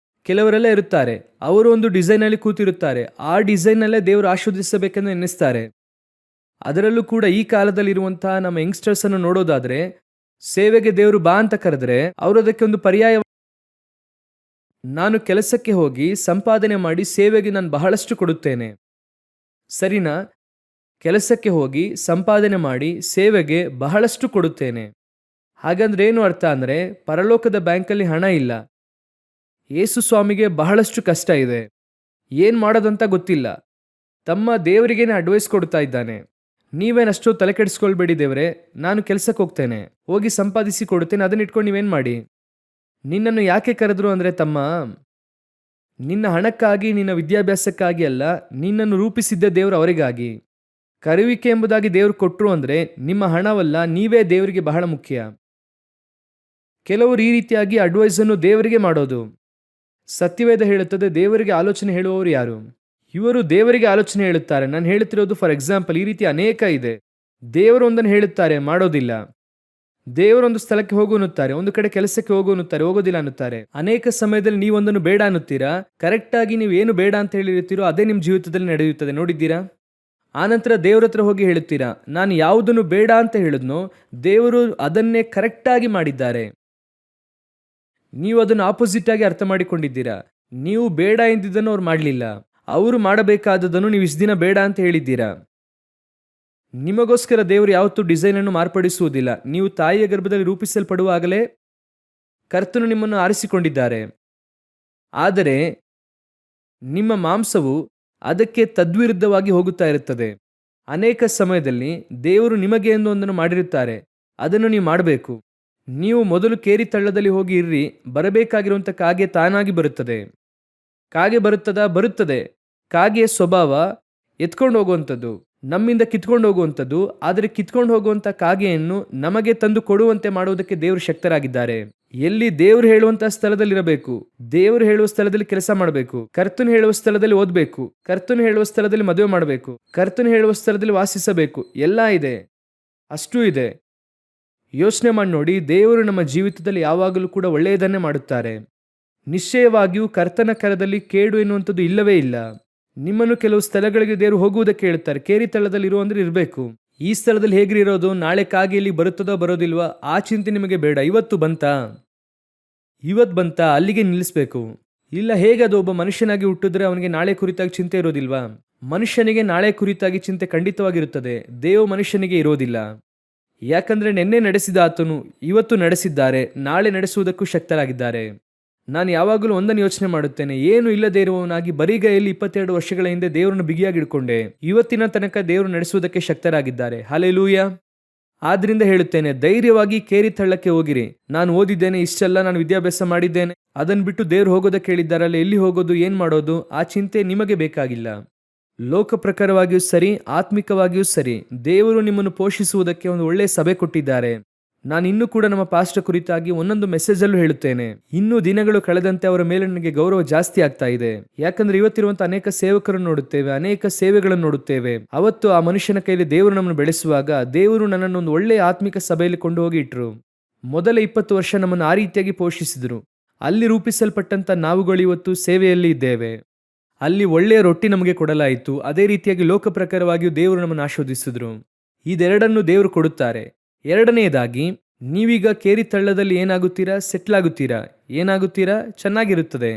ಕೆಲವರೆಲ್ಲ ಇರುತ್ತಾರೆ, ಅವರು ಒಂದು ಡಿಸೈನಲ್ಲಿ ಕೂತಿರುತ್ತಾರೆ. ಆ ಡಿಸೈನಲ್ಲೇ ದೇವರು ಆಶೀರ್ವದಿಸಬೇಕೆಂದು ಎನ್ನಿಸ್ತಾರೆ. ಅದರಲ್ಲೂ ಕೂಡ ಈ ಕಾಲದಲ್ಲಿರುವಂತಹ ನಮ್ಮ ಯಂಗ್ಸ್ಟರ್ಸನ್ನು ನೋಡೋದಾದರೆ, ಸೇವೆಗೆ ದೇವರು ಬಾ ಅಂತ ಕರೆದ್ರೆ ಅವರು ಅದಕ್ಕೆ ಒಂದು ಪರ್ಯಾಯ, ನಾನು ಕೆಲಸಕ್ಕೆ ಹೋಗಿ ಸಂಪಾದನೆ ಮಾಡಿ ಸೇವೆಗೆ ನಾನು ಬಹಳಷ್ಟು ಕೊಡುತ್ತೇನೆ. ಸರಿನಾ? ಕೆಲಸಕ್ಕೆ ಹೋಗಿ ಸಂಪಾದನೆ ಮಾಡಿ ಸೇವೆಗೆ ಬಹಳಷ್ಟು ಕೊಡುತ್ತೇನೆ. ಹಾಗಂದ್ರೆ ಏನು ಅರ್ಥ ಅಂದರೆ, ಪರಲೋಕದ ಬ್ಯಾಂಕಲ್ಲಿ ಹಣ ಇಲ್ಲ. ಯೇಸು ಸ್ವಾಮಿಗೆ ಬಹಳಷ್ಟು ಕಷ್ಟ ಇದೆ, ಏನು ಮಾಡೋದಂತ ಗೊತ್ತಿಲ್ಲ. ತಮ್ಮ ದೇವರಿಗೇನೆ ಅಡ್ವೈಸ್ ಕೊಡ್ತಾ ಇದ್ದಾನೆ, ನೀವೇನಷ್ಟು ತಲೆ ಕೆಡಿಸ್ಕೊಳ್ಬೇಡಿ ದೇವರೇ, ನಾನು ಕೆಲಸಕ್ಕೆ ಹೋಗ್ತೇನೆ, ಹೋಗಿ ಸಂಪಾದಿಸಿ ಕೊಡುತ್ತೇನೆ, ಅದನ್ನ ಇಟ್ಕೊಂಡು ನೀವೇನು ಮಾಡಿ. ನಿನ್ನನ್ನು ಯಾಕೆ ಕರೆದ್ರು ಅಂದರೆ, ತಮ್ಮ ನಿನ್ನ ಹಣಕ್ಕಾಗಿ, ನಿನ್ನ ವಿದ್ಯಾಭ್ಯಾಸಕ್ಕಾಗಿ ಅಲ್ಲ, ನಿನ್ನನ್ನು ರೂಪಿಸಿದ್ದ ದೇವರು ಅವರಿಗಾಗಿ. ಕರುವಿಕೆ ಎಂಬುದಾಗಿ ದೇವರು ಕೊಟ್ಟರು ಅಂದರೆ ನಿಮ್ಮ ಹಣವಲ್ಲ, ನೀವೇ ದೇವರಿಗೆ ಬಹಳ ಮುಖ್ಯ. ಕೆಲವರು ಈ ರೀತಿಯಾಗಿ ಅಡ್ವೈಸನ್ನು ದೇವರಿಗೆ ಮಾಡೋದು. ಸತ್ಯವೇದ ಹೇಳುತ್ತದೆ, ದೇವರಿಗೆ ಆಲೋಚನೆ ಹೇಳುವವರು ಯಾರು? ಇವರು ದೇವರಿಗೆ ಆಲೋಚನೆ ಹೇಳುತ್ತಾರೆ. ನಾನು ಹೇಳುತ್ತಿರೋದು ಫಾರ್ ಎಕ್ಸಾಂಪಲ್, ಈ ರೀತಿ ಅನೇಕ ಇದೆ. ದೇವರು ಒಂದನ್ನು ಹೇಳುತ್ತಾರೆ, ಮಾಡೋದಿಲ್ಲ. ದೇವರೊಂದು ಸ್ಥಳಕ್ಕೆ ಹೋಗು ಅನ್ನುತ್ತಾರೆ, ಒಂದು ಕಡೆ ಕೆಲಸಕ್ಕೆ ಹೋಗು ಅನ್ನುತ್ತಾರೆ, ಹೋಗೋದಿಲ್ಲ ಅನ್ನುತ್ತಾರೆ. ಅನೇಕ ಸಮಯದಲ್ಲಿ ನೀವೊಂದನ್ನು ಬೇಡ ಅನ್ನುತ್ತೀರಾ, ಕರೆಕ್ಟಾಗಿ ನೀವು ಏನು ಬೇಡ ಅಂತ ಹೇಳಿರ್ತೀರೋ ಅದೇ ನಿಮ್ಮ ಜೀವಿತದಲ್ಲಿ ನಡೆಯುತ್ತದೆ, ನೋಡಿದ್ದೀರಾ? ಆನಂತರ ದೇವರ ಹತ್ರ ಹೋಗಿ ಹೇಳುತ್ತೀರಾ, ನಾನು ಯಾವುದನ್ನು ಬೇಡ ಅಂತ ಹೇಳಿದ್ನೋ ದೇವರು ಅದನ್ನೇ ಕರೆಕ್ಟಾಗಿ ಮಾಡಿದ್ದಾರೆ. ನೀವು ಅದನ್ನು ಆಪೋಸಿಟ್ ಆಗಿ ಅರ್ಥ ಮಾಡಿಕೊಂಡಿದ್ದೀರಾ. ನೀವು ಬೇಡ ಎಂದಿದ್ದನ್ನು ಅವ್ರು ಮಾಡಲಿಲ್ಲ, ಅವರು ಮಾಡಬೇಕಾದದನ್ನು ನೀವು ಇಷ್ಟು ದಿನ ಬೇಡ ಅಂತ ಹೇಳಿದ್ದೀರಾ. ನಿಮಗೋಸ್ಕರ ದೇವರು ಯಾವತ್ತೂ ಡಿಸೈನನ್ನು ಮಾರ್ಪಡಿಸುವುದಿಲ್ಲ. ನೀವು ತಾಯಿಯ ಗರ್ಭದಲ್ಲಿ ರೂಪಿಸಲ್ಪಡುವಾಗಲೇ ಕರ್ತನು ನಿಮ್ಮನ್ನು ಆರಿಸಿಕೊಂಡಿದ್ದಾರೆ. ಆದರೆ ನಿಮ್ಮ ಮಾಂಸವು ಅದಕ್ಕೆ ತದ್ವಿರುದ್ಧವಾಗಿ ಹೋಗುತ್ತಾ ಇರುತ್ತದೆ. ಅನೇಕ ಸಮಯದಲ್ಲಿ ದೇವರು ನಿಮಗೆ ಎಂದು ಒಂದನ್ನು ಮಾಡಿರುತ್ತಾರೆ, ಅದನ್ನು ನೀವು ಮಾಡಬೇಕು. ನೀವು ಮೊದಲು ಕೇರಿ ತಳ್ಳದಲ್ಲಿ ಹೋಗಿ ಇರ್ರಿ, ಬರಬೇಕಾಗಿರುವಂಥ ಕಾಗೆ ತಾನಾಗಿ ಬರುತ್ತದೆ. ಕಾಗೆ ಬರುತ್ತದೆ. ಕಾಗೆಯ ಸ್ವಭಾವ ಎತ್ಕೊಂಡು ಹೋಗುವಂಥದ್ದು, ನಮ್ಮಿಂದ ಕಿತ್ಕೊಂಡು ಹೋಗುವಂಥದ್ದು. ಆದರೆ ಕಿತ್ಕೊಂಡು ಹೋಗುವಂಥ ಕಾಗೆಯನ್ನು ನಮಗೆ ತಂದು ಕೊಡುವಂತೆ ಮಾಡುವುದಕ್ಕೆ ದೇವರು ಶಕ್ತರಾಗಿದ್ದಾರೆ. ಎಲ್ಲಿ ದೇವರು ಹೇಳುವಂತಹ ಸ್ಥಳದಲ್ಲಿರಬೇಕು, ದೇವರು ಹೇಳುವ ಸ್ಥಳದಲ್ಲಿ ಕೆಲಸ ಮಾಡಬೇಕು, ಕರ್ತನು ಹೇಳುವ ಸ್ಥಳದಲ್ಲಿ ಓದಬೇಕು, ಕರ್ತನು ಹೇಳುವ ಸ್ಥಳದಲ್ಲಿ ಮದುವೆ ಮಾಡಬೇಕು, ಕರ್ತನು ಹೇಳುವ ಸ್ಥಳದಲ್ಲಿ ವಾಸಿಸಬೇಕು. ಎಲ್ಲ ಇದೆ, ಅಷ್ಟೂ ಇದೆ. ಯೋಚನೆ ಮಾಡಿ ನೋಡಿ, ದೇವರು ನಮ್ಮ ಜೀವಿತದಲ್ಲಿ ಯಾವಾಗಲೂ ಕೂಡ ಒಳ್ಳೆಯದನ್ನೇ ಮಾಡುತ್ತಾರೆ. ನಿಶ್ಚಯವಾಗಿಯೂ ಕರ್ತನ ಕರದಲ್ಲಿ ಕೇಡು ಎನ್ನುವಂಥದ್ದು ಇಲ್ಲವೇ ಇಲ್ಲ. ನಿಮ್ಮನ್ನು ಕೆಲವು ಸ್ಥಳಗಳಿಗೆ ದೇವರು ಹೋಗುವುದಕ್ಕೆ ಹೇಳ್ತಾರೆ. ಕೇರಿ ತಳದಲ್ಲಿ ಇರು ಅಂದ್ರೆ ಇರಬೇಕು. ಈ ಸ್ಥಳದಲ್ಲಿ ಹೇಗ್ರಿ ಇರೋದು, ನಾಳೆ ಕಾಗೆ ಇಲ್ಲಿ ಬರುತ್ತದೋ ಬರೋದಿಲ್ವಾ ಆ ಚಿಂತೆ ನಿಮಗೆ ಬೇಡ. ಇವತ್ತು ಬಂತಾ ಅಲ್ಲಿಗೆ ನಿಲ್ಲಿಸಬೇಕು. ಇಲ್ಲ, ಹೇಗೆ ಅದು ಒಬ್ಬ ಮನುಷ್ಯನಾಗಿ ಹುಟ್ಟಿದ್ರೆ ಅವನಿಗೆ ನಾಳೆ ಕುರಿತಾಗಿ ಚಿಂತೆ ಇರೋದಿಲ್ವಾ? ಮನುಷ್ಯನಿಗೆ ನಾಳೆ ಕುರಿತಾಗಿ ಚಿಂತೆ ಖಂಡಿತವಾಗಿರುತ್ತದೆ, ದೇವ ಮನುಷ್ಯನಿಗೆ ಇರೋದಿಲ್ಲ. ಯಾಕಂದ್ರೆ ನಿನ್ನೆ ನಡೆಸಿದ ಆತನು ಇವತ್ತು ನಡೆಸಿದ್ದಾರೆ, ನಾಳೆ ನಡೆಸುವುದಕ್ಕೂ ಶಕ್ತರಾಗಿದ್ದಾರೆ. ನಾನು ಯಾವಾಗಲೂ ಒಂದನ್ನು ಯೋಚನೆ ಮಾಡುತ್ತೇನೆ, ಏನು ಇಲ್ಲದೆ ಇರುವವನಾಗಿ ಬರಿಗೈಯಲ್ಲಿ 22 ವರ್ಷಗಳ ಹಿಂದೆ ದೇವರನ್ನು ಬಿಗಿಯಾಗಿ ಹಿಡ್ಕೊಂಡೆ. ಇವತ್ತಿನ ತನಕ ದೇವರು ನಡೆಸುವುದಕ್ಕೆ ಶಕ್ತರಾಗಿದ್ದಾರೆ. ಹಲ್ಲೆಲೂಯ. ಆದ್ರಿಂದ ಹೇಳುತ್ತೇನೆ, ಧೈರ್ಯವಾಗಿ ಕೇರಿ ತಳ್ಳಕ್ಕೆ ಹೋಗಿರಿ. ನಾನು ಓದಿದ್ದೇನೆ, ಇಷ್ಟೆಲ್ಲ ನಾನು ವಿದ್ಯಾಭ್ಯಾಸ ಮಾಡಿದ್ದೇನೆ, ಅದನ್ನು ಬಿಟ್ಟು ದೇವ್ರು ಹೋಗೋದಕ್ಕೆ ಹೇಳಿದ್ದಾರಲ್ಲ, ಎಲ್ಲಿ ಹೋಗೋದು, ಏನ್ ಮಾಡೋದು, ಆ ಚಿಂತೆ ನಿಮಗೆ ಬೇಕಾಗಿಲ್ಲ. ಲೋಕ ಪ್ರಕಾರವಾಗಿಯೂ ಸರಿ, ಆತ್ಮಿಕವಾಗಿಯೂ ಸರಿ, ದೇವರು ನಿಮ್ಮನ್ನು ಪೋಷಿಸುವುದಕ್ಕೆ ಒಂದು ಒಳ್ಳೆಯ ಸಭೆ ಕೊಟ್ಟಿದ್ದಾರೆ. ನಾನು ಇನ್ನೂ ಕೂಡ ನಮ್ಮ ಪಾಸ್ಟರ್ ಕುರಿತಾಗಿ ಒಂದೊಂದು ಮೆಸೇಜಲ್ಲೂ ಹೇಳುತ್ತೇನೆ. ಇನ್ನೂ ದಿನಗಳು ಕಳೆದಂತೆ ಅವರ ಮೇಲೆ ನನಗೆ ಗೌರವ ಜಾಸ್ತಿ ಆಗ್ತಾ ಇದೆ. ಯಾಕಂದ್ರೆ ಇವತ್ತಿರುವಂತ ಅನೇಕ ಸೇವಕರನ್ನು ನೋಡುತ್ತೇವೆ, ಅನೇಕ ಸೇವೆಗಳನ್ನು ನೋಡುತ್ತೇವೆ. ಅವತ್ತು ಆ ಮನುಷ್ಯನ ಕೈಲಿ ದೇವರು ನಮ್ಮನ್ನು ಬೆಳೆಸುವಾಗ ದೇವರು ನನ್ನನ್ನು ಒಂದು ಒಳ್ಳೆಯ ಆತ್ಮಿಕ ಸಭೆಯಲ್ಲಿ ಕೊಂಡು ಹೋಗಿ ಇಟ್ರು. ಮೊದಲ 20 ವರ್ಷ ನಮ್ಮನ್ನು ಆ ರೀತಿಯಾಗಿ ಪೋಷಿಸಿದ್ರು. ಅಲ್ಲಿ ರೂಪಿಸಲ್ಪಟ್ಟಂತ ನಾವುಗಳು ಇವತ್ತು ಸೇವೆಯಲ್ಲಿ ಇದ್ದೇವೆ. ಅಲ್ಲಿ ಒಳ್ಳೆಯ ರೊಟ್ಟಿ ನಮಗೆ ಕೊಡಲಾಯಿತು. ಅದೇ ರೀತಿಯಾಗಿ ಲೋಕ ಪ್ರಕಾರವಾಗಿಯೂ ದೇವರು ನಮ್ಮನ್ನು ಆಶೀರ್ವದಿಸಿದ್ರು. ಇದೆರಡನ್ನು ದೇವರು ಕೊಡುತ್ತಾರೆ. ಎರಡನೆಯದಾಗಿ, ನೀವೀಗ ಕೇರಿ ತಳ್ಳದಲ್ಲಿ ಏನಾಗುತ್ತೀರಾ? ಸೆಟ್ಲ್ ಆಗುತ್ತೀರಾ. ಏನಾಗುತ್ತೀರಾ? ಚೆನ್ನಾಗಿರುತ್ತದೆ.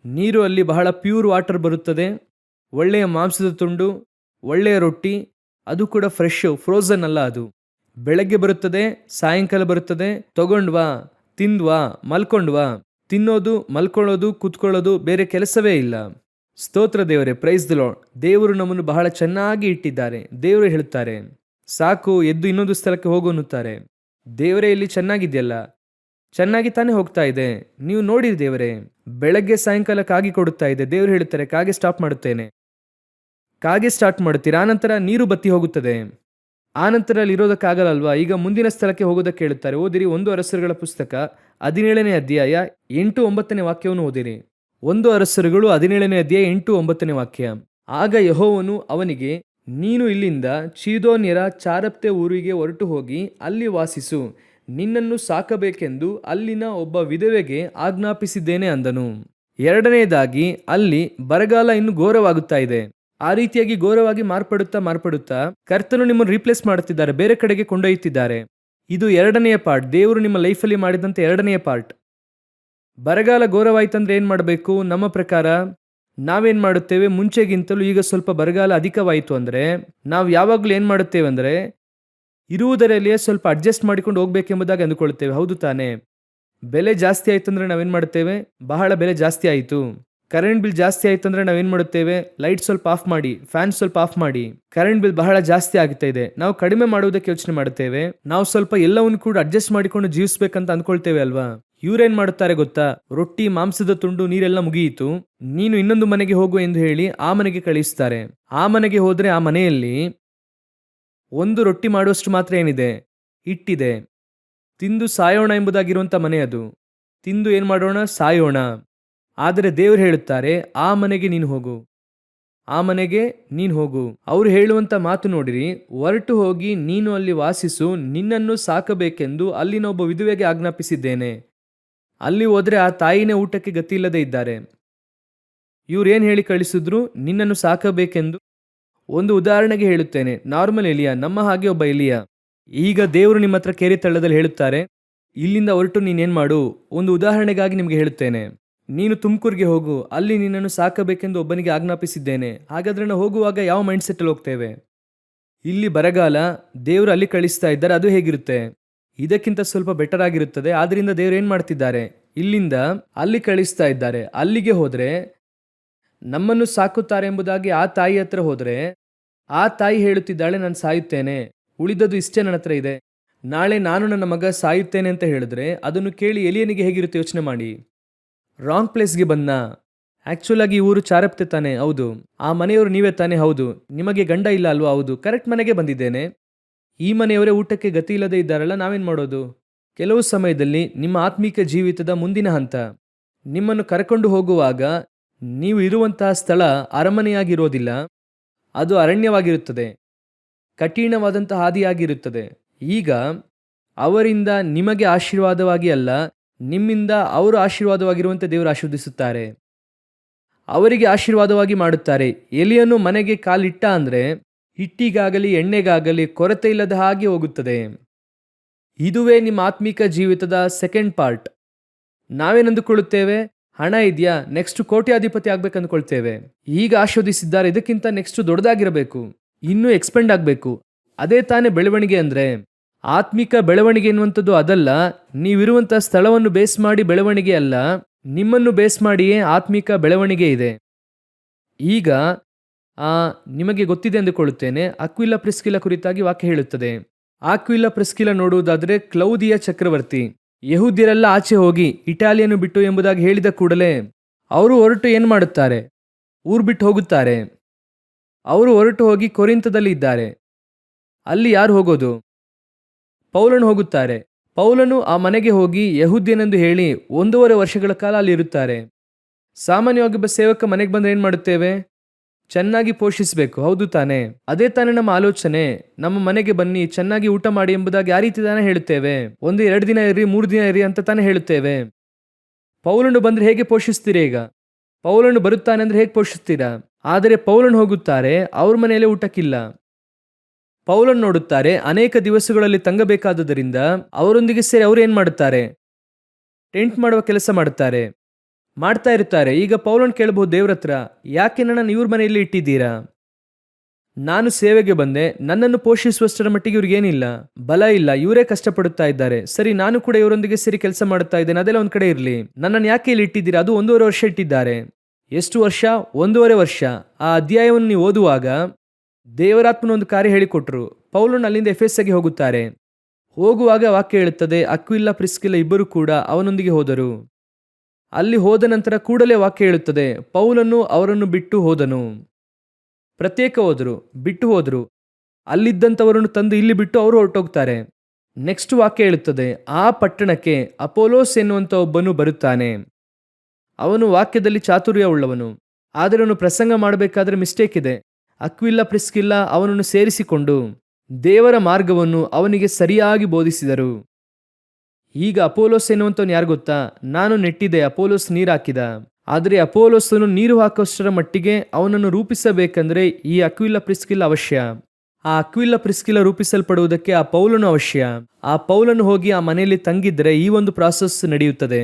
ನೀರು ಅಲ್ಲಿ ಬಹಳ ಪ್ಯೂರ್ ವಾಟರ್ ಬರುತ್ತದೆ, ಒಳ್ಳೆಯ ಮಾಂಸದ ತುಂಡು, ಒಳ್ಳೆಯ ರೊಟ್ಟಿ, ಅದು ಕೂಡ ಫ್ರೆಶ್, ಫ್ರೋಝನ್ ಅಲ್ಲ. ಅದು ಬೆಳಗ್ಗೆ ಬರುತ್ತದೆ, ಸಾಯಂಕಾಲ ಬರುತ್ತದೆ. ತಗೊಂಡ್ವಾ, ತಿಂದ್ವಾ, ಮಲ್ಕೊಂಡ್ವಾ. ತಿನ್ನೋದು, ಮಲ್ಕೊಳ್ಳೋದು, ಕೂತ್ಕೊಳ್ಳೋದು, ಬೇರೆ ಕೆಲಸವೇ ಇಲ್ಲ. ಸ್ತೋತ್ರ ದೇವರೇ, ಪ್ರೈಸ್ ದಿ ಲಾರ್ಡ್. ದೇವರು ನಮ್ಮನ್ನು ಬಹಳ ಚೆನ್ನಾಗಿ ಇಟ್ಟಿದ್ದಾರೆ. ದೇವರು ಹೇಳ್ತಾರೆ, ಸಾಕು, ಎದ್ದು ಇನ್ನೊಂದು ಸ್ಥಳಕ್ಕೆ ಹೋಗು ಅನ್ನುತ್ತಾರೆ. ದೇವರೇ, ಇಲ್ಲಿ ಚೆನ್ನಾಗಿದೆಯಲ್ಲ. ಚೆನ್ನಾಗಿ ತಾನೇ ಹೋಗ್ತಾ ಇದೆ. ನೀವು ನೋಡಿ ದೇವರೇ, ಬೆಳಗ್ಗೆ ಸಾಯಂಕಾಲ ಕಾಗಿ ಕೊಡುತ್ತಾ ಇದೆ. ದೇವರು ಹೇಳುತ್ತಾರೆ, ಕಾಗೆ ಸ್ಟಾಪ್ ಮಾಡುತ್ತೇನೆ. ಕಾಗೆ ಸ್ಟಾರ್ಟ್ ಮಾಡುತ್ತೀರಾ, ಆನಂತರ ನೀರು ಬತ್ತಿ ಹೋಗುತ್ತದೆ. ಆನಂತರ ಅಲ್ಲಿ ಇರೋದಕ್ಕಾಗಲ್ಲಲ್ವಾ? ಈಗ ಮುಂದಿನ ಸ್ಥಳಕ್ಕೆ ಹೋಗೋದಕ್ಕೆ ಹೇಳುತ್ತಾರೆ. ಓದಿರಿ 1 ಅರಸರುಗಳ ಪುಸ್ತಕ 17ನೇ ಅಧ್ಯಾಯ 8-9ನೇ ವಾಕ್ಯವನ್ನು ಓದಿರಿ. 1 ಅರಸರುಗಳು 17ನೇ ಅಧ್ಯಾಯ 8-9ನೇ ವಾಕ್ಯ. ಆಗ ಯೆಹೋವನು ಅವನಿಗೆ, ನೀನು ಇಲ್ಲಿಂದ ಚೀದೋನ್ಯರ ಚಾರಪ್ತೆ ಊರಿಗೆ ಹೊರಟು ಹೋಗಿ ಅಲ್ಲಿ ವಾಸಿಸು. ನಿನ್ನನ್ನು ಸಾಕಬೇಕೆಂದು ಅಲ್ಲಿನ ಒಬ್ಬ ವಿಧವೆಗೆ ಆಜ್ಞಾಪಿಸಿದ್ದೇನೆ ಅಂದನು. ಎರಡನೆಯದಾಗಿ, ಅಲ್ಲಿ ಬರಗಾಲ ಇನ್ನು ಘೋರವಾಗುತ್ತಾ ಇದೆ. ಆ ರೀತಿಯಾಗಿ ಘೋರವಾಗಿ ಮಾರ್ಪಡುತ್ತಾ ಕರ್ತನು ನಿಮ್ಮನ್ನು ರೀಪ್ಲೇಸ್ ಮಾಡುತ್ತಿದ್ದಾರೆ, ಬೇರೆ ಕಡೆಗೆ ಕೊಂಡೊಯ್ಯುತ್ತಿದ್ದಾರೆ. ಇದು ಎರಡನೆಯ ಪಾರ್ಟ್, ದೇವರು ನಿಮ್ಮ ಲೈಫಲ್ಲಿ ಮಾಡಿದಂತೆ ಎರಡನೆಯ ಪಾರ್ಟ್. ಬರಗಾಲ ಘೋರವಾಯ್ತಂದ್ರೆ ಏನು ಮಾಡಬೇಕು? ನಮ್ಮ ಪ್ರಕಾರ ನಾವೇನು ಮಾಡುತ್ತೇವೆ, ಮುಂಚೆಗಿಂತಲೂ ಈಗ ಸ್ವಲ್ಪ ಬರಗಾಲ ಅಧಿಕವಾಯಿತು ಅಂದರೆ ನಾವು ಯಾವಾಗಲೂ ಏನು ಮಾಡುತ್ತೇವೆ ಅಂದರೆ ಇರುವುದರಲ್ಲಿಯೇ ಸ್ವಲ್ಪ ಅಡ್ಜಸ್ಟ್ ಮಾಡಿಕೊಂಡು ಹೋಗ್ಬೇಕೆಂಬುದಾಗಿ ಅಂದುಕೊಳ್ತೇವೆ. ಹೌದು ತಾನೇ? ಬೆಲೆ ಜಾಸ್ತಿ ಆಯ್ತು ಅಂದರೆ ನಾವೇನು ಮಾಡುತ್ತೇವೆ? ಬಹಳ ಬೆಲೆ ಜಾಸ್ತಿ ಆಯಿತು. ಕರೆಂಟ್ ಬಿಲ್ ಜಾಸ್ತಿ ಆಯ್ತು ಅಂದರೆ ನಾವೇನು ಮಾಡುತ್ತೇವೆ? ಲೈಟ್ ಸ್ವಲ್ಪ ಆಫ್ ಮಾಡಿ, ಫ್ಯಾನ್ ಸ್ವಲ್ಪ ಆಫ್ ಮಾಡಿ. ಕರೆಂಟ್ ಬಿಲ್ ಬಹಳ ಜಾಸ್ತಿ ಆಗ್ತಾ ಇದೆ. ನಾವು ಕಡಿಮೆ ಮಾಡುವುದಕ್ಕೆ ಯೋಚನೆ ಮಾಡುತ್ತೇವೆ. ನಾವು ಸ್ವಲ್ಪ ಎಲ್ಲವನ್ನು ಕೂಡ ಅಡ್ಜಸ್ಟ್ ಮಾಡಿಕೊಂಡು ಜೀವಿಸ್ಬೇಕಂತ ಅಂದ್ಕೊಳ್ತೇವೆ ಅಲ್ವಾ? ಇವ್ರೇನ್ ಮಾಡುತ್ತಾರೆ ಗೊತ್ತಾ? ರೊಟ್ಟಿ, ಮಾಂಸದ ತುಂಡು, ನೀರೆಲ್ಲ ಮುಗಿಯಿತು, ನೀನು ಇನ್ನೊಂದು ಮನೆಗೆ ಹೋಗು ಎಂದು ಹೇಳಿ ಆ ಮನೆಗೆ ಕಳಿಸ್ತಾರೆ. ಆ ಮನೆಗೆ ಹೋದ್ರೆ ಆ ಮನೆಯಲ್ಲಿ ಒಂದು ರೊಟ್ಟಿ ಮಾಡುವಷ್ಟು ಮಾತ್ರ ಏನಿದೆ? ಹಿಟ್ಟಿದೆ. ತಿಂದು ಸಾಯೋಣ ಎಂಬುದಾಗಿರುವಂತ ಮನೆ ಅದು. ತಿಂದು ಏನ್ ಮಾಡೋಣ? ಸಾಯೋಣ. ಆದರೆ ದೇವರು ಹೇಳುತ್ತಾರೆ, ಆ ಮನೆಗೆ ನೀನು ಹೋಗು, ಆ ಮನೆಗೆ ನೀನು ಹೋಗು. ಅವರು ಹೇಳುವಂತ ಮಾತು ನೋಡಿರಿ, ಹೊರಟು ಹೋಗಿ ನೀನು ಅಲ್ಲಿ ವಾಸಿಸು, ನಿನ್ನನ್ನು ಸಾಕಬೇಕೆಂದು ಅಲ್ಲಿನ ಒಬ್ಬ ವಿಧವೆಗೆ ಆಜ್ಞಾಪಿಸಿದ್ದೇನೆ. ಅಲ್ಲಿ ಹೋದ್ರೆ ಆ ತಾಯಿನೇ ಊಟಕ್ಕೆ ಗತಿ ಇಲ್ಲದೆ ಇದ್ದಾರೆ. ಇವ್ರೇನು ಹೇಳಿ ಕಳಿಸಿದ್ರು? ನಿನ್ನನ್ನು ಸಾಕಬೇಕೆಂದು. ಒಂದು ಉದಾಹರಣೆಗೆ ಹೇಳುತ್ತೇನೆ, ನಾರ್ಮಲ್ ಎಲಿಯಾ, ನಮ್ಮ ಹಾಗೆ ಒಬ್ಬ ಎಲಿಯಾ. ಈಗ ದೇವರು ನಿಮ್ಮ ಹತ್ರ ಕೇರಿ ತಳ್ಳದಲ್ಲಿ ಹೇಳುತ್ತಾರೆ, ಇಲ್ಲಿಂದ ಹೊರಟು ನೀನೇನು ಮಾಡು. ಒಂದು ಉದಾಹರಣೆಗಾಗಿ ನಿಮಗೆ ಹೇಳುತ್ತೇನೆ, ನೀನು ತುಮಕೂರಿಗೆ ಹೋಗು, ಅಲ್ಲಿ ನಿನ್ನನ್ನು ಸಾಕಬೇಕೆಂದು ಒಬ್ಬನಿಗೆ ಆಜ್ಞಾಪಿಸಿದ್ದೇನೆ. ಹಾಗಾದ್ರೆ ನಾವು ಹೋಗುವಾಗ ಯಾವ ಮೈಂಡ್ ಸೆಟ್ಟಲ್ಲಿ ಹೋಗ್ತೇವೆ? ಇಲ್ಲಿ ಬರಗಾಲ, ದೇವರು ಅಲ್ಲಿ ಕಳಿಸ್ತಾ ಇದ್ದಾರೆ, ಅದು ಹೇಗಿರುತ್ತೆ? ಇದಕ್ಕಿಂತ ಸ್ವಲ್ಪ ಬೆಟರ್ ಆಗಿರುತ್ತದೆ. ಆದ್ರಿಂದ ದೇವರು ಏನು ಮಾಡ್ತಿದ್ದಾರೆ? ಇಲ್ಲಿಂದ ಅಲ್ಲಿ ಕಳಿಸ್ತಾ ಇದ್ದಾರೆ. ಅಲ್ಲಿಗೆ ಹೋದ್ರೆ ನಮ್ಮನ್ನು ಸಾಕುತ್ತಾರೆ ಎಂಬುದಾಗಿ ಆ ತಾಯಿ ಹತ್ರ ಹೋದ್ರೆ ಆ ತಾಯಿ ಹೇಳುತ್ತಿದ್ದಾಳೆ, ನಾನು ಸಾಯುತ್ತೇನೆ, ಉಳಿದದ್ದು ಇಷ್ಟೇ ನನ್ನ ಹತ್ರ ಇದೆ, ನಾಳೆ ನಾನು ನನ್ನ ಮಗ ಸಾಯುತ್ತೇನೆ ಅಂತ ಹೇಳಿದ್ರೆ ಅದನ್ನು ಕೇಳಿ ಎಲಿಯನಿಗೆ ಹೇಗಿರುತ್ತೆ ಯೋಚನೆ ಮಾಡಿ. ರಾಂಗ್ ಪ್ಲೇಸ್ಗೆ ಬಂದ. ಆಕ್ಚುಲ್ ಆಗಿ ಊರು ಚಾರಪ್ತೆ ತಾನೆ? ಹೌದು. ಆ ಮನೆಯವರು ನೀವೇ ತಾನೆ? ಹೌದು. ನಿಮಗೆ ಗಂಡ ಇಲ್ಲ ಅಲ್ವಾ? ಹೌದು. ಕರೆಕ್ಟ್ ಮನೆಗೆ ಬಂದಿದ್ದೇನೆ. ಈ ಮನೆಯವರೇ ಊಟಕ್ಕೆ ಗತಿ ಇಲ್ಲದೆ ಇದ್ದಾರಲ್ಲ, ನಾವೇನು ಮಾಡೋದು? ಕೆಲವು ಸಮಯದಲ್ಲಿ ನಿಮ್ಮ ಆತ್ಮಿಕ ಜೀವಿತದ ಮುಂದಿನ ಹಂತ, ನಿಮ್ಮನ್ನು ಕರ್ಕೊಂಡು ಹೋಗುವಾಗ ನೀವು ಇರುವಂತಹ ಸ್ಥಳ ಅರಮನೆಯಾಗಿರೋದಿಲ್ಲ, ಅದು ಅರಣ್ಯವಾಗಿರುತ್ತದೆ, ಕಠಿಣವಾದಂತಹ ಹಾದಿಯಾಗಿರುತ್ತದೆ. ಈಗ ಅವರಿಂದ ನಿಮಗೆ ಆಶೀರ್ವಾದವಾಗಿ ಅಲ್ಲ, ನಿಮ್ಮಿಂದ ಅವರು ಆಶೀರ್ವಾದವಾಗಿರುವಂತೆ ದೇವರು ಆಶೀರ್ವದಿಸುತ್ತಾರೆ, ಅವರಿಗೆ ಆಶೀರ್ವಾದವಾಗಿ ಮಾಡುತ್ತಾರೆ. ಎಲಿಯನು ಮನೆಗೆ ಕಾಲಿಟ್ಟ ಅಂದರೆ ಹಿಟ್ಟಿಗಾಗಲಿ ಎಣ್ಣೆಗಾಗಲಿ ಕೊರತೆ ಇಲ್ಲದ ಹಾಗೆ ಹೋಗುತ್ತದೆ. ಇದುವೇ ನಿಮ್ಮ ಆತ್ಮಿಕ ಜೀವಿತದ ಸೆಕೆಂಡ್ ಪಾರ್ಟ್. ನಾವೇನಂದುಕೊಳ್ಳುತ್ತೇವೆ, ಹಣ ಇದೆಯಾ, ನೆಕ್ಸ್ಟ್ ಕೋಟ್ಯಾಧಿಪತಿ ಆಗ್ಬೇಕಂದ್ಕೊಳ್ತೇವೆ. ಈಗ ಆಶೀರ್ವದಿಸಿದ್ದಾರೆ, ಇದಕ್ಕಿಂತ ನೆಕ್ಸ್ಟ್ ದೊಡ್ಡದಾಗಿರಬೇಕು, ಇನ್ನೂ ಎಕ್ಸ್ಪೆಂಡ್ ಆಗಬೇಕು. ಅದೇ ತಾನೇ ಬೆಳವಣಿಗೆ ಅಂದರೆ. ಆತ್ಮಿಕ ಬೆಳವಣಿಗೆ ಎನ್ನುವಂಥದ್ದು ಅದಲ್ಲ. ನೀವಿರುವಂಥ ಸ್ಥಳವನ್ನು ಬೇಸ್ ಮಾಡಿ ಬೆಳವಣಿಗೆ ಅಲ್ಲ, ನಿಮ್ಮನ್ನು ಬೇಸ್ ಮಾಡಿಯೇ ಆತ್ಮಿಕ ಬೆಳವಣಿಗೆ ಇದೆ. ಈಗ ನಿಮಗೆ ಗೊತ್ತಿದೆ ಅಂದುಕೊಳ್ಳುತ್ತೇನೆ, ಅಕ್ವಿಲ ಪ್ರಿಸ್ಕಿಲ ಕುರಿತಾಗಿ ವಾಕ್ಯ ಹೇಳುತ್ತದೆ. ಅಕ್ವಿಲ ಪ್ರಿಸ್ಕಿಲ ನೋಡುವುದಾದರೆ ಕ್ಲೌದಿಯ ಚಕ್ರವರ್ತಿ ಯಹೂದ್ಯರೆಲ್ಲ ಆಚೆ ಹೋಗಿ ಇಟಾಲಿಯನ್ನು ಬಿಟ್ಟು ಎಂಬುದಾಗಿ ಹೇಳಿದ ಕೂಡಲೇ ಅವರು ಹೊರಟು ಏನು ಮಾಡುತ್ತಾರೆ, ಊರು ಬಿಟ್ಟು ಹೋಗುತ್ತಾರೆ. ಅವರು ಹೊರಟು ಹೋಗಿ ಕೊರಿಂತದಲ್ಲಿ ಇದ್ದಾರೆ. ಅಲ್ಲಿ ಯಾರು ಹೋಗೋದು? ಪೌಲನು ಹೋಗುತ್ತಾರೆ. ಪೌಲನು ಆ ಮನೆಗೆ ಹೋಗಿ ಯಹೂದ್ಯನೆಂದು ಹೇಳಿ 1.5 ವರ್ಷಗಳ ಕಾಲ ಅಲ್ಲಿ ಇರುತ್ತಾರೆ. ಸಾಮಾನ್ಯವಾಗಿ ಒಬ್ಬ ಸೇವಕ ಮನೆಗೆ ಬಂದರೆ ಏನು ಮಾಡುತ್ತೇವೆ? ಚೆನ್ನಾಗಿ ಪೋಷಿಸಬೇಕು, ಹೌದು ತಾನೆ? ಅದೇ ತಾನೇ ನಮ್ಮ ಆಲೋಚನೆ. ನಮ್ಮ ಮನೆಗೆ ಬನ್ನಿ, ಚೆನ್ನಾಗಿ ಊಟ ಮಾಡಿ ಎಂಬುದಾಗಿ ಆ ರೀತಿ ತಾನೇ ಹೇಳುತ್ತೇವೆ. 1-2 ದಿನ ಇರಿ, 3 ದಿನ ಇರಿ ಅಂತ ತಾನೇ ಹೇಳುತ್ತೇವೆ. ಪೌಲನು ಬಂದರೆ ಹೇಗೆ ಪೋಷಿಸ್ತೀರಿ? ಈಗ ಪೌಲನು ಬರುತ್ತಾನೆ ಅಂದರೆ ಹೇಗೆ ಪೋಷಿಸ್ತೀರಾ? ಆದರೆ ಪೌಲನು ಹೋಗುತ್ತಾರೆ, ಅವ್ರ ಮನೆಯಲ್ಲೇ ಊಟಕ್ಕಿಲ್ಲ. ಪೌಲನು ನೋಡುತ್ತಾರೆ, ಅನೇಕ ದಿವಸಗಳಲ್ಲಿ ತಂಗಬೇಕಾದುದರಿಂದ ಅವರೊಂದಿಗೆ ಸೇರಿ ಅವರು ಏನು ಮಾಡುತ್ತಾರೆ? ಟೆಂಟ್ ಮಾಡುವ ಕೆಲಸ ಮಾಡ್ತಾ ಇರ್ತಾರೆ. ಈಗ ಪೌಲನ್ ಕೇಳಬಹುದು ದೇವ್ರ ಹತ್ರ, ಯಾಕೆ ನನ್ನನ್ನು ಇವ್ರ ಮನೆಯಲ್ಲಿ ಇಟ್ಟಿದ್ದೀರಾ? ನಾನು ಸೇವೆಗೆ ಬಂದೆ, ನನ್ನನ್ನು ಪೋಷಿಸುವಷ್ಟರ ಮಟ್ಟಿಗೆ ಇವ್ರಿಗೇನಿಲ್ಲ, ಬಲ ಇಲ್ಲ, ಇವರೇ ಕಷ್ಟಪಡುತ್ತಾ ಇದ್ದಾರೆ. ಸರಿ, ನಾನು ಕೂಡ ಇವರೊಂದಿಗೆ ಸೇರಿ ಕೆಲಸ ಮಾಡುತ್ತಾ ಇದ್ದೇನೆ, ಅದೆಲ್ಲ ಒಂದ್ ಕಡೆ ಇರಲಿ. ನನ್ನನ್ನು ಯಾಕೆ ಇಲ್ಲಿ ಇಟ್ಟಿದ್ದೀರಾ? ಅದು 1.5 ವರ್ಷ ಇಟ್ಟಿದ್ದಾರೆ. ಎಷ್ಟು ವರ್ಷ? 1.5 ವರ್ಷ. ಆ ಅಧ್ಯಾಯವನ್ನು ನೀವು ಓದುವಾಗ ದೇವರಾತ್ಮನ ಒಂದು ಕಾರ್ಯ ಹೇಳಿಕೊಟ್ರು. ಪೌಲನು ಅಲ್ಲಿಂದ ಎಫೆಸಗೆ ಹೋಗುತ್ತಾರೆ. ಹೋಗುವಾಗ ವಾಕ್ಯ ಹೇಳುತ್ತದೆ, ಅಕ್ವಿಲ ಪ್ರಿಸ್ಕಿಲ ಇಬ್ಬರು ಕೂಡ ಅವನೊಂದಿಗೆ ಹೋದರು. ಅಲ್ಲಿ ಹೋದ ನಂತರ ಕೂಡಲೇ ವಾಕ್ಯ ಹೇಳುತ್ತದೆ, ಪೌಲನು ಅವರನ್ನು ಬಿಟ್ಟು ಹೋದನು. ಪ್ರತ್ಯೇಕ ಹೋದರು, ಬಿಟ್ಟು ಹೋದರು. ಅಲ್ಲಿದ್ದಂಥವರನ್ನು ತಂದು ಇಲ್ಲಿ ಬಿಟ್ಟು ಅವರು ಹೊರಟೋಗ್ತಾರೆ. ನೆಕ್ಸ್ಟ್ ವಾಕ್ಯ ಹೇಳುತ್ತದೆ, ಆ ಪಟ್ಟಣಕ್ಕೆ ಅಪೋಲೋಸ್ ಎನ್ನುವಂಥ ಒಬ್ಬನು ಬರುತ್ತಾನೆ. ಅವನು ವಾಕ್ಯದಲ್ಲಿ ಚಾತುರ್ಯ ಉಳ್ಳವನು, ಆದರೆ ಅವನು ಪ್ರಸಂಗ ಮಾಡಬೇಕಾದ್ರೆ ಮಿಸ್ಟೇಕ್ ಇದೆ. ಅಕ್ವಿಲ ಪ್ರಿಸ್ಕಿಲ್ಲ ಅವನನ್ನು ಸೇರಿಸಿಕೊಂಡು ದೇವರ ಮಾರ್ಗವನ್ನು ಅವನಿಗೆ ಸರಿಯಾಗಿ ಬೋಧಿಸಿದರು. ಈಗ ಅಪೋಲೋಸ್ ಎನ್ನುವಂಥವನು ಯಾರು ಗೊತ್ತಾ? ನಾನು ನೆಟ್ಟಿದ್ದೆ, ಅಪೋಲೋಸ್ ನೀರು ಹಾಕಿದ. ಆದರೆ ಅಪೋಲೋಸನು ನೀರು ಹಾಕೋಷ್ಟರ ಮಟ್ಟಿಗೆ ಅವನನ್ನು ರೂಪಿಸಬೇಕಂದ್ರೆ ಈ ಅಕ್ವಿಲ ಪ್ರಿಸ್ಕಿಲ್ಲ ಅವಶ್ಯ. ಆ ಅಕ್ವಿಲ ಪ್ರಿಸ್ಕಿಲ್ಲ ರೂಪಿಸಲ್ಪಡುವುದಕ್ಕೆ ಆ ಪೌಲನು ಅವಶ್ಯ. ಆ ಪೌಲನು ಹೋಗಿ ಆ ಮನೆಯಲ್ಲಿ ತಂಗಿದ್ರೆ ಈ ಒಂದು ಪ್ರಾಸೆಸ್ ನಡೆಯುತ್ತದೆ.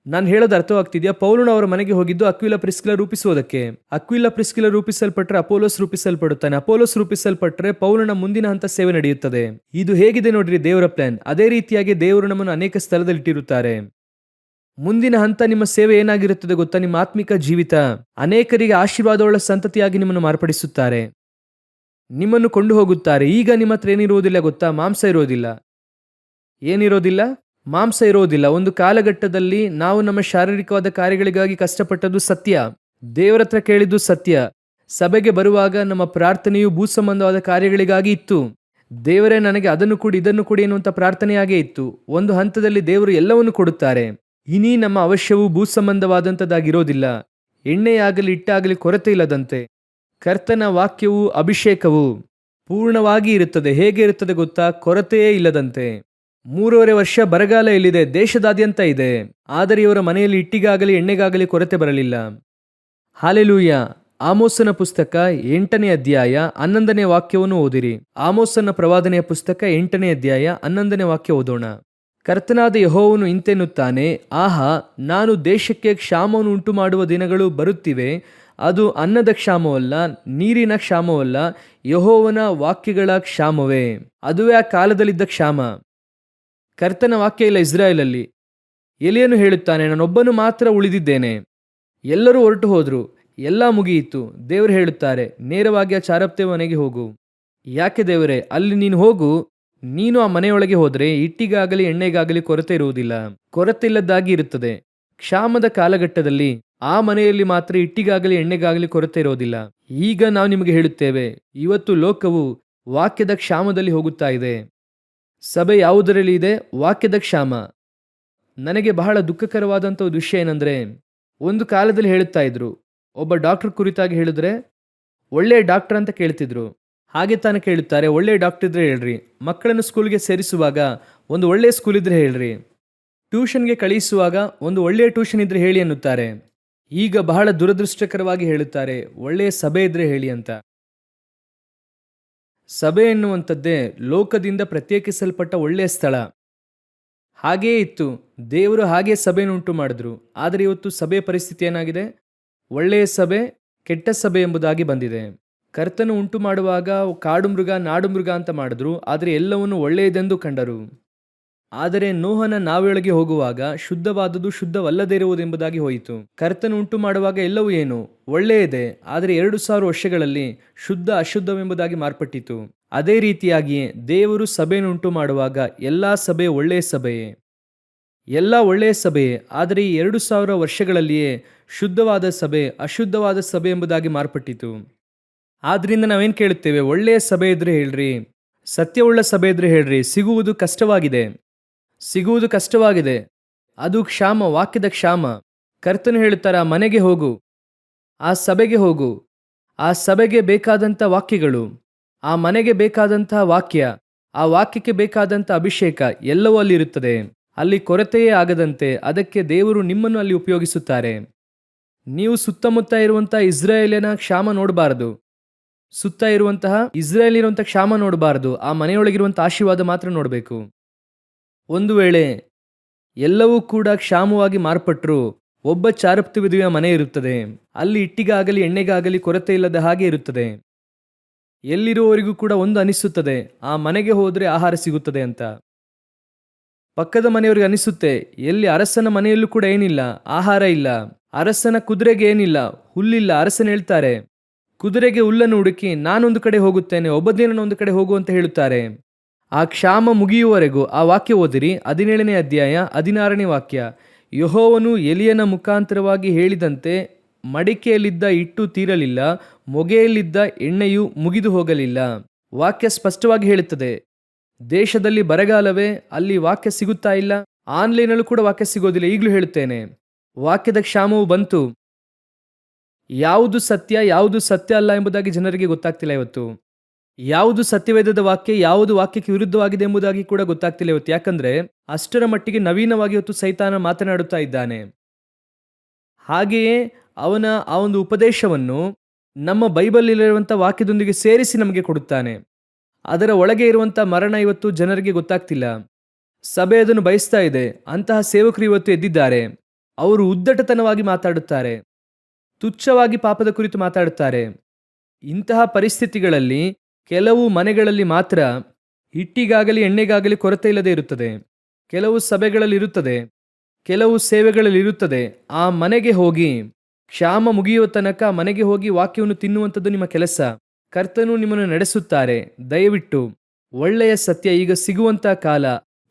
ನಾನು ಹೇಳೋದು ಅರ್ಥವಾಗ್ತಿದ್ಯಾ? ಪೌಲನು ಅವರ ಮನೆಗೆ ಹೋಗಿದ್ದು ಅಕ್ವಿಲ ಪ್ರಿಸ್ಕಿಲ ರೂಪಿಸುವುದಕ್ಕೆ. ಅಕ್ವಿಲ ಪ್ರಿಸ್ಕಿಲ ರೂಪಿಸಲ್ಪಟ್ರೆ ಅಪೋಲೋಸ್ ರೂಪಿಸಲ್ಪಡುತ್ತಾನೆ. ಅಪೋಲೋಸ್ ರೂಪಿಸಲ್ಪಟ್ರೆ ಪೌಲನ ಮುಂದಿನ ಹಂತ ಸೇವೆ ನಡೆಯುತ್ತದೆ. ಇದು ಹೇಗಿದೆ ನೋಡ್ರಿ ದೇವರ ಪ್ಲಾನ್. ಅದೇ ರೀತಿಯಾಗಿ ದೇವರು ನಮ್ಮನ್ನು ಅನೇಕ ಸ್ಥಳದಲ್ಲಿ ಇಟ್ಟಿರುತ್ತಾರೆ. ಮುಂದಿನ ಹಂತ ನಿಮ್ಮ ಸೇವೆ ಏನಾಗಿರುತ್ತದೆ ಗೊತ್ತಾ? ನಿಮ್ಮ ಆತ್ಮಿಕ ಜೀವಿತ. ಅನೇಕರಿಗೆ ಆಶೀರ್ವಾದವುಳ್ಳ ಸಂತತಿಯಾಗಿ ನಿಮ್ಮನ್ನು ಮಾರ್ಪಡಿಸುತ್ತಾರೆ, ನಿಮ್ಮನ್ನು ಕೊಂಡು ಹೋಗುತ್ತಾರೆ. ಈಗ ನಿಮ್ಮ ಹತ್ರ ಏನಿರುವುದಿಲ್ಲ ಗೊತ್ತಾ? ಮಾಂಸ ಇರೋದಿಲ್ಲ. ಏನಿರೋದಿಲ್ಲ? ಮಾಂಸ ಇರೋದಿಲ್ಲ. ಒಂದು ಕಾಲಘಟ್ಟದಲ್ಲಿ ನಾವು ನಮ್ಮ ಶಾರೀರಿಕವಾದ ಕಾರ್ಯಗಳಿಗಾಗಿ ಕಷ್ಟಪಟ್ಟದ್ದು ಸತ್ಯ, ದೇವರ ಹತ್ರ ಕೇಳಿದ್ದು ಸತ್ಯ. ಸಭೆಗೆ ಬರುವಾಗ ನಮ್ಮ ಪ್ರಾರ್ಥನೆಯು ಭೂ ಸಂಬಂಧವಾದ ಕಾರ್ಯಗಳಿಗಾಗಿ ಇತ್ತು. ದೇವರೇ ನನಗೆ ಅದನ್ನು ಕೊಡಿ, ಇದನ್ನು ಕೊಡಿ ಎನ್ನುವಂಥ ಪ್ರಾರ್ಥನೆಯಾಗೇ ಇತ್ತು. ಒಂದು ಹಂತದಲ್ಲಿ ದೇವರು ಎಲ್ಲವನ್ನು ಕೊಡುತ್ತಾರೆ. ಇನಿ ನಮ್ಮ ಅವಶ್ಯವು ಭೂ ಸಂಬಂಧವಾದಂಥದ್ದಾಗಿರೋದಿಲ್ಲ. ಎಣ್ಣೆಯಾಗಲಿ ಹಿಟ್ಟಾಗಲಿ ಕೊರತೆ ಇಲ್ಲದಂತೆ ಕರ್ತನ ವಾಕ್ಯವು ಅಭಿಷೇಕವು ಪೂರ್ಣವಾಗಿ ಇರುತ್ತದೆ. ಹೇಗೆ ಇರುತ್ತದೆ ಗೊತ್ತಾ? ಕೊರತೆಯೇ ಇಲ್ಲದಂತೆ. 3.5 ವರ್ಷ ಬರಗಾಲ ಎಲ್ಲಿದೆ? ದೇಶದಾದ್ಯಂತ ಇದೆ. ಆದರೆ ಇವರ ಮನೆಯಲ್ಲಿ ಹಿಟ್ಟಿಗಾಗಲಿ ಎಣ್ಣೆಗಾಗಲಿ ಕೊರತೆ ಬರಲಿಲ್ಲ. ಹಾಲೆಲೂಯ. ಆಮೋಸನ ಪುಸ್ತಕ 8ನೇ ಅಧ್ಯಾಯ 11ನೇ ವಾಕ್ಯವನ್ನು ಓದಿರಿ. ಆಮೋಸನ ಪ್ರವಾದನೆಯ ಪುಸ್ತಕ 8ನೇ ಅಧ್ಯಾಯ 11ನೇ ವಾಕ್ಯ ಓದೋಣ. ಕರ್ತನಾದ ಯೆಹೋವನು ಇಂತೆನ್ನುತ್ತಾನೆ, ಆಹಾ, ನಾನು ದೇಶಕ್ಕೆ ಕ್ಷಾಮವನ್ನು ಉಂಟು ಮಾಡುವ ದಿನಗಳು ಬರುತ್ತಿವೆ. ಅದು ಅನ್ನದ ಕ್ಷಾಮವಲ್ಲ, ನೀರಿನ ಕ್ಷಾಮವಲ್ಲ, ಯೆಹೋವನ ವಾಕ್ಯಗಳ ಕ್ಷಾಮವೇ. ಅದುವೇ ಆ ಕಾಲದಲ್ಲಿದ್ದ ಕ್ಷಾಮ. ಕರ್ತನ ವಾಕ್ಯ ಇಲ್ಲ ಇಸ್ರಾಯೇಲಲ್ಲಿ. ಎಲಿಯನು ಹೇಳುತ್ತಾನೆ, ನಾನೊಬ್ಬನು ಮಾತ್ರ ಉಳಿದಿದ್ದೇನೆ. ಎಲ್ಲರೂ ಹೊರಟು ಹೋದ್ರು, ಎಲ್ಲ ಮುಗಿಯಿತು. ದೇವರು ಹೇಳುತ್ತಾರೆ, ನೇರವಾಗಿ ಆ ಚಾರಪ್ತೆ ಮನೆಗೆ ಹೋಗು. ಯಾಕೆ ದೇವರೇ? ಅಲ್ಲಿ ನೀನು ಹೋಗು. ನೀನು ಆ ಮನೆಯೊಳಗೆ ಹೋದರೆ ಹಿಟ್ಟಿಗಾಗಲಿ ಎಣ್ಣೆಗಾಗಲಿ ಕೊರತೆ ಇರುವುದಿಲ್ಲ, ಕೊರತೆ ಇಲ್ಲದಾಗಿ ಇರುತ್ತದೆ. ಕ್ಷಾಮದ ಕಾಲಘಟ್ಟದಲ್ಲಿ ಆ ಮನೆಯಲ್ಲಿ ಮಾತ್ರ ಹಿಟ್ಟಿಗಾಗಲಿ ಎಣ್ಣೆಗಾಗಲಿ ಕೊರತೆ ಇರೋದಿಲ್ಲ. ಈಗ ನಾವು ನಿಮಗೆ ಹೇಳುತ್ತೇವೆ, ಇವತ್ತು ಲೋಕವು ವಾಕ್ಯದ ಕ್ಷಾಮದಲ್ಲಿ ಹೋಗುತ್ತಾ ಇದೆ. ಸಭೆ ಯಾವುದರಲ್ಲಿ ಇದೆ? ವಾಕ್ಯದ ಕ್ಷಾಮ. ನನಗೆ ಬಹಳ ದುಃಖಕರವಾದಂಥ ಒಂದು ವಿಷಯ ಏನಂದರೆ, ಒಂದು ಕಾಲದಲ್ಲಿ ಹೇಳುತ್ತಾ ಇದ್ರು, ಒಬ್ಬ ಡಾಕ್ಟರ್ ಕುರಿತಾಗಿ ಹೇಳಿದ್ರೆ ಒಳ್ಳೆಯ ಡಾಕ್ಟರ್ ಅಂತ ಕೇಳ್ತಿದ್ರು. ಹಾಗೆ ತಾನೇ ಕೇಳುತ್ತಾರೆ, ಒಳ್ಳೆಯ ಡಾಕ್ಟರ್ ಇದ್ರೆ ಹೇಳ್ರಿ. ಮಕ್ಕಳನ್ನು ಸ್ಕೂಲ್ಗೆ ಸೇರಿಸುವಾಗ ಒಂದು ಒಳ್ಳೆಯ ಸ್ಕೂಲ್ ಇದ್ರೆ ಹೇಳ್ರಿ. ಟ್ಯೂಷನ್ಗೆ ಕಳಿಸುವಾಗ ಒಂದು ಒಳ್ಳೆಯ ಟ್ಯೂಷನ್ ಇದ್ರೆ ಹೇಳಿ ಅನ್ನುತ್ತಾರೆ. ಈಗ ಬಹಳ ದುರದೃಷ್ಟಕರವಾಗಿ ಹೇಳುತ್ತಾರೆ, ಒಳ್ಳೆಯ ಸಭೆ ಇದ್ರೆ ಹೇಳಿ ಅಂತ. ಸಭೆ ಎನ್ನುವಂಥದ್ದೇ ಲೋಕದಿಂದ ಪ್ರತ್ಯೇಕಿಸಲ್ಪಟ್ಟ ಒಳ್ಳೆಯ ಸ್ಥಳ. ಹಾಗೆಯೇ ಇತ್ತು, ದೇವರು ಹಾಗೆ ಸಭೆಯನ್ನು ಉಂಟು ಮಾಡಿದ್ರು. ಆದರೆ ಇವತ್ತು ಸಭೆಯ ಪರಿಸ್ಥಿತಿ ಏನಾಗಿದೆ? ಒಳ್ಳೆಯ ಸಭೆ, ಕೆಟ್ಟ ಸಭೆ ಎಂಬುದಾಗಿ ಬಂದಿದೆ. ಕರ್ತನು ಉಂಟು ಮಾಡುವಾಗ ಕಾಡು ಮೃಗ, ನಾಡು ಮೃಗ ಅಂತ ಮಾಡಿದ್ರು, ಆದರೆ ಎಲ್ಲವನ್ನು ಒಳ್ಳೆಯದೆಂದು ಕಂಡರು. ಆದರೆ ನೋಹನ ನಾವೆಯೊಳಗೆ ಹೋಗುವಾಗ ಶುದ್ಧವಾದುದು ಶುದ್ಧವಲ್ಲದೇ ಇರುವುದೆಂಬುದಾಗಿ ಹೋಯಿತು. ಕರ್ತನು ಉಂಟು ಮಾಡುವಾಗ ಎಲ್ಲವೂ ಏನು ಒಳ್ಳೆಯದೇ, ಆದರೆ 2000 ವರ್ಷಗಳಲ್ಲಿ ಶುದ್ಧ ಅಶುದ್ಧವೆಂಬುದಾಗಿ ಮಾರ್ಪಟ್ಟಿತು. ಅದೇ ರೀತಿಯಾಗಿಯೇ ದೇವರು ಸಭೆಯನ್ನು ಉಂಟು ಮಾಡುವಾಗ ಎಲ್ಲಾ ಸಭೆ ಒಳ್ಳೆಯ ಸಭೆಯೇ, ಎಲ್ಲ ಒಳ್ಳೆಯ ಸಭೆಯೇ. ಆದರೆ ಈ 2000 ವರ್ಷಗಳಲ್ಲಿಯೇ ಶುದ್ಧವಾದ ಸಭೆ ಅಶುದ್ಧವಾದ ಸಭೆ ಎಂಬುದಾಗಿ ಮಾರ್ಪಟ್ಟಿತು. ಆದ್ರಿಂದ ನಾವೇನು ಕೇಳುತ್ತೇವೆ? ಒಳ್ಳೆಯ ಸಭೆ ಇದ್ರೆ ಹೇಳ್ರಿ, ಸತ್ಯವುಳ್ಳ ಸಭೆ ಇದ್ರೆ ಹೇಳ್ರಿ. ಸಿಗುವುದು ಕಷ್ಟವಾಗಿದೆ. ಅದು ಕ್ಷಾಮ, ವಾಕ್ಯದ ಕ್ಷಾಮ. ಕರ್ತನು ಹೇಳುತ್ತಾರ, ಮನೆಗೆ ಹೋಗು, ಆ ಸಭೆಗೆ ಹೋಗು, ಆ ಸಭೆಗೆ ಬೇಕಾದಂಥ ವಾಕ್ಯಗಳು, ಆ ಮನೆಗೆ ಬೇಕಾದಂತಹ ವಾಕ್ಯ, ಆ ವಾಕ್ಯಕ್ಕೆ ಬೇಕಾದಂಥ ಅಭಿಷೇಕ ಎಲ್ಲವೂ ಅಲ್ಲಿ ಇರುತ್ತದೆ. ಅಲ್ಲಿ ಕೊರತೆಯೇ ಆಗದಂತೆ ಅದಕ್ಕೆ ದೇವರು ನಿಮ್ಮನ್ನು ಅಲ್ಲಿ ಉಪಯೋಗಿಸುತ್ತಾರೆ. ನೀವು ಸುತ್ತಮುತ್ತ ಇರುವಂತಹ ಇಸ್ರಾಯೇಲಿನ ಕ್ಷಾಮ ನೋಡಬಾರದು, ಸುತ್ತ ಇರುವಂತಹ ಇಸ್ರಾಯೇಲಿರುವಂತಹ ಕ್ಷಾಮ ನೋಡಬಾರದು. ಆ ಮನೆಯೊಳಗಿರುವಂತಹ ಆಶೀರ್ವಾದ ಮಾತ್ರ ನೋಡಬೇಕು. ಒಂದು ವೇಳೆ ಎಲ್ಲವೂ ಕೂಡ ಕ್ಷಾಮವಾಗಿ ಮಾರ್ಪಟ್ಟರು, ಒಬ್ಬ ಚಾರಪ್ತು ವಿಧವೆಯ ಮನೆ ಇರುತ್ತದೆ. ಅಲ್ಲಿ ಹಿಟ್ಟಿಗಾಗಲಿ ಎಣ್ಣೆಗಾಗಲಿ ಕೊರತೆ ಇಲ್ಲದ ಹಾಗೆ ಇರುತ್ತದೆ. ಎಲ್ಲಿರುವವರಿಗೂ ಕೂಡ ಒಂದು ಅನಿಸುತ್ತದೆ, ಆ ಮನೆಗೆ ಹೋದರೆ ಆಹಾರ ಸಿಗುತ್ತದೆ ಅಂತ. ಪಕ್ಕದ ಮನೆಯವರಿಗೆ ಅನಿಸುತ್ತೆ, ಎಲ್ಲಿ ಅರಸನ ಮನೆಯಲ್ಲೂ ಕೂಡ ಏನಿಲ್ಲ, ಆಹಾರ ಇಲ್ಲ. ಅರಸನ ಕುದುರೆಗೆ ಏನಿಲ್ಲ, ಹುಲ್ಲಿಲ್ಲ. ಅರಸನ ಹೇಳ್ತಾರೆ, ಕುದುರೆಗೆ ಹುಲ್ಲನ್ನು ಹುಡುಕಿ ನಾನೊಂದು ಕಡೆ ಹೋಗುತ್ತೇನೆ, ಒಬ್ಬ ದಿನ ಒಂದು ಕಡೆ ಹೋಗು ಅಂತ ಹೇಳುತ್ತಾರೆ. ಆ ಕ್ಷಾಮ ಮುಗಿಯುವವರೆಗೂ ಆ ವಾಕ್ಯ ಓದಿರಿ. 17ನೇ ಅಧ್ಯಾಯ 16ನೇ ವಾಕ್ಯ. ಯೆಹೋವನು ಎಲಿಯನ ಮುಖಾಂತರವಾಗಿ ಹೇಳಿದಂತೆ ಮಡಿಕೆಯಲ್ಲಿದ್ದ ಹಿಟ್ಟು ತೀರಲಿಲ್ಲ, ಮೊಗೆಯಲ್ಲಿದ್ದ ಎಣ್ಣೆಯು ಮುಗಿದು ಹೋಗಲಿಲ್ಲ. ವಾಕ್ಯ ಸ್ಪಷ್ಟವಾಗಿ ಹೇಳುತ್ತದೆ. ದೇಶದಲ್ಲಿ ಬರಗಾಲವೇ, ಅಲ್ಲಿ ವಾಕ್ಯ ಸಿಗುತ್ತಾ ಇಲ್ಲ. ಆನ್ಲೈನಲ್ಲೂ ಕೂಡ ವಾಕ್ಯ ಸಿಗೋದಿಲ್ಲ. ಈಗಲೂ ಹೇಳುತ್ತೇನೆ, ವಾಕ್ಯದ ಕ್ಷಾಮವು ಬಂತು. ಯಾವುದು ಸತ್ಯ ಅಲ್ಲ ಎಂಬುದಾಗಿ ಜನರಿಗೆ ಗೊತ್ತಾಗ್ತಿಲ್ಲ ಇವತ್ತು. ಯಾವುದು ಸತ್ಯವೇದದ ವಾಕ್ಯ, ಯಾವುದು ವಾಕ್ಯಕ್ಕೆ ವಿರುದ್ಧವಾಗಿದೆ ಎಂಬುದಾಗಿ ಕೂಡ ಗೊತ್ತಾಗ್ತಿಲ್ಲ ಇವತ್ತು. ಯಾಕಂದ್ರೆ ಅಷ್ಟರ ಮಟ್ಟಿಗೆ ನವೀನವಾಗಿ ಇವತ್ತು ಸೈತಾನ ಮಾತನಾಡುತ್ತಾ ಇದ್ದಾನೆ. ಹಾಗೆಯೇ ಅವನ ಆ ಒಂದು ಉಪದೇಶವನ್ನು ನಮ್ಮ ಬೈಬಲ್ನಲ್ಲಿರುವಂಥ ವಾಕ್ಯದೊಂದಿಗೆ ಸೇರಿಸಿ ನಮಗೆ ಕೊಡುತ್ತಾನೆ. ಅದರ ಒಳಗೆ ಇರುವಂಥ ಮರಣ ಇವತ್ತು ಜನರಿಗೆ ಗೊತ್ತಾಗ್ತಿಲ್ಲ. ಸಭೆ ಅದನ್ನು ಬಯಸ್ತಾ ಇದೆ. ಅಂತಹ ಸೇವಕರು ಇವತ್ತು ಎದ್ದಿದ್ದಾರೆ. ಅವರು ಉದ್ದಟತನವಾಗಿ ಮಾತಾಡುತ್ತಾರೆ, ತುಚ್ಛವಾಗಿ ಪಾಪದ ಕುರಿತು ಮಾತಾಡುತ್ತಾರೆ. ಇಂತಹ ಪರಿಸ್ಥಿತಿಗಳಲ್ಲಿ ಕೆಲವು ಮನೆಗಳಲ್ಲಿ ಮಾತ್ರ ಹಿಟ್ಟಿಗಾಗಲಿ ಎಣ್ಣೆಗಾಗಲಿ ಕೊರತೆ ಇಲ್ಲದೆ ಇರುತ್ತದೆ. ಕೆಲವು ಸಭೆಗಳಲ್ಲಿ ಇರುತ್ತದೆ, ಕೆಲವು ಸೇವೆಗಳಲ್ಲಿ ಇರುತ್ತದೆ. ಆ ಮನೆಗೆ ಹೋಗಿ ಕ್ಷಾಮ ಮುಗಿಯುವ ತನಕ ಮನೆಗೆ ಹೋಗಿ ವಾಕ್ಯವನ್ನು ತಿನ್ನುವಂಥದ್ದು ನಿಮ್ಮ ಕೆಲಸ. ಕರ್ತನು ನಿಮ್ಮನ್ನು ನಡೆಸುತ್ತಾರೆ. ದಯವಿಟ್ಟು ಒಳ್ಳೆಯ ಸತ್ಯ ಈಗ ಸಿಗುವಂಥ ಕಾಲ,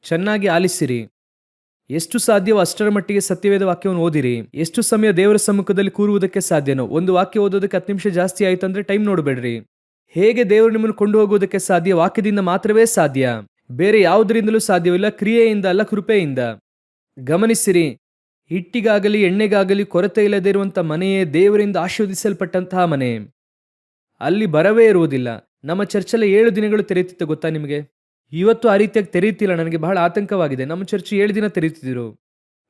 ಚೆನ್ನಾಗಿ ಆಲಿಸಿರಿ. ಎಷ್ಟು ಸಾಧ್ಯವೋ ಅಷ್ಟರ ಮಟ್ಟಿಗೆ ಸತ್ಯವೇದ ವಾಕ್ಯವನ್ನು ಓದಿರಿ. ಎಷ್ಟು ಸಮಯ ದೇವರ ಸಮ್ಮುಖದಲ್ಲಿ ಕೂರುವುದಕ್ಕೆ ಸಾಧ್ಯನೋ. ಒಂದು ವಾಕ್ಯ ಓದೋದಕ್ಕೆ 10 ನಿಮಿಷ ಜಾಸ್ತಿ ಆಯ್ತು ಅಂದ್ರೆ ಟೈಮ್ ನೋಡಬೇಡ್ರಿ. ಹೇಗೆ ದೇವರು ನಿಮ್ಮನ್ನು ಕೊಂಡು ಹೋಗುವುದಕ್ಕೆ ಸಾಧ್ಯ? ವಾಕ್ಯದಿಂದ ಮಾತ್ರವೇ ಸಾಧ್ಯ, ಬೇರೆ ಯಾವುದರಿಂದಲೂ ಸಾಧ್ಯವಿಲ್ಲ. ಕ್ರಿಯೆಯಿಂದ ಅಲ್ಲ, ಕೃಪೆಯಿಂದ. ಗಮನಿಸಿರಿ, ಹಿಟ್ಟಿಗಾಗಲಿ ಎಣ್ಣೆಗಾಗಲಿ ಕೊರತೆ ಇಲ್ಲದೆ ಇರುವಂಥ ಮನೆಯೇ ದೇವರಿಂದ ಆಶೀರ್ವದಿಸಲ್ಪಟ್ಟಂತಹ ಮನೆ. ಅಲ್ಲಿ ಬರವೇ ಇರುವುದಿಲ್ಲ. ನಮ್ಮ ಚರ್ಚಲ್ಲಿ 7 ದಿನಗಳು ತೆರೆಯುತ್ತಿತ್ತು, ಗೊತ್ತಾ ನಿಮಗೆ? ಇವತ್ತು ಆ ರೀತಿಯಾಗಿ ತೆರೆಯುತ್ತಿಲ್ಲ. ನನಗೆ ಬಹಳ ಆತಂಕವಾಗಿದೆ. ನಮ್ಮ ಚರ್ಚ್ 7 ದಿನ ತೆರೆಯುತ್ತಿದ್ರು.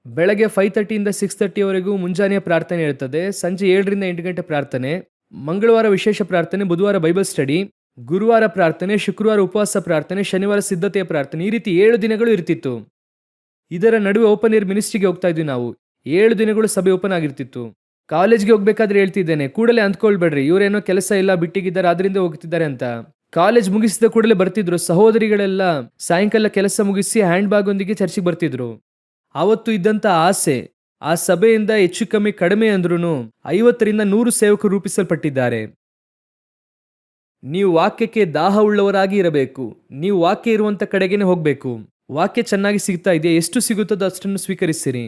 ಬೆಳಗ್ಗೆ 5:30 6:30ವರೆಗೂ ಮುಂಜಾನೆಯ ಪ್ರಾರ್ಥನೆ ಇರ್ತದೆ. ಸಂಜೆ 7ರಿಂದ 8 ಗಂಟೆ ಪ್ರಾರ್ಥನೆ. ಮಂಗಳವಾರ ವಿಶೇಷ ಪ್ರಾರ್ಥನೆ, ಬುಧವಾರ ಬೈಬಲ್ ಸ್ಟಡಿ, ಗುರುವಾರ ಪ್ರಾರ್ಥನೆ, ಶುಕ್ರವಾರ ಉಪವಾಸ ಪ್ರಾರ್ಥನೆ, ಶನಿವಾರ ಸಿದ್ಧತೆಯ ಪ್ರಾರ್ಥನೆ. ಈ ರೀತಿ 7 ದಿನಗಳು ಇರ್ತಿತ್ತು. ಇದರ ನಡುವೆ ಓಪನ್ ಏರ್ ಮಿನಿಸ್ಟ್ರಿಗೆ ಹೋಗ್ತಾ ಇದ್ವಿ ನಾವು. 7 ದಿನಗಳು ಸಭೆ ಓಪನ್ ಆಗಿರ್ತಿತ್ತು. ಕಾಲೇಜ್ಗೆ ಹೋಗ್ಬೇಕಾದ್ರೆ ಹೇಳ್ತಿದ್ದೇನೆ, ಕೂಡಲೇ ಅಂದ್ಕೊಳ್ಬೇಡ್ರಿ ಇವರೇನೋ ಕೆಲಸ ಇಲ್ಲ ಬಿಟ್ಟಿಗಿದ್ದಾರೆ ಆದ್ರಿಂದ ಹೋಗ್ತಿದ್ದಾರೆ ಅಂತ. ಕಾಲೇಜ್ ಮುಗಿಸಿದ ಕೂಡಲೇ ಬರ್ತಿದ್ರು. ಸಹೋದರಿಗಳೆಲ್ಲ ಸಾಯಂಕಾಲ ಕೆಲಸ ಮುಗಿಸಿ ಹ್ಯಾಂಡ್ ಬ್ಯಾಗ್ ಒಂದಿಗೆ ಚರ್ಚಿಗೆ ಬರ್ತಿದ್ರು. ಅವತ್ತು ಇದ್ದಂತ ಆಸೆ, ಆ ಸಭೆಯಿಂದ ಹೆಚ್ಚು ಕಡಿಮೆ ಅಂದ್ರೂ 50ರಿಂದ 100 ಸೇವಕರು ರೂಪಿಸಲ್ಪಟ್ಟಿದ್ದಾರೆ. ನೀವು ವಾಕ್ಯಕ್ಕೆ ದಾಹ ಉಳ್ಳವರಾಗಿ ಇರಬೇಕು. ನೀವು ವಾಕ್ಯ ಇರುವಂತ ಕಡೆಗೇನೆ ಹೋಗ್ಬೇಕು. ವಾಕ್ಯ ಚೆನ್ನಾಗಿ ಸಿಗ್ತಾ ಇದೆಯಾ? ಎಷ್ಟು ಸಿಗುತ್ತದೋ ಅಷ್ಟನ್ನು ಸ್ವೀಕರಿಸಿರಿ.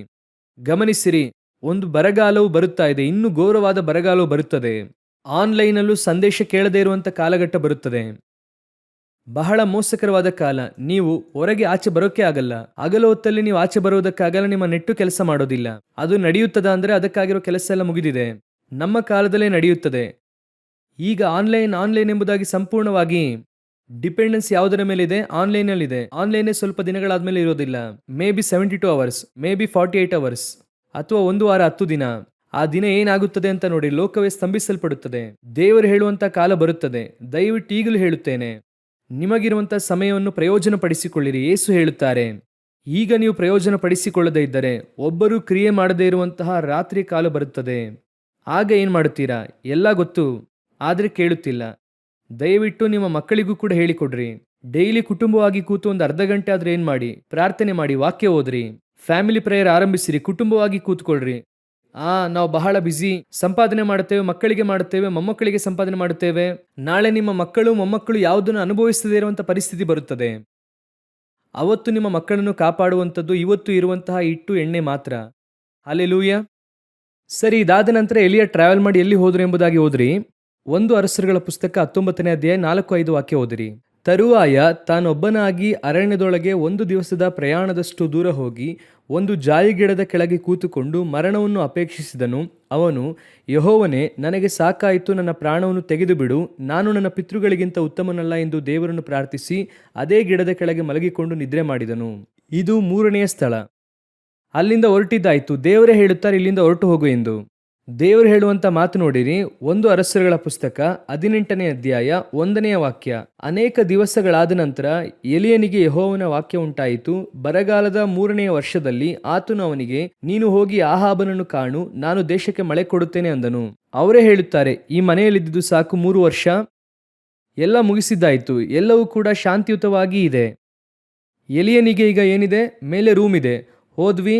ಗಮನಿಸಿರಿ, ಒಂದು ಬರಗಾಲವು ಬರುತ್ತಾ ಇದೆ. ಇನ್ನೂ ಘೋರವಾದ ಬರಗಾಲವು ಬರುತ್ತದೆ. ಆನ್ಲೈನಲ್ಲೂ ಸಂದೇಶ ಕೇಳದೇ ಇರುವಂತ ಕಾಲಘಟ್ಟ ಬರುತ್ತದೆ. ಬಹಳ ಮೋಸಕರವಾದ ಕಾಲ. ನೀವು ಹೊರಗೆ ಆಚೆ ಬರೋಕೆ ಆಗಲ್ಲ. ಹಗಲು ಹೊತ್ತಲ್ಲಿ ನೀವು ಆಚೆ ಬರುವುದಕ್ಕಾಗಲ್ಲ. ನಿಮ್ಮ ನೆಟ್ಟು ಕೆಲಸ ಮಾಡೋದಿಲ್ಲ. ಅದು ನಡೆಯುತ್ತದ ಅಂದ್ರೆ ಅದಕ್ಕಾಗಿರೋ ಕೆಲಸ ಎಲ್ಲ ಮುಗಿದಿದೆ. ನಮ್ಮ ಕಾಲದಲ್ಲೇ ನಡೆಯುತ್ತದೆ. ಈಗ ಆನ್ಲೈನ್ ಎಂಬುದಾಗಿ ಸಂಪೂರ್ಣವಾಗಿ ಡಿಪೆಂಡೆನ್ಸ್ ಯಾವುದರ ಮೇಲೆ ಇದೆ? ಆನ್ಲೈನಲ್ಲಿ ಇದೆ. ಆನ್ಲೈನೇ ಸ್ವಲ್ಪ ದಿನಗಳಾದ್ಮೇಲೆ ಇರೋದಿಲ್ಲ. May be 72 hours, may be 48 hours, ಅಥವಾ 1 ವಾರ 10 ದಿನ. ಆ ದಿನ ಏನಾಗುತ್ತದೆ ಅಂತ ನೋಡಿ. ಲೋಕವೇ ಸ್ತಂಭಿಸಲ್ಪಡುತ್ತದೆ. ದೇವರು ಹೇಳುವಂತ ಕಾಲ ಬರುತ್ತದೆ. ದಯವಿಟ್ಟು ಈಗಲೂ ಹೇಳುತ್ತೇನೆ, ನಿಮಗಿರುವಂಥ ಸಮಯವನ್ನು ಪ್ರಯೋಜನ ಪಡಿಸಿಕೊಳ್ಳಿರಿ. ಯೇಸು ಹೇಳುತ್ತಾರೆ, ಈಗ ನೀವು ಪ್ರಯೋಜನ ಪಡಿಸಿಕೊಳ್ಳದೇ ಇದ್ದರೆ ಒಬ್ಬರು ಕ್ರಿಯೆ ಮಾಡದೇ ಇರುವಂತಹ ರಾತ್ರಿ ಕಾಲ ಬರುತ್ತದೆ. ಆಗ ಏನು ಮಾಡುತ್ತೀರಾ? ಎಲ್ಲ ಗೊತ್ತು, ಆದರೆ ಕೇಳುತ್ತಿಲ್ಲ. ದಯವಿಟ್ಟು ನಿಮ್ಮ ಮಕ್ಕಳಿಗೂ ಕೂಡ ಹೇಳಿಕೊಡ್ರಿ. ಡೈಲಿ ಕುಟುಂಬವಾಗಿ ಕೂತು ಒಂದು ಅರ್ಧ ಗಂಟೆ ಆದ್ರೆ ಏನು ಮಾಡಿ, ಪ್ರಾರ್ಥನೆ ಮಾಡಿ, ವಾಕ್ಯ ಓದ್ರಿ, ಫ್ಯಾಮಿಲಿ ಪ್ರೇಯರ್ ಆರಂಭಿಸಿರಿ, ಕುಟುಂಬವಾಗಿ ಕೂತ್ಕೊಳ್ರಿ. ನಾವು ಬಹಳ ಬ್ಯುಸಿ, ಸಂಪಾದನೆ ಮಾಡುತ್ತೇವೆ, ಮಕ್ಕಳಿಗೆ ಮಾಡುತ್ತೇವೆ, ಮೊಮ್ಮಕ್ಕಳಿಗೆ ಸಂಪಾದನೆ ಮಾಡುತ್ತೇವೆ. ನಾಳೆ ನಿಮ್ಮ ಮಕ್ಕಳು ಮೊಮ್ಮಕ್ಕಳು ಯಾವುದನ್ನು ಅನುಭವಿಸದೇ ಇರುವಂಥ ಪರಿಸ್ಥಿತಿ ಬರುತ್ತದೆ. ಅವತ್ತು ನಿಮ್ಮ ಮಕ್ಕಳನ್ನು ಕಾಪಾಡುವಂಥದ್ದು ಇವತ್ತು ಇರುವಂತಹ ಹಿಟ್ಟು ಎಣ್ಣೆ ಮಾತ್ರ. ಹಲ್ಲೆಲೂಯಾ. ಸರಿ, ಇದಾದ ನಂತರ ಎಲಿಯ ಟ್ರಾವೆಲ್ ಮಾಡಿ ಎಲ್ಲಿ ಹೋದ್ರು ಎಂಬುದಾಗಿ ಓದ್ರಿ. 1 ಅರಸರುಗಳ ಪುಸ್ತಕ 19ನೇ ಅಧ್ಯಾಯ 4-5 ವಾಕ್ಯ ಓದಿರಿ. ತರುವಾಯ ತಾನೊಬ್ಬನಾಗಿ ಅರಣ್ಯದೊಳಗೆ 1 ದಿವಸದ ಪ್ರಯಾಣದಷ್ಟು ದೂರ ಹೋಗಿ ಒಂದು ಜಾಯಿಗಿಡದ ಕೆಳಗೆ ಕೂತುಕೊಂಡು ಮರಣವನ್ನು ಅಪೇಕ್ಷಿಸಿದನು. ಅವನು, ಯೆಹೋವನೇ, ನನಗೆ ಸಾಕಾಯಿತು, ನನ್ನ ಪ್ರಾಣವನ್ನು ತೆಗೆದು ಬಿಡು, ನಾನು ನನ್ನ ಪಿತೃಗಳಿಗಿಂತ ಉತ್ತಮನಲ್ಲ ಎಂದು ದೇವರನ್ನು ಪ್ರಾರ್ಥಿಸಿ ಅದೇ ಗಿಡದ ಕೆಳಗೆ ಮಲಗಿಕೊಂಡು ನಿದ್ರೆ ಮಾಡಿದನು. ಇದು 3ನೆಯ ಸ್ಥಳ. ಅಲ್ಲಿಂದ ಹೊರಟಿದ್ದಾಯಿತು. ದೇವರೇ ಹೇಳುತ್ತಾರೆ ಇಲ್ಲಿಂದ ಹೊರಟು ಹೋಗು ಎಂದು. ದೇವರು ಹೇಳುವಂತ ಮಾತು ನೋಡಿರಿ. 1 ಅರಸರುಗಳ ಪುಸ್ತಕ 18ನೇ ಅಧ್ಯಾಯ 1ನೇ ವಾಕ್ಯ. ಅನೇಕ ದಿವಸಗಳಾದ ನಂತರ ಎಲಿಯನಿಗೆ ಯೆಹೋವನ ವಾಕ್ಯ ಉಂಟಾಯಿತು. ಬರಗಾಲದ 3ನೆಯ ವರ್ಷದಲ್ಲಿ ಆತನು ಅವನಿಗೆ, ನೀನು ಹೋಗಿ ಆಹಾಬನನ್ನು ಕಾಣು, ನಾನು ದೇಶಕ್ಕೆ ಮಳೆ ಕೊಡುತ್ತೇನೆ ಅಂದನು. ಅವರೇ ಹೇಳುತ್ತಾರೆ, ಈ ಮನೆಯಲ್ಲಿದ್ದುದು ಸಾಕು 3 ವರ್ಷ, ಎಲ್ಲ ಮುಗಿಸಿದ್ದಾಯಿತು, ಎಲ್ಲವೂ ಕೂಡ ಶಾಂತಿಯುತವಾಗಿ ಇದೆ. ಎಲಿಯನಿಗೆ ಈಗ ಏನಿದೆ? ಮೇಲೆ ರೂಮ್ ಇದೆ, ಹೋದ್ವಿ,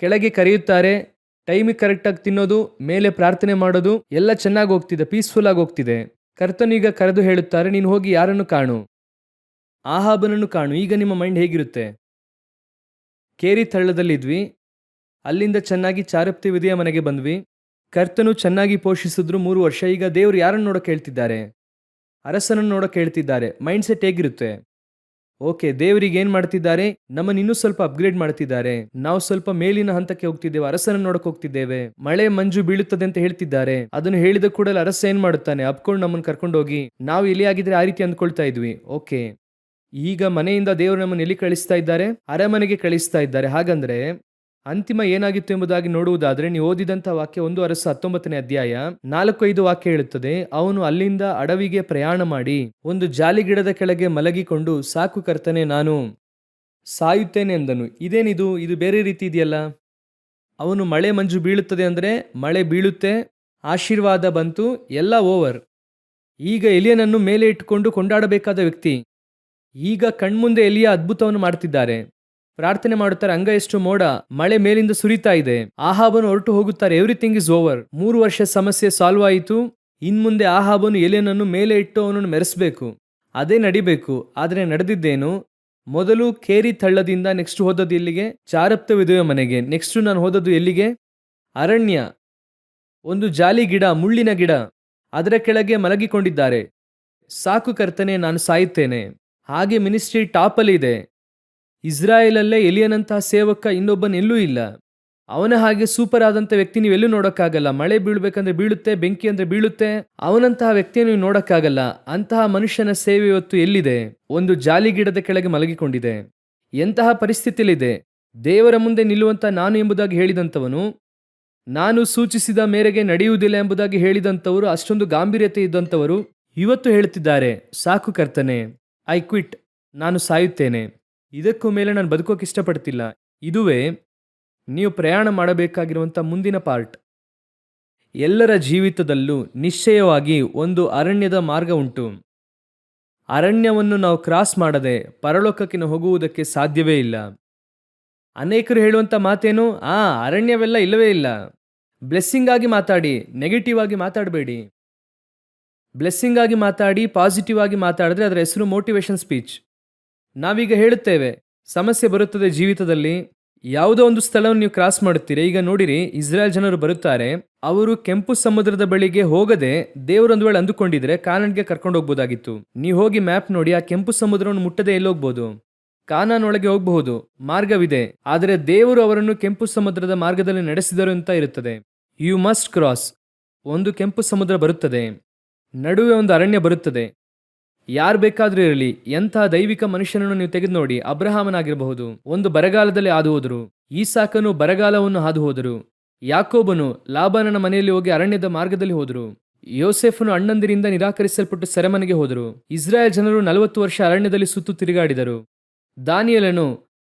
ಕೆಳಗೆ ಕರೆಯುತ್ತಾರೆ, ಟೈಮಿಗೆ ಕರೆಕ್ಟಾಗಿ ತಿನ್ನೋದು, ಮೇಲೆ ಪ್ರಾರ್ಥನೆ ಮಾಡೋದು, ಎಲ್ಲ ಚೆನ್ನಾಗಿ ಹೋಗ್ತಿದೆ, ಪೀಸ್ಫುಲ್ ಆಗಿ ಹೋಗ್ತಿದೆ. ಕರ್ತನು ಈಗ ಕರೆದು ಹೇಳುತ್ತಾರೆ, ನೀನು ಹೋಗಿ ಯಾರನ್ನು ಕಾಣು? ಆಹಾಬನನ್ನು ಕಾಣು. ಈಗ ನಿಮ್ಮ ಮೈಂಡ್ ಹೇಗಿರುತ್ತೆ? ಕೇರಿ ತಳ್ಳದಲ್ಲಿದ್ವಿ, ಅಲ್ಲಿಂದ ಚೆನ್ನಾಗಿ ಚಾರಪ್ತಿ ವಿಧಿಯ ಮನೆಗೆ ಬಂದ್ವಿ, ಕರ್ತನು ಚೆನ್ನಾಗಿ ಪೋಷಿಸಿದ್ರು 3 ವರ್ಷ. ಈಗ ದೇವರು ಯಾರನ್ನು ನೋಡೋಕೆ ಹೇಳ್ತಿದ್ದಾರೆ? ಅರಸನನ್ನು ನೋಡೋಕೆ ಹೇಳ್ತಿದ್ದಾರೆ. ಮೈಂಡ್ ಸೆಟ್ ಹೇಗಿರುತ್ತೆ? ಓಕೆ, ದೇವರಿಗೆ ಏನ್ ಮಾಡ್ತಿದ್ದಾರೆ? ನಮ್ಮನ್ನು ಇನ್ನೂ ಸ್ವಲ್ಪ ಅಪ್ಗ್ರೇಡ್ ಮಾಡ್ತಿದ್ದಾರೆ. ನಾವು ಸ್ವಲ್ಪ ಮೇಲಿನ ಹಂತಕ್ಕೆ ಹೋಗ್ತಿದ್ದೇವೆ, ಅರಸನನ್ನು ನೋಡಕ್ ಹೋಗ್ತಿದ್ದೇವೆ. ಮಳೆ ಮಂಜು ಬೀಳುತ್ತದೆ ಅಂತ ಹೇಳ್ತಿದ್ದಾರೆ. ಅದನ್ನು ಹೇಳಿದ ಕೂಡಲೇ ಅರಸ ಏನ್ ಮಾಡುತ್ತಾನೆ? ಅಪ್ಕೊಂಡು ನಮ್ಮನ್ನು ಕರ್ಕೊಂಡು ಹೋಗಿ, ನಾವು ಎಲ್ಲಿ ಆಗಿದ್ರೆ ಆ ರೀತಿ ಅಂದ್ಕೊಳ್ತಾ ಇದ್ವಿ. ಓಕೆ, ಈಗ ಮನೆಯಿಂದ ದೇವರು ನಮ್ಮನ್ನು ಎಲ್ಲಿ ಕಳಿಸ್ತಾ ಇದ್ದಾರೆ? ಅರಮನೆಗೆ ಕಳಿಸ್ತಾ ಇದ್ದಾರೆ. ಹಾಗಂದ್ರೆ ಅಂತಿಮ ಏನಾಗಿತ್ತು ಎಂಬುದಾಗಿ ನೋಡುವುದಾದ್ರೆ, ನೀವು ಓದಿದಂಥ ವಾಕ್ಯ 1 ಅರಸ 19ನೇ ಅಧ್ಯಾಯ 4-5 ವಾಕ್ಯ ಹೇಳುತ್ತದೆ. ಅವನು ಅಲ್ಲಿಂದ ಅಡವಿಗೆ ಪ್ರಯಾಣ ಮಾಡಿ ಒಂದು ಜಾಲಿಗಿಡದ ಕೆಳಗೆ ಮಲಗಿಕೊಂಡು, ಸಾಕು ಕರ್ತನೆ, ನಾನು ಸಾಯುತ್ತೇನೆ ಎಂದನು. ಇದೇನಿದು? ಇದು ಬೇರೆ ರೀತಿ ಇದೆಯಲ್ಲ. ಅವನು ಮಳೆ ಮಂಜು ಬೀಳುತ್ತದೆ ಅಂದ್ರೆ ಮಳೆ ಬೀಳುತ್ತೆ, ಆಶೀರ್ವಾದ ಬಂತು, ಎಲ್ಲ ಓವರ್. ಈಗ ಎಲಿಯನನ್ನು ಮೇಲೆ ಇಟ್ಟುಕೊಂಡು ಕೊಂಡಾಡಬೇಕಾದ ವ್ಯಕ್ತಿ ಈಗ ಕಣ್ಮುಂದೆ ಎಲಿಯ ಅದ್ಭುತವನ್ನು ಮಾಡ್ತಿದ್ದಾರೆ. ಪ್ರಾರ್ಥನೆ ಮಾಡುತ್ತಾರೆ, ಅಂಗ ಎಷ್ಟು ಮೋಡ, ಮಳೆ ಮೇಲಿಂದ ಸುರಿತಾ ಇದೆ. ಆಹಾಬನು ಹೊರಟು ಹೋಗುತ್ತಾರೆ. Everything is over. 3 ವರ್ಷ ಸಮಸ್ಯೆ ಸಾಲ್ವ್ ಆಯಿತು. ಇನ್ಮುಂದೆ ಆಹಾಬನು ಎಲಿಯನನ್ನು ಮೇಲೆ ಇಟ್ಟು ಅವನನ್ನು ಮೆರೆಸಬೇಕು, ಅದೇ ನಡಿಬೇಕು. ಆದರೆ ನಡೆದಿದ್ದೇನು? ಮೊದಲು ಕೇರಿ ತಳ್ಳದಿಂದ ನೆಕ್ಸ್ಟ್ ಹೋದದ್ದು ಎಲ್ಲಿಗೆ? ಚಾರಪ್ತ ವಿಧವೆಯ ಮನೆಗೆ. ನೆಕ್ಸ್ಟ್ ನಾನು ಹೋದದ್ದು ಎಲ್ಲಿಗೆ? ಅರಣ್ಯ. ಒಂದು ಜಾಲಿ ಗಿಡ, ಮುಳ್ಳಿನ ಗಿಡ, ಅದರ ಕೆಳಗೆ ಮಲಗಿಕೊಂಡಿದ್ದಾರೆ. ಸಾಕು ಕರ್ತನೆ, ನಾನು ಸಾಯುತ್ತೇನೆ. ಹಾಗೆ ಮಿನಿಸ್ಟ್ರಿ ಟಾಪಲ್ಲಿ ಇದೆ. ಇಸ್ರಾಯೇಲಲ್ಲೇ ಎಲಿಯನಂತಹ ಸೇವಕ ಇನ್ನೊಬ್ಬನೆಲ್ಲೂ ಇಲ್ಲ. ಅವನ ಹಾಗೆ ಸೂಪರ್ ಆದಂಥ ವ್ಯಕ್ತಿ ನೀವೆಲ್ಲೂ ನೋಡೋಕ್ಕಾಗಲ್ಲ. ಮಳೆ ಬೀಳ್ಬೇಕಂದ್ರೆ ಬೀಳುತ್ತೆ, ಬೆಂಕಿ ಅಂದ್ರೆ ಬೀಳುತ್ತೆ. ಅವನಂತಹ ವ್ಯಕ್ತಿಯನ್ನು ನೀವು ನೋಡೋಕ್ಕಾಗಲ್ಲ. ಅಂತಹ ಮನುಷ್ಯನ ಸೇವೆ ಇವತ್ತು ಎಲ್ಲಿದೆ? ಒಂದು ಜಾಲಿ ಗಿಡದ ಕೆಳಗೆ ಮಲಗಿಕೊಂಡಿದೆ. ಎಂತಹ ಪರಿಸ್ಥಿತಿಯಲ್ಲಿದೆ? ದೇವರ ಮುಂದೆ ನಿಲ್ಲುವಂತ ನಾನು ಎಂಬುದಾಗಿ ಹೇಳಿದಂಥವನು, ನಾನು ಸೂಚಿಸಿದ ಮೇರೆಗೆ ನಡೆಯುವುದಿಲ್ಲ ಎಂಬುದಾಗಿ ಹೇಳಿದಂಥವರು, ಅಷ್ಟೊಂದು ಗಾಂಭೀರ್ಯತೆ ಇದ್ದಂಥವರು ಇವತ್ತು ಹೇಳುತ್ತಿದ್ದಾರೆ, ಸಾಕು ಕರ್ತನೆ, ಐ ಕ್ವಿಟ್, ನಾನು ಸಾಯುತ್ತೇನೆ, ಇದಕ್ಕೂ ಮೇಲೆ ನಾನು ಬದುಕೋಕೆ ಇಷ್ಟಪಡ್ತಿಲ್ಲ. ಇದುವೇ ನೀವು ಪ್ರಯಾಣ ಮಾಡಬೇಕಾಗಿರುವಂಥ ಮುಂದಿನ ಪಾರ್ಟ್. ಎಲ್ಲರ ಜೀವಿತದಲ್ಲೂ ನಿಶ್ಚಯವಾಗಿ ಒಂದು ಅರಣ್ಯದ ಮಾರ್ಗ ಉಂಟು. ಅರಣ್ಯವನ್ನು ನಾವು ಕ್ರಾಸ್ ಮಾಡದೆ ಪರಲೋಕಕ್ಕೆ ಹೋಗುವುದಕ್ಕೆ ಸಾಧ್ಯವೇ ಇಲ್ಲ. ಅನೇಕರು ಹೇಳುವಂಥ ಮಾತೇನು? ಅರಣ್ಯವೆಲ್ಲ ಇಲ್ಲವೇ ಇಲ್ಲ. ಬ್ಲೆಸ್ಸಿಂಗ್ ಆಗಿ ಮಾತಾಡಿ, ನೆಗೆಟಿವ್ ಆಗಿ ಮಾತಾಡಬೇಡಿ. ಬ್ಲೆಸ್ಸಿಂಗ್ ಆಗಿ ಮಾತಾಡಿ, ಪಾಸಿಟಿವ್ ಆಗಿ ಮಾತಾಡಿದ್ರೆ ಅದರ ಹೆಸರು ಮೋಟಿವೇಶನ್ ಸ್ಪೀಚ್. ನಾವೀಗ ಹೇಳುತ್ತೇವೆ, ಸಮಸ್ಯೆ ಬರುತ್ತದೆ ಜೀವಿತದಲ್ಲಿ, ಯಾವುದೋ ಒಂದು ಸ್ಥಳವನ್ನು ನೀವು ಕ್ರಾಸ್ ಮಾಡುತ್ತೀರಿ. ಈಗ ನೋಡಿರಿ, ಇಸ್ರಾಯೇಲ್ ಜನರು ಬರುತ್ತಾರೆ. ಅವರು ಕೆಂಪು ಸಮುದ್ರದ ಬಳಿಗೆ ಹೋಗದೆ ದೇವರೊಂದು ವೇಳೆ ಅಂದುಕೊಂಡಿದ್ರೆ ಕಾನಾನ್ಗೆ ಕರ್ಕೊಂಡು ಹೋಗ್ಬೋದಾಗಿತ್ತು. ನೀವು ಹೋಗಿ ಮ್ಯಾಪ್ ನೋಡಿ, ಆ ಕೆಂಪು ಸಮುದ್ರವನ್ನು ಮುಟ್ಟದೆ ಎಲ್ಲೋಗ್ಬೋದು? ಕಾನಾನ್ ಒಳಗೆ ಹೋಗಬಹುದು, ಮಾರ್ಗವಿದೆ. ಆದರೆ ದೇವರು ಅವರನ್ನು ಕೆಂಪು ಸಮುದ್ರದ ಮಾರ್ಗದಲ್ಲಿ ನಡೆಸಿದರು ಅಂತ ಇರುತ್ತದೆ. You must cross. ಒಂದು ಕೆಂಪು ಸಮುದ್ರ ಬರುತ್ತದೆ, ನಡುವೆ ಒಂದು ಅರಣ್ಯ ಬರುತ್ತದೆ. ಯಾರು ಬೇಕಾದ್ರೂ ಇರಲಿ, ಎಂತಹ ದೈವಿಕ ಮನುಷ್ಯನನ್ನು ನೀವು ತೆಗೆದು ನೋಡಿ. ಅಬ್ರಹಾಮನಾಗಿರಬಹುದು, ಒಂದು ಬರಗಾಲದಲ್ಲಿ ಹಾದು ಹೋದರು. ಈಸಾಕನು ಬರಗಾಲವನ್ನು ಹಾದು ಹೋದರು. ಯಾಕೋಬನು ಲಾಬಾನನ ಮನೆಯಲ್ಲಿ ಹೋಗಿ ಅರಣ್ಯದ ಮಾರ್ಗದಲ್ಲಿ ಹೋದರು. ಯೋಸೇಫನು ಅಣ್ಣಂದಿರಿಂದ ನಿರಾಕರಿಸಲ್ಪಟ್ಟು ಸೆರೆಮನೆಗೆ ಹೋದರು. ಇಸ್ರಾಯೇಲ್ ಜನರು 40 ವರ್ಷ ಅರಣ್ಯದಲ್ಲಿ ಸುತ್ತು ತಿರುಗಾಡಿದರು. ದಾನಿಯೇಲನು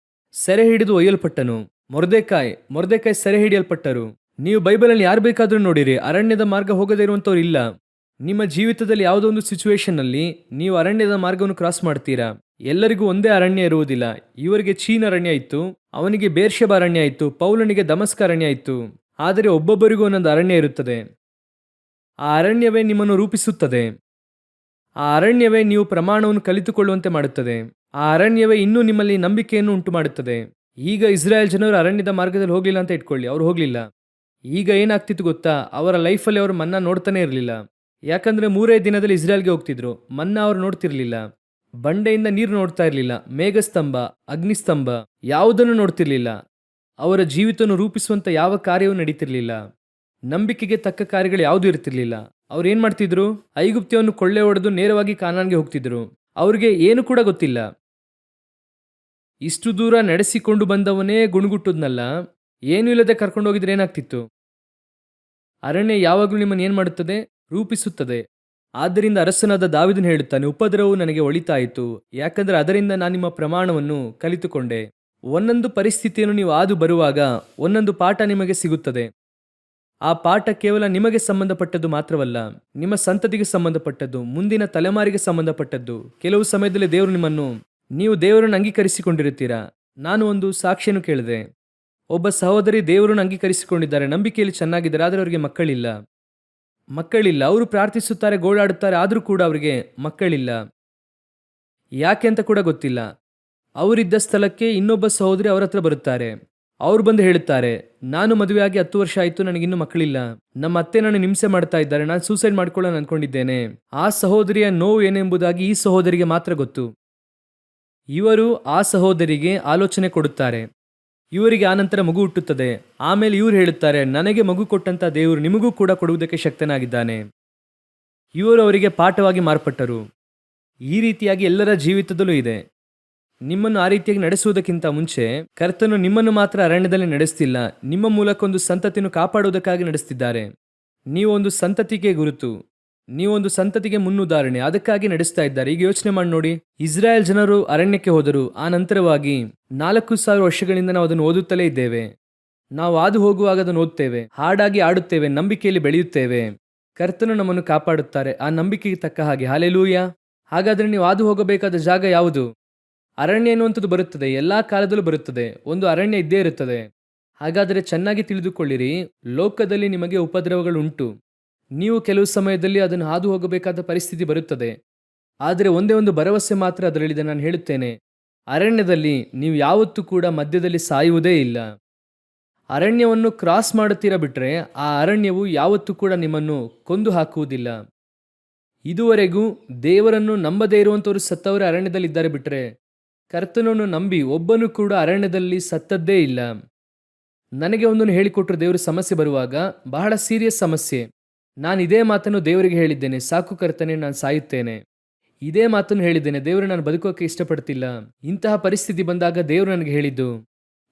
ಸೆರೆ ಹಿಡಿದು ಒಯ್ಯಲ್ಪಟ್ಟನು. ಮೊರ್ದೆಕಾಯ್ ಸೆರೆ ಹಿಡಿಯಲ್ಪಟ್ಟರು. ನೀವು ಬೈಬಲಲ್ಲಿ ಯಾರು ಬೇಕಾದ್ರೂ ನೋಡಿರಿ, ಅರಣ್ಯದ ಮಾರ್ಗ ಹೋಗದೇ ಇರುವಂಥವ್ರು ಇಲ್ಲ. ನಿಮ್ಮ ಜೀವಿತದಲ್ಲಿ ಯಾವುದೋ ಒಂದು ಸಿಚುವೇಶನ್ ಅಲ್ಲಿ ನೀವು ಅರಣ್ಯದ ಮಾರ್ಗವನ್ನು ಕ್ರಾಸ್ ಮಾಡ್ತೀರಾ. ಎಲ್ಲರಿಗೂ ಒಂದೇ ಅರಣ್ಯ ಇರುವುದಿಲ್ಲ. ಇವರಿಗೆ ಚೀನ್ ಅರಣ್ಯ ಇತ್ತು, ಅವನಿಗೆ ಬೇರ್ಷೆಬ ಅರಣ್ಯ ಇತ್ತು, ಪೌಲನಿಗೆ ದಮಸ್ಕ ಅರಣ್ಯ ಇತ್ತು. ಆದರೆ ಒಬ್ಬೊಬ್ಬರಿಗೂ ಒಂದೊಂದು ಅರಣ್ಯ ಇರುತ್ತದೆ. ಆ ಅರಣ್ಯವೇ ನಿಮ್ಮನ್ನು ರೂಪಿಸುತ್ತದೆ. ಆ ಅರಣ್ಯವೇ ನೀವು ಪ್ರಮಾಣವನ್ನು ಕಲಿತುಕೊಳ್ಳುವಂತೆ ಮಾಡುತ್ತದೆ. ಆ ಅರಣ್ಯವೇ ಇನ್ನೂ ನಿಮ್ಮಲ್ಲಿ ನಂಬಿಕೆಯನ್ನು ಉಂಟು ಮಾಡುತ್ತದೆ. ಈಗ ಇಸ್ರಾಯೇಲ್ ಜನರು ಅರಣ್ಯದ ಮಾರ್ಗದಲ್ಲಿ ಹೋಗಲಿಲ್ಲ ಅಂತ ಇಟ್ಕೊಳ್ಳಿ, ಅವ್ರು ಹೋಗಲಿಲ್ಲ. ಈಗ ಏನಾಗ್ತಿತ್ತು ಗೊತ್ತಾ, ಅವರ ಲೈಫಲ್ಲಿ ಅವರು ಮನ್ನಾ ನೋಡ್ತಾನೆ ಇರಲಿಲ್ಲ. ಯಾಕಂದ್ರೆ 3 ದಿನದಲ್ಲಿ ಇಸ್ರಾಯೇಲ್ಗೆ ಹೋಗ್ತಿದ್ರು. ಮನ್ನಾ ಅವ್ರು ನೋಡ್ತಿರ್ಲಿಲ್ಲ. ಬಂಡೆಯಿಂದ ನೀರು ನೋಡ್ತಾ ಇರಲಿಲ್ಲ. ಮೇಘಸ್ತಂಭ, ಅಗ್ನಿಸ್ತಂಭ ಯಾವುದನ್ನು ನೋಡ್ತಿರ್ಲಿಲ್ಲ. ಅವರ ಜೀವಿತವನ್ನು ರೂಪಿಸುವಂತ ಯಾವ ಕಾರ್ಯವೂ ನಡೀತಿರ್ಲಿಲ್ಲ. ನಂಬಿಕೆಗೆ ತಕ್ಕ ಕಾರ್ಯಗಳು ಯಾವುದೂ ಇರ್ತಿರ್ಲಿಲ್ಲ. ಅವ್ರು ಏನ್ ಮಾಡ್ತಿದ್ರು, ಐಗುಪ್ತ್ಯವನ್ನು ಕೊಳ್ಳೆ ಹೊಡೆದು ನೇರವಾಗಿ ಕಾನಾನ್ಗೆ ಹೋಗ್ತಿದ್ರು. ಅವ್ರಿಗೆ ಏನು ಕೂಡ ಗೊತ್ತಿಲ್ಲ. ಇಷ್ಟು ದೂರ ನಡೆಸಿಕೊಂಡು ಬಂದವನೇ ಗುಣಗುಟ್ಟುದ್ನಲ್ಲ, ಏನೂ ಇಲ್ಲದೆ ಕರ್ಕೊಂಡು ಹೋಗಿದ್ರೆ ಏನಾಗ್ತಿತ್ತು? ಅರಣ್ಯ ಯಾವಾಗಲೂ ನಿಮ್ಮನ್ನು ಏನ್ ಮಾಡುತ್ತದೆ? ರೂಪಿಸುತ್ತದೆ. ಆದ್ದರಿಂದ ಅರಸನಾದ ದಾವೀದನು ಹೇಳುತ್ತಾನೆ, ಉಪದ್ರವವು ನನಗೆ ಒಳಿತಾಯಿತು, ಯಾಕಂದ್ರೆ ಅದರಿಂದ ನಾನು ನಿಮ್ಮ ಪ್ರಮಾಣವನ್ನು ಕಲಿತುಕೊಂಡೆ. ಒಂದೊಂದು ಪರಿಸ್ಥಿತಿಯನ್ನು ನೀವು ಹಾದು ಬರುವಾಗ ಒಂದೊಂದು ಪಾಠ ನಿಮಗೆ ಸಿಗುತ್ತದೆ. ಆ ಪಾಠ ಕೇವಲ ನಿಮಗೆ ಸಂಬಂಧಪಟ್ಟದ್ದು ಮಾತ್ರವಲ್ಲ, ನಿಮ್ಮ ಸಂತತಿಗೆ ಸಂಬಂಧಪಟ್ಟದ್ದು, ಮುಂದಿನ ತಲೆಮಾರಿಗೆ ಸಂಬಂಧಪಟ್ಟದ್ದು. ಕೆಲವು ಸಮಯದಲ್ಲಿ ನೀವು ದೇವರನ್ನು ಅಂಗೀಕರಿಸಿಕೊಂಡಿರುತ್ತೀರಾ. ನಾನು ಒಂದು ಸಾಕ್ಷಿಯನ್ನು ಕೇಳಿದೆ. ಒಬ್ಬ ಸಹೋದರಿ ದೇವರನ್ನು ಅಂಗೀಕರಿಸಿಕೊಂಡಿದ್ದಾರೆ, ನಂಬಿಕೆಯಲ್ಲಿ ಚೆನ್ನಾಗಿದ್ದಾರೆ, ಆದರೆ ಅವರಿಗೆ ಮಕ್ಕಳಿಲ್ಲ. ಅವರು ಪ್ರಾರ್ಥಿಸುತ್ತಾರೆ, ಗೋಳಾಡುತ್ತಾರೆ, ಆದರೂ ಕೂಡ ಅವರಿಗೆ ಮಕ್ಕಳಿಲ್ಲ. ಯಾಕೆ ಅಂತ ಕೂಡ ಗೊತ್ತಿಲ್ಲ. ಅವರಿದ್ದ ಸ್ಥಳಕ್ಕೆ ಇನ್ನೊಬ್ಬ ಸಹೋದರಿ ಅವರ ಹತ್ರ ಬರುತ್ತಾರೆ. ಅವ್ರು ಬಂದು ಹೇಳುತ್ತಾರೆ, ನಾನು ಮದುವೆಯಾಗಿ 10 ವರ್ಷ ಆಯಿತು, ನನಗಿನ್ನೂ ಮಕ್ಕಳಿಲ್ಲ. ನಮ್ಮ ಅತ್ತೆ ನಾನು ಹಿಂಸೆ ಮಾಡ್ತಾ ಇದ್ದಾರೆ, ನಾನು ಸೂಸೈಡ್ ಮಾಡ್ಕೊಳ್ಳೋಣ ಅನ್ಕೊಂಡಿದ್ದೇನೆ. ಆ ಸಹೋದರಿಯ ನೋವು ಏನೆಂಬುದಾಗಿ ಈ ಸಹೋದರಿಗೆ ಮಾತ್ರ ಗೊತ್ತು. ಇವರು ಆ ಸಹೋದರಿಗೆ ಆಲೋಚನೆ ಕೊಡುತ್ತಾರೆ. ಇವರಿಗೆ ಆನಂತರ ಮಗು ಹುಟ್ಟುತ್ತದೆ. ಆಮೇಲೆ ಇವ್ರು ಹೇಳುತ್ತಾರೆ, ನನಗೆ ಮಗು ಕೊಟ್ಟಂತ ದೇವರು ನಿಮಗೂ ಕೂಡ ಕೊಡುವುದಕ್ಕೆ ಶಕ್ತನಾಗಿದ್ದಾನೆ. ಇವರು ಅವರಿಗೆ ಪಾಠವಾಗಿ ಮಾರ್ಪಟ್ಟರು. ಈ ರೀತಿಯಾಗಿ ಎಲ್ಲರ ಜೀವಿತದಲ್ಲೂ ಇದೆ. ನಿಮ್ಮನ್ನು ಆ ರೀತಿಯಾಗಿ ನಡೆಸುವುದಕ್ಕಿಂತ ಮುಂಚೆ ಕರ್ತನು ನಿಮ್ಮನ್ನು ಮಾತ್ರ ಅರಣ್ಯದಲ್ಲಿ ನಡೆಸ್ತಿಲ್ಲ, ನಿಮ್ಮ ಮೂಲಕ ಒಂದು ಸಂತತಿಯನ್ನು ಕಾಪಾಡುವುದಕ್ಕಾಗಿ ನಡೆಸ್ತಿದ್ದಾರೆ. ನೀವೊಂದು ಸಂತತಿಗೆ ಗುರುತು, ನೀವೊಂದು ಸಂತತಿಗೆ ಮುನ್ನುದಾಹರಣೆ, ಅದಕ್ಕಾಗಿ ನಡೆಸ್ತಾ ಇದ್ದಾರೆ. ಈಗ ಯೋಚನೆ ಮಾಡಿ ನೋಡಿ, ಇಸ್ರಾಯೇಲ್ ಜನರು ಅರಣ್ಯಕ್ಕೆ ಹೋದರು. ಆ ನಂತರವಾಗಿ 4000 ವರ್ಷಗಳಿಂದ ನಾವು ಅದನ್ನು ಓದುತ್ತಲೇ ಇದ್ದೇವೆ. ನಾವು ಹಾದು ಹೋಗುವಾಗ ಅದನ್ನು ಓದ್ತೇವೆ, ಹಾಡಾಗಿ ಆಡುತ್ತೇವೆ, ನಂಬಿಕೆಯಲ್ಲಿ ಬೆಳೆಯುತ್ತೇವೆ. ಕರ್ತನು ನಮ್ಮನ್ನು ಕಾಪಾಡುತ್ತಾರೆ ಆ ನಂಬಿಕೆಗೆ ತಕ್ಕ ಹಾಗೆ. ಹಲ್ಲೆಲೂಯಾ. ಹಾಗಾದ್ರೆ ನೀವು ಹಾದು ಹೋಗಬೇಕಾದ ಜಾಗ ಯಾವುದು? ಅರಣ್ಯ ಎನ್ನುವಂಥದ್ದು ಬರುತ್ತದೆ, ಎಲ್ಲಾ ಕಾಲದಲ್ಲೂ ಬರುತ್ತದೆ. ಒಂದು ಅರಣ್ಯ ಇದ್ದೇ ಇರುತ್ತದೆ. ಹಾಗಾದರೆ ಚೆನ್ನಾಗಿ ತಿಳಿದುಕೊಳ್ಳಿರಿ, ಲೋಕದಲ್ಲಿ ನಿಮಗೆ ಉಪದ್ರವಗಳು ಉಂಟು. ನೀವು ಕೆಲವು ಸಮಯದಲ್ಲಿ ಅದನ್ನು ಹಾದು ಹೋಗಬೇಕಾದ ಪರಿಸ್ಥಿತಿ ಬರುತ್ತದೆ. ಆದರೆ ಒಂದೇ ಒಂದು ಭರವಸೆ ಮಾತ್ರ ಅದರಲ್ಲಿದೆ. ನಾನು ಹೇಳುತ್ತೇನೆ, ಅರಣ್ಯದಲ್ಲಿ ನೀವು ಯಾವತ್ತೂ ಕೂಡ ಮಧ್ಯದಲ್ಲಿ ಸಾಯುವುದೇ ಇಲ್ಲ. ಅರಣ್ಯವನ್ನು ಕ್ರಾಸ್ ಮಾಡುತ್ತೀರಾ ಬಿಟ್ರೆ ಆ ಅರಣ್ಯವು ಯಾವತ್ತೂ ಕೂಡ ನಿಮ್ಮನ್ನು ಕೊಂದು ಹಾಕುವುದಿಲ್ಲ. ಇದುವರೆಗೂ ದೇವರನ್ನು ನಂಬದೇ ಇರುವಂಥವರು ಸತ್ತವರೇ ಅರಣ್ಯದಲ್ಲಿ ಇದ್ದಾರೆ ಬಿಟ್ರೆ ಕರ್ತನನ್ನು ನಂಬಿ ಒಬ್ಬನು ಕೂಡ ಅರಣ್ಯದಲ್ಲಿ ಸತ್ತದ್ದೇ ಇಲ್ಲ. ನನಗೆ ಒಂದನ್ನು ಹೇಳಿಕೊಟ್ರು ದೇವರು. ಸಮಸ್ಯೆ ಬರುವಾಗ, ಬಹಳ ಸೀರಿಯಸ್ ಸಮಸ್ಯೆ. ನಾನು ಇದೇ ಮಾತನ್ನು ದೇವರಿಗೆ ಹೇಳಿದ್ದೇನೆ, ಸಾಕು ಕರ್ತನೆ, ನಾನು ಸಾಯುತ್ತೇನೆ. ಇದೇ ಮಾತನ್ನು ಹೇಳಿದ್ದೇನೆ, ದೇವರು ನಾನು ಬದುಕೋಕೆ ಇಷ್ಟಪಡ್ತಿಲ್ಲ. ಇಂತಹ ಪರಿಸ್ಥಿತಿ ಬಂದಾಗ ದೇವರು ನನಗೆ ಹೇಳಿದ್ದು,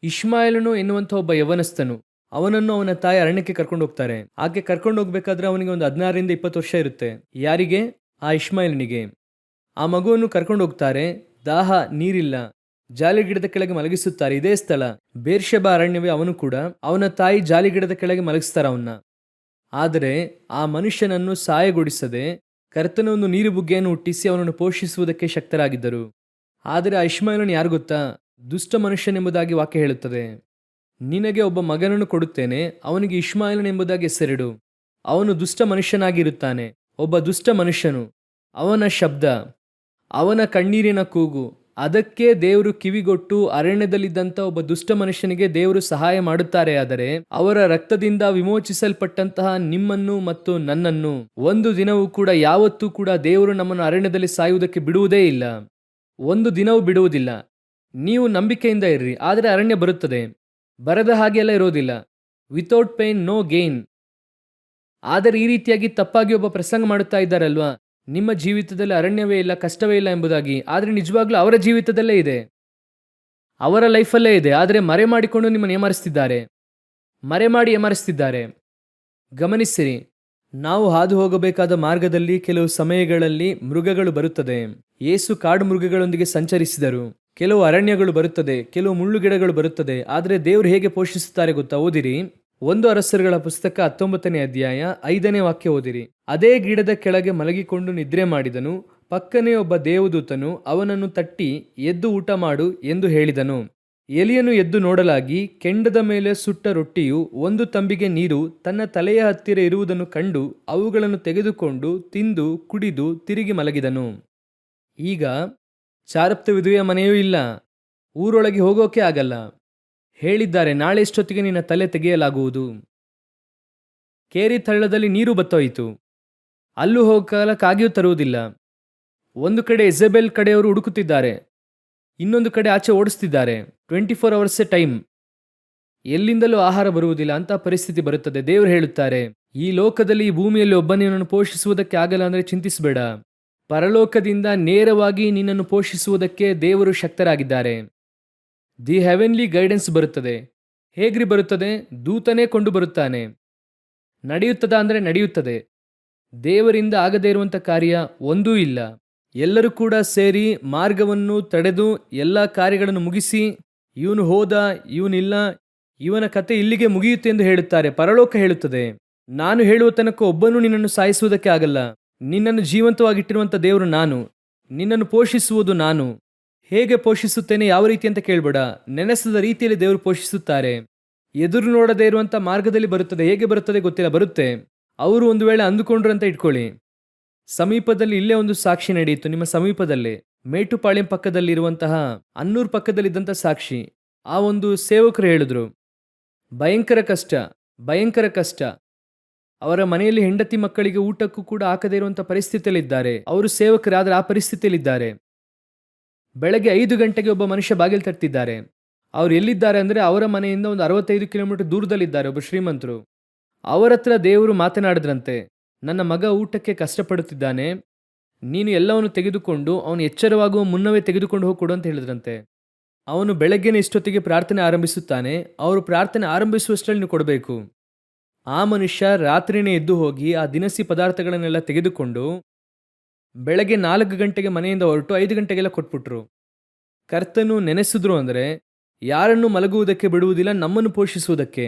ಇಷ್ಮಾಯೇಲನು ಎನ್ನುವಂಥ ಒಬ್ಬ ಯವನಸ್ಥನು, ಅವನನ್ನು ಅವನ ತಾಯಿ ಅರಣ್ಯಕ್ಕೆ ಕರ್ಕೊಂಡು ಹೋಗ್ತಾರೆ. ಆಕೆ ಕರ್ಕೊಂಡು ಹೋಗ್ಬೇಕಾದ್ರೆ ಅವನಿಗೆ ಒಂದು 16ರಿಂದ 20 ವರ್ಷ ಇರುತ್ತೆ. ಯಾರಿಗೆ? ಆ ಇಷ್ಮಾಯೇಲನಿಗೆ. ಆ ಮಗುವನ್ನು ಕರ್ಕೊಂಡು ಹೋಗ್ತಾರೆ. ದಾಹ, ನೀರಿಲ್ಲ, ಜಾಲಿಗಿಡದ ಕೆಳಗೆ ಮಲಗಿಸುತ್ತಾರೆ. ಇದೇ ಸ್ಥಳ ಬೇರ್ಷೆಬ ಅರಣ್ಯವೇ. ಅವನು ಕೂಡ, ಅವನ ತಾಯಿ ಜಾಲಿಗಿಡದ ಕೆಳಗೆ ಮಲಗಿಸ್ತಾರ ಅವನ್ನ. ಆದರೆ ಆ ಮನುಷ್ಯನನ್ನು ಸಾಯಗೊಡಿಸದೆ ಕರ್ತನ ಒಂದು ನೀರು ಬುಗ್ಗೆಯನ್ನು ಹುಟ್ಟಿಸಿ ಅವನನ್ನು ಪೋಷಿಸುವುದಕ್ಕೆ ಶಕ್ತರಾಗಿದ್ದರು. ಆದರೆ ಆ ಇಷ್ಮಾಯೇಲನು ಯಾರು ಗೊತ್ತಾ? ದುಷ್ಟ ಮನುಷ್ಯನೆಂಬುದಾಗಿ ವಾಕ್ಯ ಹೇಳುತ್ತದೆ. ನಿನಗೆ ಒಬ್ಬ ಮಗನನ್ನು ಕೊಡುತ್ತೇನೆ, ಅವನಿಗೆ ಇಷ್ಮಾಯೇಲನೆಂಬುದಾಗಿ ಹೆಸರಿಡು. ಅವನು ದುಷ್ಟ ಮನುಷ್ಯನಾಗಿರುತ್ತಾನೆ. ಒಬ್ಬ ದುಷ್ಟ ಮನುಷ್ಯನು, ಅವನ ಶಬ್ದ, ಅವನ ಕಣ್ಣೀರಿನ ಕೂಗು, ಅದಕ್ಕೆ ದೇವರು ಕಿವಿಗೊಟ್ಟು ಅರಣ್ಯದಲ್ಲಿದ್ದಂಥ ಒಬ್ಬ ದುಷ್ಟ ಮನುಷ್ಯನಿಗೆ ದೇವರು ಸಹಾಯ ಮಾಡುತ್ತಾರೆ. ಆದರೆ ಅವರ ರಕ್ತದಿಂದ ವಿಮೋಚಿಸಲ್ಪಟ್ಟಂತಹ ನಿಮ್ಮನ್ನು ಮತ್ತು ನನ್ನನ್ನು ಒಂದು ದಿನವೂ ಕೂಡ, ಯಾವತ್ತೂ ಕೂಡ ದೇವರು ನಮ್ಮನ್ನು ಅರಣ್ಯದಲ್ಲಿ ಸಾಯುವುದಕ್ಕೆ ಬಿಡುವುದೇ ಇಲ್ಲ. ಒಂದು ದಿನವೂ ಬಿಡುವುದಿಲ್ಲ. ನೀವು ನಂಬಿಕೆಯಿಂದ ಇರ್ರಿ, ಆದರೆ ಅರಣ್ಯ ಬರುತ್ತದೆ. ಬರದ ಹಾಗೆಲ್ಲ ಇರೋದಿಲ್ಲ. Without pain no gain. ಆದರೆ ಈ ರೀತಿಯಾಗಿ ತಪ್ಪಾಗಿ ಒಬ್ಬ ಪ್ರಸಂಗ ಮಾಡುತ್ತಾ ಇದ್ದಾರಲ್ವಾ, ನಿಮ್ಮ ಜೀವಿತದಲ್ಲಿ ಅರಣ್ಯವೇ ಇಲ್ಲ, ಕಷ್ಟವೇ ಇಲ್ಲ ಎಂಬುದಾಗಿ. ಆದರೆ ನಿಜವಾಗ್ಲೂ ಅವರ ಜೀವಿತದಲ್ಲೇ ಇದೆ, ಅವರ ಲೈಫಲ್ಲೇ ಇದೆ. ಆದರೆ ಮರೆ ಮಾಡಿಕೊಂಡು ನಿಮ್ಮನ್ನು ಏಮಾರಿಸ್ತಿದ್ದಾರೆ, ಮರೆ ಮಾಡಿ ಏಮಾರಿಸ್ತಿದ್ದಾರೆ. ಗಮನಿಸಿರಿ, ನಾವು ಹಾದು ಹೋಗಬೇಕಾದ ಮಾರ್ಗದಲ್ಲಿ ಕೆಲವು ಸಮಯಗಳಲ್ಲಿ ಮೃಗಗಳು ಬರುತ್ತದೆ. ಯೇಸು ಕಾಡು ಮೃಗಗಳೊಂದಿಗೆ ಸಂಚರಿಸಿದರು. ಕೆಲವು ಅರಣ್ಯಗಳು ಬರುತ್ತದೆ, ಕೆಲವು ಮುಳ್ಳುಗಿಡಗಳು ಬರುತ್ತದೆ. ಆದರೆ ದೇವರು ಹೇಗೆ ಪೋಷಿಸುತ್ತಾರೆ ಗೊತ್ತಾ? ಓದಿರಿ, 1 ಅರಸರುಗಳ ಪುಸ್ತಕ 19ನೇ ಅಧ್ಯಾಯ 5ನೇ ವಾಕ್ಯ ಓದಿರಿ. ಅದೇ ಗಿಡದ ಕೆಳಗೆ ಮಲಗಿಕೊಂಡು ನಿದ್ರೆ ಮಾಡಿದನು. ಪಕ್ಕನೆ ಒಬ್ಬ ದೇವದೂತನು ಅವನನ್ನು ತಟ್ಟಿ, ಎದ್ದು ಊಟ ಮಾಡು ಎಂದು ಹೇಳಿದನು. ಎಲಿಯನು ಎದ್ದು ನೋಡಲಾಗಿ ಕೆಂಡದ ಮೇಲೆ ಸುಟ್ಟ ರೊಟ್ಟಿಯು 1 ತಂಬಿಗೆ ನೀರು ತನ್ನ ತಲೆಯ ಹತ್ತಿರ ಇರುವುದನ್ನು ಕಂಡು ಅವುಗಳನ್ನು ತೆಗೆದುಕೊಂಡು ತಿಂದು ಕುಡಿದು ತಿರುಗಿ ಮಲಗಿದನು. ಈಗ ಚಾರಪ್ತ ವಿಧವೆಯ ಮನೆಯೂ ಇಲ್ಲ, ಊರೊಳಗೆ ಹೋಗೋಕೆ ಆಗಲ್ಲ. ಹೇಳಿದ್ದಾರೆ, ನಾಳೆ ಇಷ್ಟೊತ್ತಿಗೆ ನಿನ್ನ ತಲೆ ತೆಗೆಯಲಾಗುವುದು. ಕೇರಿ ತಳ್ಳದಲ್ಲಿ ನೀರು ಬತ್ತೋಯಿತು, ಅಲ್ಲೂ ಹೋಗಕ್ಕಾಗಿಯೂ ತರುವುದಿಲ್ಲ. ಒಂದು ಕಡೆ ಇಸಬೆಲ್ ಕಡೆಯವರು ಹುಡುಕುತ್ತಿದ್ದಾರೆ, ಇನ್ನೊಂದು ಕಡೆ ಆಚೆ ಓಡಿಸ್ತಿದ್ದಾರೆ. 24 hours ಟೈಮ್, ಎಲ್ಲಿಂದಲೂ ಆಹಾರ ಬರುವುದಿಲ್ಲ ಅಂತ ಪರಿಸ್ಥಿತಿ ಬರುತ್ತದೆ. ದೇವರು ಹೇಳುತ್ತಾರೆ, ಈ ಲೋಕದಲ್ಲಿ ಈ ಭೂಮಿಯಲ್ಲಿ ಒಬ್ಬನನ್ನು ಪೋಷಿಸುವುದಕ್ಕೆ ಆಗಲ್ಲ ಅಂದರೆ ಚಿಂತಿಸಬೇಡ. ಪರಲೋಕದಿಂದ ನೇರವಾಗಿ ನಿನ್ನನ್ನು ಪೋಷಿಸುವುದಕ್ಕೆ ದೇವರು ಶಕ್ತರಾಗಿದ್ದಾರೆ. ದಿ ಹೆವೆನ್ಲಿ ಗೈಡೆನ್ಸ್ ಬರುತ್ತದೆ. ಹೇಗ್ರಿ ಬರುತ್ತದೆ? ದೂತನೇ ಕೊಂಡು ಬರುತ್ತಾನೆ. ನಡೆಯುತ್ತದ ಅಂದರೆ ನಡೆಯುತ್ತದೆ. ದೇವರಿಂದ ಆಗದೇ ಇರುವಂಥ ಕಾರ್ಯ ಒಂದೂ ಇಲ್ಲ. ಎಲ್ಲರೂ ಕೂಡ ಸೇರಿ ಮಾರ್ಗವನ್ನು ತಡೆದು ಎಲ್ಲ ಕಾರ್ಯಗಳನ್ನು ಮುಗಿಸಿ, ಇವನು ಹೋದ, ಇವನಿಲ್ಲ, ಇವನ ಕತೆ ಇಲ್ಲಿಗೆ ಮುಗಿಯುತ್ತೆ ಎಂದು ಹೇಳುತ್ತಾರೆ. ಪರಲೋಕ ಹೇಳುತ್ತದೆ, ನಾನು ಹೇಳುವ ತನಕ ಒಬ್ಬನೂ ನಿನ್ನನ್ನು ಸಾಯಿಸುವುದಕ್ಕೆ ಆಗಲ್ಲ. ನಿನ್ನನ್ನು ಜೀವಂತವಾಗಿಟ್ಟಿರುವಂಥ ದೇವರು ನಾನು, ನಿನ್ನನ್ನು ಪೋಷಿಸುವುದು ನಾನು. ಹೇಗೆ ಪೋಷಿಸುತ್ತೇನೆ, ಯಾವ ರೀತಿ ಅಂತ ಕೇಳಬೇಡ. ನೆನೆಸದ ರೀತಿಯಲ್ಲಿ ದೇವರು ಪೋಷಿಸುತ್ತಾರೆ. ಎದುರು ನೋಡದೇ ಇರುವಂಥ ಮಾರ್ಗದಲ್ಲಿ ಬರುತ್ತದೆ. ಹೇಗೆ ಬರುತ್ತದೆ ಗೊತ್ತಿಲ್ಲ, ಬರುತ್ತೆ. ಅವರು ಒಂದು ವೇಳೆ ಅಂದುಕೊಂಡ್ರು ಅಂತ ಇಟ್ಕೊಳ್ಳಿ. ಸಮೀಪದಲ್ಲಿ ಇಲ್ಲೇ ಒಂದು ಸಾಕ್ಷಿ ನಡೆಯಿತು, ನಿಮ್ಮ ಸಮೀಪದಲ್ಲೇ ಮೇಟುಪಾಳ್ಯಂ ಪಕ್ಕದಲ್ಲಿರುವಂತಹ ಅನ್ನೂರ್ ಪಕ್ಕದಲ್ಲಿದ್ದಂಥ ಸಾಕ್ಷಿ. ಆ ಒಂದು ಸೇವಕರು ಹೇಳಿದ್ರು, ಭಯಂಕರ ಕಷ್ಟ, ಭಯಂಕರ ಕಷ್ಟ. ಅವರ ಮನೆಯಲ್ಲಿ ಹೆಂಡತಿ ಮಕ್ಕಳಿಗೆ ಊಟಕ್ಕೂ ಕೂಡ ಹಾಕದೇ ಇರುವಂಥ ಪರಿಸ್ಥಿತಿಯಲ್ಲಿದ್ದಾರೆ. ಅವರು ಸೇವಕರಾದರೆ ಆ ಪರಿಸ್ಥಿತಿಯಲ್ಲಿದ್ದಾರೆ. ಬೆಳಗ್ಗೆ 5 ಗಂಟೆಗೆ ಒಬ್ಬ ಮನುಷ್ಯ ಬಾಗಿಲು ತಟ್ತಿದ್ದಾರೆ. ಅವ್ರು ಎಲ್ಲಿದ್ದಾರೆ ಅಂದರೆ ಅವರ ಮನೆಯಿಂದ ಒಂದು 65 ಕಿಲೋಮೀಟರ್ ದೂರದಲ್ಲಿದ್ದಾರೆ. ಒಬ್ಬ ಶ್ರೀಮಂತರು. ಅವರ ಹತ್ರ ದೇವರು ಮಾತನಾಡಿದ್ರಂತೆ, ನನ್ನ ಮಗ ಊಟಕ್ಕೆ ಕಷ್ಟಪಡುತ್ತಿದ್ದಾನೆ, ನೀನು ಎಲ್ಲವನ್ನು ತೆಗೆದುಕೊಂಡು ಅವನು ಎಚ್ಚರವಾಗುವ ಮುನ್ನವೇ ತೆಗೆದುಕೊಂಡು ಹೋಗಿ ಕೊಡು ಅಂತ ಹೇಳಿದ್ರಂತೆ. ಅವನು ಬೆಳಗ್ಗೆನೇ ಇಷ್ಟೊತ್ತಿಗೆ ಪ್ರಾರ್ಥನೆ ಆರಂಭಿಸುತ್ತಾನೆ. ಅವರು ಪ್ರಾರ್ಥನೆ ಆರಂಭಿಸುವಷ್ಟರಲ್ಲಿ ನೀವು ಕೊಡಬೇಕು. ಆ ಮನುಷ್ಯ ರಾತ್ರಿನೇ ಎದ್ದು ಹೋಗಿ ಆ ದಿನಸಿ ಪದಾರ್ಥಗಳನ್ನೆಲ್ಲ ತೆಗೆದುಕೊಂಡು ಬೆಳಗ್ಗೆ 4 ಗಂಟೆಗೆ ಮನೆಯಿಂದ ಹೊರಟು 5 ಗಂಟೆಗೆಲ್ಲ ಕೊಟ್ಬಿಟ್ರು. ಕರ್ತನು ನೆನೆಸಿದ್ರು ಅಂದರೆ ಯಾರನ್ನು ಮಲಗುವುದಕ್ಕೆ ಬಿಡುವುದಿಲ್ಲ, ನಮ್ಮನ್ನು ಪೋಷಿಸುವುದಕ್ಕೆ.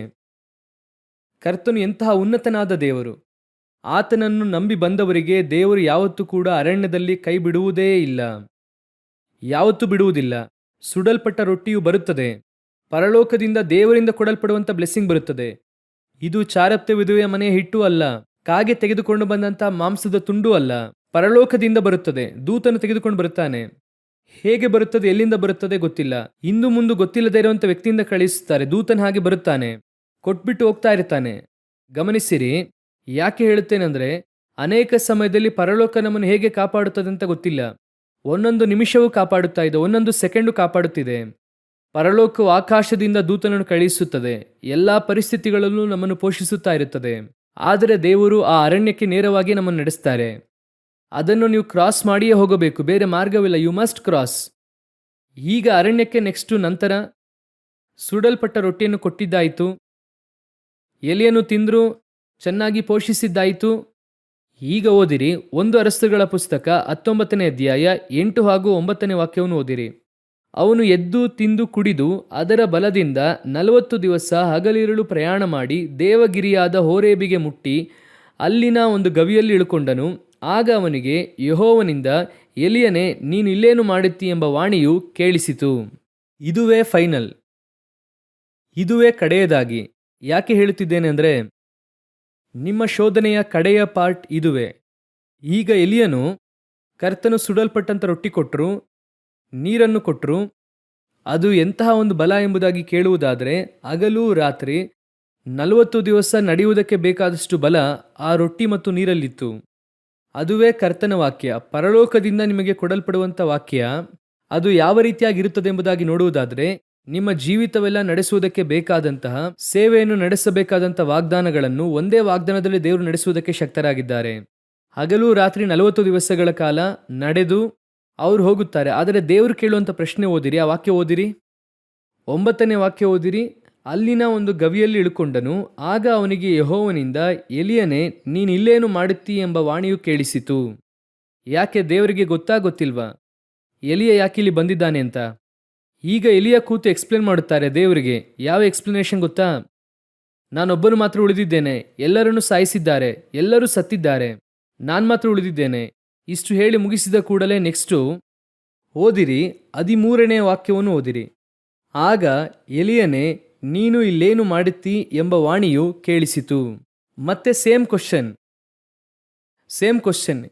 ಕರ್ತನು ಎಂತಹ ಉನ್ನತನಾದ ದೇವರು. ಆತನನ್ನು ನಂಬಿ ಬಂದವರಿಗೆ ದೇವರು ಯಾವತ್ತೂ ಕೂಡ ಅರಣ್ಯದಲ್ಲಿ ಕೈ ಬಿಡುವುದೇ ಇಲ್ಲ, ಯಾವತ್ತೂ ಬಿಡುವುದಿಲ್ಲ. ಸುಡಲ್ಪಟ್ಟ ರೊಟ್ಟಿಯು ಬರುತ್ತದೆ. ಪರಲೋಕದಿಂದ ದೇವರಿಂದ ಕೊಡಲ್ಪಡುವಂಥ ಬ್ಲೆಸ್ಸಿಂಗ್ ಬರುತ್ತದೆ. ಇದು ಚಾರಪ್ತ ವಿಧವೆಯ ಮನೆಯ ಹಿಟ್ಟು ಅಲ್ಲ, ಕಾಗೆ ತೆಗೆದುಕೊಂಡು ಬಂದಂಥ ಮಾಂಸದ ತುಂಡು ಅಲ್ಲ. ಪರಲೋಕದಿಂದ ಬರುತ್ತದೆ. ದೂತನು ತೆಗೆದುಕೊಂಡು ಬರುತ್ತಾನೆ. ಹೇಗೆ ಬರುತ್ತದೆ, ಎಲ್ಲಿಂದ ಬರುತ್ತದೆ ಗೊತ್ತಿಲ್ಲ. ಇಂದು ಮುಂದೆ ಗೊತ್ತಿಲ್ಲದೇ ಇರುವಂಥ ವ್ಯಕ್ತಿಯಿಂದ ಕಳಿಸುತ್ತಾರೆ. ದೂತನ ಹಾಗೆ ಬರುತ್ತಾನೆ, ಕೊಟ್ಬಿಟ್ಟು ಹೋಗ್ತಾ ಇರ್ತಾನೆ. ಗಮನಿಸಿರಿ, ಯಾಕೆ ಹೇಳುತ್ತೇನೆಂದರೆ ಅನೇಕ ಸಮಯದಲ್ಲಿ ಪರಲೋಕ ನಮ್ಮನ್ನು ಹೇಗೆ ಕಾಪಾಡುತ್ತದೆ ಅಂತ ಗೊತ್ತಿಲ್ಲ. ಒಂದೊಂದು ನಿಮಿಷವೂ ಕಾಪಾಡುತ್ತಾ ಇದೆ, ಒಂದೊಂದು ಸೆಕೆಂಡು ಕಾಪಾಡುತ್ತಿದೆ. ಪರಲೋಕವು ಆಕಾಶದಿಂದ ದೂತನನ್ನು ಕಳುಹಿಸುತ್ತದೆ. ಎಲ್ಲ ಪರಿಸ್ಥಿತಿಗಳಲ್ಲೂ ನಮ್ಮನ್ನು ಪೋಷಿಸುತ್ತಾ ಇರುತ್ತದೆ. ಆದರೆ ದೇವರು ಆ ಅರಣ್ಯಕ್ಕೆ ನೇರವಾಗಿ ನಮ್ಮನ್ನು ನಡೆಸ್ತಾರೆ. ಅದನ್ನು ನೀವು ಕ್ರಾಸ್ ಮಾಡಿಯೇ ಹೋಗಬೇಕು, ಬೇರೆ ಮಾರ್ಗವಿಲ್ಲ. You must cross. ಈಗ ಅರಣ್ಯಕ್ಕೆ ನೆಕ್ಸ್ಟು ನಂತರ ಸುಡಲ್ಪಟ್ಟ ರೊಟ್ಟಿಯನ್ನು ಕೊಟ್ಟಿದ್ದಾಯಿತು, ಎಲೆಯನ್ನು ತಿಂದ್ರು, ಚೆನ್ನಾಗಿ ಪೋಷಿಸಿದ್ದಾಯಿತು. ಈಗ ಓದಿರಿ 1 ಅರಸರುಗಳ ಪುಸ್ತಕ 19ನೇ ಅಧ್ಯಾಯ 8 ಹಾಗೂ 9ನೇ ವಾಕ್ಯವನ್ನು ಓದಿರಿ. ಅವನು ಎದ್ದು ತಿಂದು ಕುಡಿದು ಅದರ ಬಲದಿಂದ 40 ದಿವಸ ಹಗಲಿರುಳು ಪ್ರಯಾಣ ಮಾಡಿ ದೇವಗಿರಿಯಾದ ಹೋರೇಬಿಗೆ ಮುಟ್ಟಿ ಅಲ್ಲಿನ ಒಂದು ಗವಿಯಲ್ಲಿ ಇಳುಕೊಂಡನು. ಆಗ ಅವನಿಗೆ ಯೆಹೋವನಿಂದ, ಎಲಿಯನೇ, ನೀನು ಇಲ್ಲೇನು ಮಾಡುತ್ತೀ ಎಂಬ ವಾಣಿಯು ಕೇಳಿಸಿತು. ಇದುವೇ ಫೈನಲ್, ಇದುವೇ ಕಡೆಯದಾಗಿ. ಯಾಕೆ ಹೇಳುತ್ತಿದ್ದೇನೆ ಅಂದರೆ ನಿಮ್ಮ ಶೋಧನೆಯ ಕಡೆಯ ಪಾರ್ಟ್ ಇದುವೇ. ಈಗ ಎಲಿಯನು ಕರ್ತನು ಸುಡಲ್ಪಟ್ಟಂಥ ರೊಟ್ಟಿ ಕೊಟ್ಟರು, ನೀರನ್ನು ಕೊಟ್ಟರು. ಅದು ಎಂತಹ ಒಂದು ಬಲ ಎಂಬುದಾಗಿ ಕೇಳುವುದಾದರೆ ಹಗಲು ರಾತ್ರಿ 40 ದಿವಸ ನಡೆಯುವುದಕ್ಕೆ ಬೇಕಾದಷ್ಟು ಬಲ ಆ ರೊಟ್ಟಿ ಮತ್ತು ನೀರಲ್ಲಿತ್ತು. ಅದುವೇ ಕರ್ತನ ವಾಕ್ಯ, ಪರಲೋಕದಿಂದ ನಿಮಗೆ ಕೊಡಲ್ಪಡುವಂಥ ವಾಕ್ಯ. ಅದು ಯಾವ ರೀತಿಯಾಗಿರುತ್ತದೆ ಎಂಬುದಾಗಿ ನೋಡುವುದಾದರೆ ನಿಮ್ಮ ಜೀವಿತವೆಲ್ಲ ನಡೆಸುವುದಕ್ಕೆ ಬೇಕಾದಂತಹ ಸೇವೆಯನ್ನು ನಡೆಸಬೇಕಾದಂಥ ವಾಗ್ದಾನಗಳನ್ನು ಒಂದೇ ವಾಗ್ದಾನದಲ್ಲಿ ದೇವರು ನಡೆಸುವುದಕ್ಕೆ ಶಕ್ತರಾಗಿದ್ದಾರೆ. ಹಗಲು ರಾತ್ರಿ 40 ದಿವಸಗಳ ಕಾಲ ನಡೆದು ಅವರು ಹೋಗುತ್ತಾರೆ. ಆದರೆ ದೇವರು ಕೇಳುವಂಥ ಪ್ರಶ್ನೆ ಓದಿರಿ, ಆ ವಾಕ್ಯ ಓದಿರಿ, 9ನೇ ವಾಕ್ಯ ಓದಿರಿ. ಅಲ್ಲಿನ ಒಂದು ಗವಿಯಲ್ಲಿ ಇಳುಕೊಂಡನು. ಆಗ ಅವನಿಗೆ ಯೆಹೋವನಿಂದ, ಎಲಿಯನೇ, ನೀನಿಲ್ಲೇನು ಮಾಡುತ್ತೀ ಎಂಬ ವಾಣಿಯು ಕೇಳಿಸಿತು. ಯಾಕೆ ದೇವರಿಗೆ ಗೊತ್ತಿಲ್ವಾ ಎಲಿಯ ಯಾಕಿಲ್ಲಿ ಬಂದಿದ್ದಾನೆ ಅಂತ? ಈಗ ಎಲಿಯ ಕೂತು ಎಕ್ಸ್ಪ್ಲೇನ್ ಮಾಡುತ್ತಾರೆ ದೇವರಿಗೆ. ಯಾವ ಎಕ್ಸ್ಪ್ಲನೇಷನ್ ಗೊತ್ತಾ? ನಾನೊಬ್ಬನು ಮಾತ್ರ ಉಳಿದಿದ್ದೇನೆ, ಎಲ್ಲರನ್ನೂ ಸಾಯಿಸಿದ್ದಾರೆ, ಎಲ್ಲರೂ ಸತ್ತಿದ್ದಾರೆ, ನಾನು ಮಾತ್ರ ಉಳಿದಿದ್ದೇನೆ. ಇಷ್ಟು ಹೇಳಿ ಮುಗಿಸಿದ ಕೂಡಲೇ ನೆಕ್ಸ್ಟು ಓದಿರಿ, 13ನೇ ವಾಕ್ಯವನ್ನು ಓದಿರಿ. ಆಗ ಎಲಿಯನೇ, ನೀನು ಇಲ್ಲೇನು ಮಾಡುತ್ತೀ ಎಂಬ ವಾಣಿಯು ಕೇಳಿಸಿತು. ಮತ್ತೆ ಸೇಮ್ ಕ್ವಶನ್.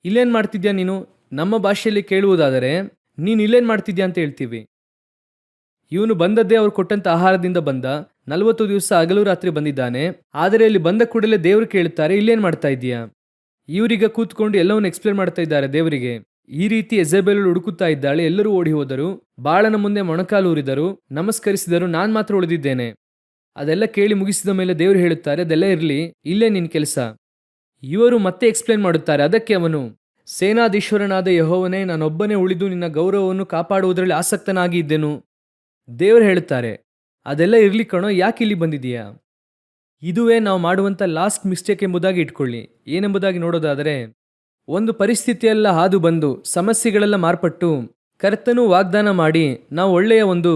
ಇಲ್ಲೇನು ಮಾಡ್ತಿದ್ಯಾ ನೀನು? ನಮ್ಮ ಭಾಷೆಯಲ್ಲಿ ಕೇಳುವುದಾದರೆ ನೀನು ಇಲ್ಲೇನು ಮಾಡ್ತಿದ್ಯಾ ಅಂತ ಹೇಳ್ತೀವಿ. ಇವನು ಬಂದದ್ದೇ ಅವ್ರು ಕೊಟ್ಟಂತ ಆಹಾರದಿಂದ ಬಂದ. 40 ದಿವಸ ಹಗಲು ರಾತ್ರಿ ಬಂದಿದ್ದಾನೆ. ಆದರೆ ಇಲ್ಲಿ ಬಂದ ಕೂಡಲೇ ದೇವರು ಕೇಳುತ್ತಾರೆ, ಇಲ್ಲೇನು ಮಾಡ್ತಾ ಇದೀಯಾ? ಇವರೀಗ ಕೂತ್ಕೊಂಡು ಎಲ್ಲವನ್ನು ಎಕ್ಸ್ಪ್ಲೇನ್ ಮಾಡ್ತಾ ಇದ್ದಾರೆ ದೇವರಿಗೆ. ಈ ರೀತಿ ಯೆಜೆಬೆಲ್ ಹುಡುಕುತ್ತಾ ಇದ್ದಾಳೆ. ಎಲ್ಲರೂ ಓಡಿ ಹೋದರು, ಬಾಳನ ಮುಂದೆ ಮೊಣಕಾಲು ಊರಿದರು, ನಮಸ್ಕರಿಸಿದರು, ನಾನು ಮಾತ್ರ ಉಳಿದಿದ್ದೇನೆ. ಅದೆಲ್ಲ ಕೇಳಿ ಮುಗಿಸಿದ ಮೇಲೆ ದೇವರು ಹೇಳುತ್ತಾರೆ, ಅದೆಲ್ಲ ಇರಲಿ, ಇಲ್ಲೇ ನಿನ್ನ ಕೆಲಸ. ಇವರು ಮತ್ತೆ ಎಕ್ಸ್ಪ್ಲೇನ್ ಮಾಡುತ್ತಾರೆ. ಅದಕ್ಕೆ ಅವನು, ಸೇನಾಧೀಶ್ವರನಾದ ಯೆಹೋವನೇ, ನಾನೊಬ್ಬನೇ ಉಳಿದು ನಿನ್ನ ಗೌರವವನ್ನು ಕಾಪಾಡುವುದರಲ್ಲಿ ಆಸಕ್ತನಾಗಿ ಇದ್ದೆನು. ದೇವರು ಹೇಳುತ್ತಾರೆ, ಅದೆಲ್ಲ ಇರ್ಲಿ ಕಣೋ, ಯಾಕೆ ಇಲ್ಲಿ ಬಂದಿದೀಯಾ? ಇದುವೇ ನಾವು ಮಾಡುವಂಥ ಲಾಸ್ಟ್ ಮಿಸ್ಟೇಕ್ ಎಂಬುದಾಗಿ ಇಟ್ಕೊಳ್ಳಿ. ಏನೆಂಬುದಾಗಿ ನೋಡೋದಾದರೆ, ಒಂದು ಪರಿಸ್ಥಿತಿಯೆಲ್ಲ ಹಾದು ಬಂದು ಸಮಸ್ಯೆಗಳೆಲ್ಲ ಮಾರ್ಪಟ್ಟು ಕರ್ತನು ವಾಗ್ದಾನ ಮಾಡಿ ನಾವು ಒಳ್ಳೆಯ ಒಂದು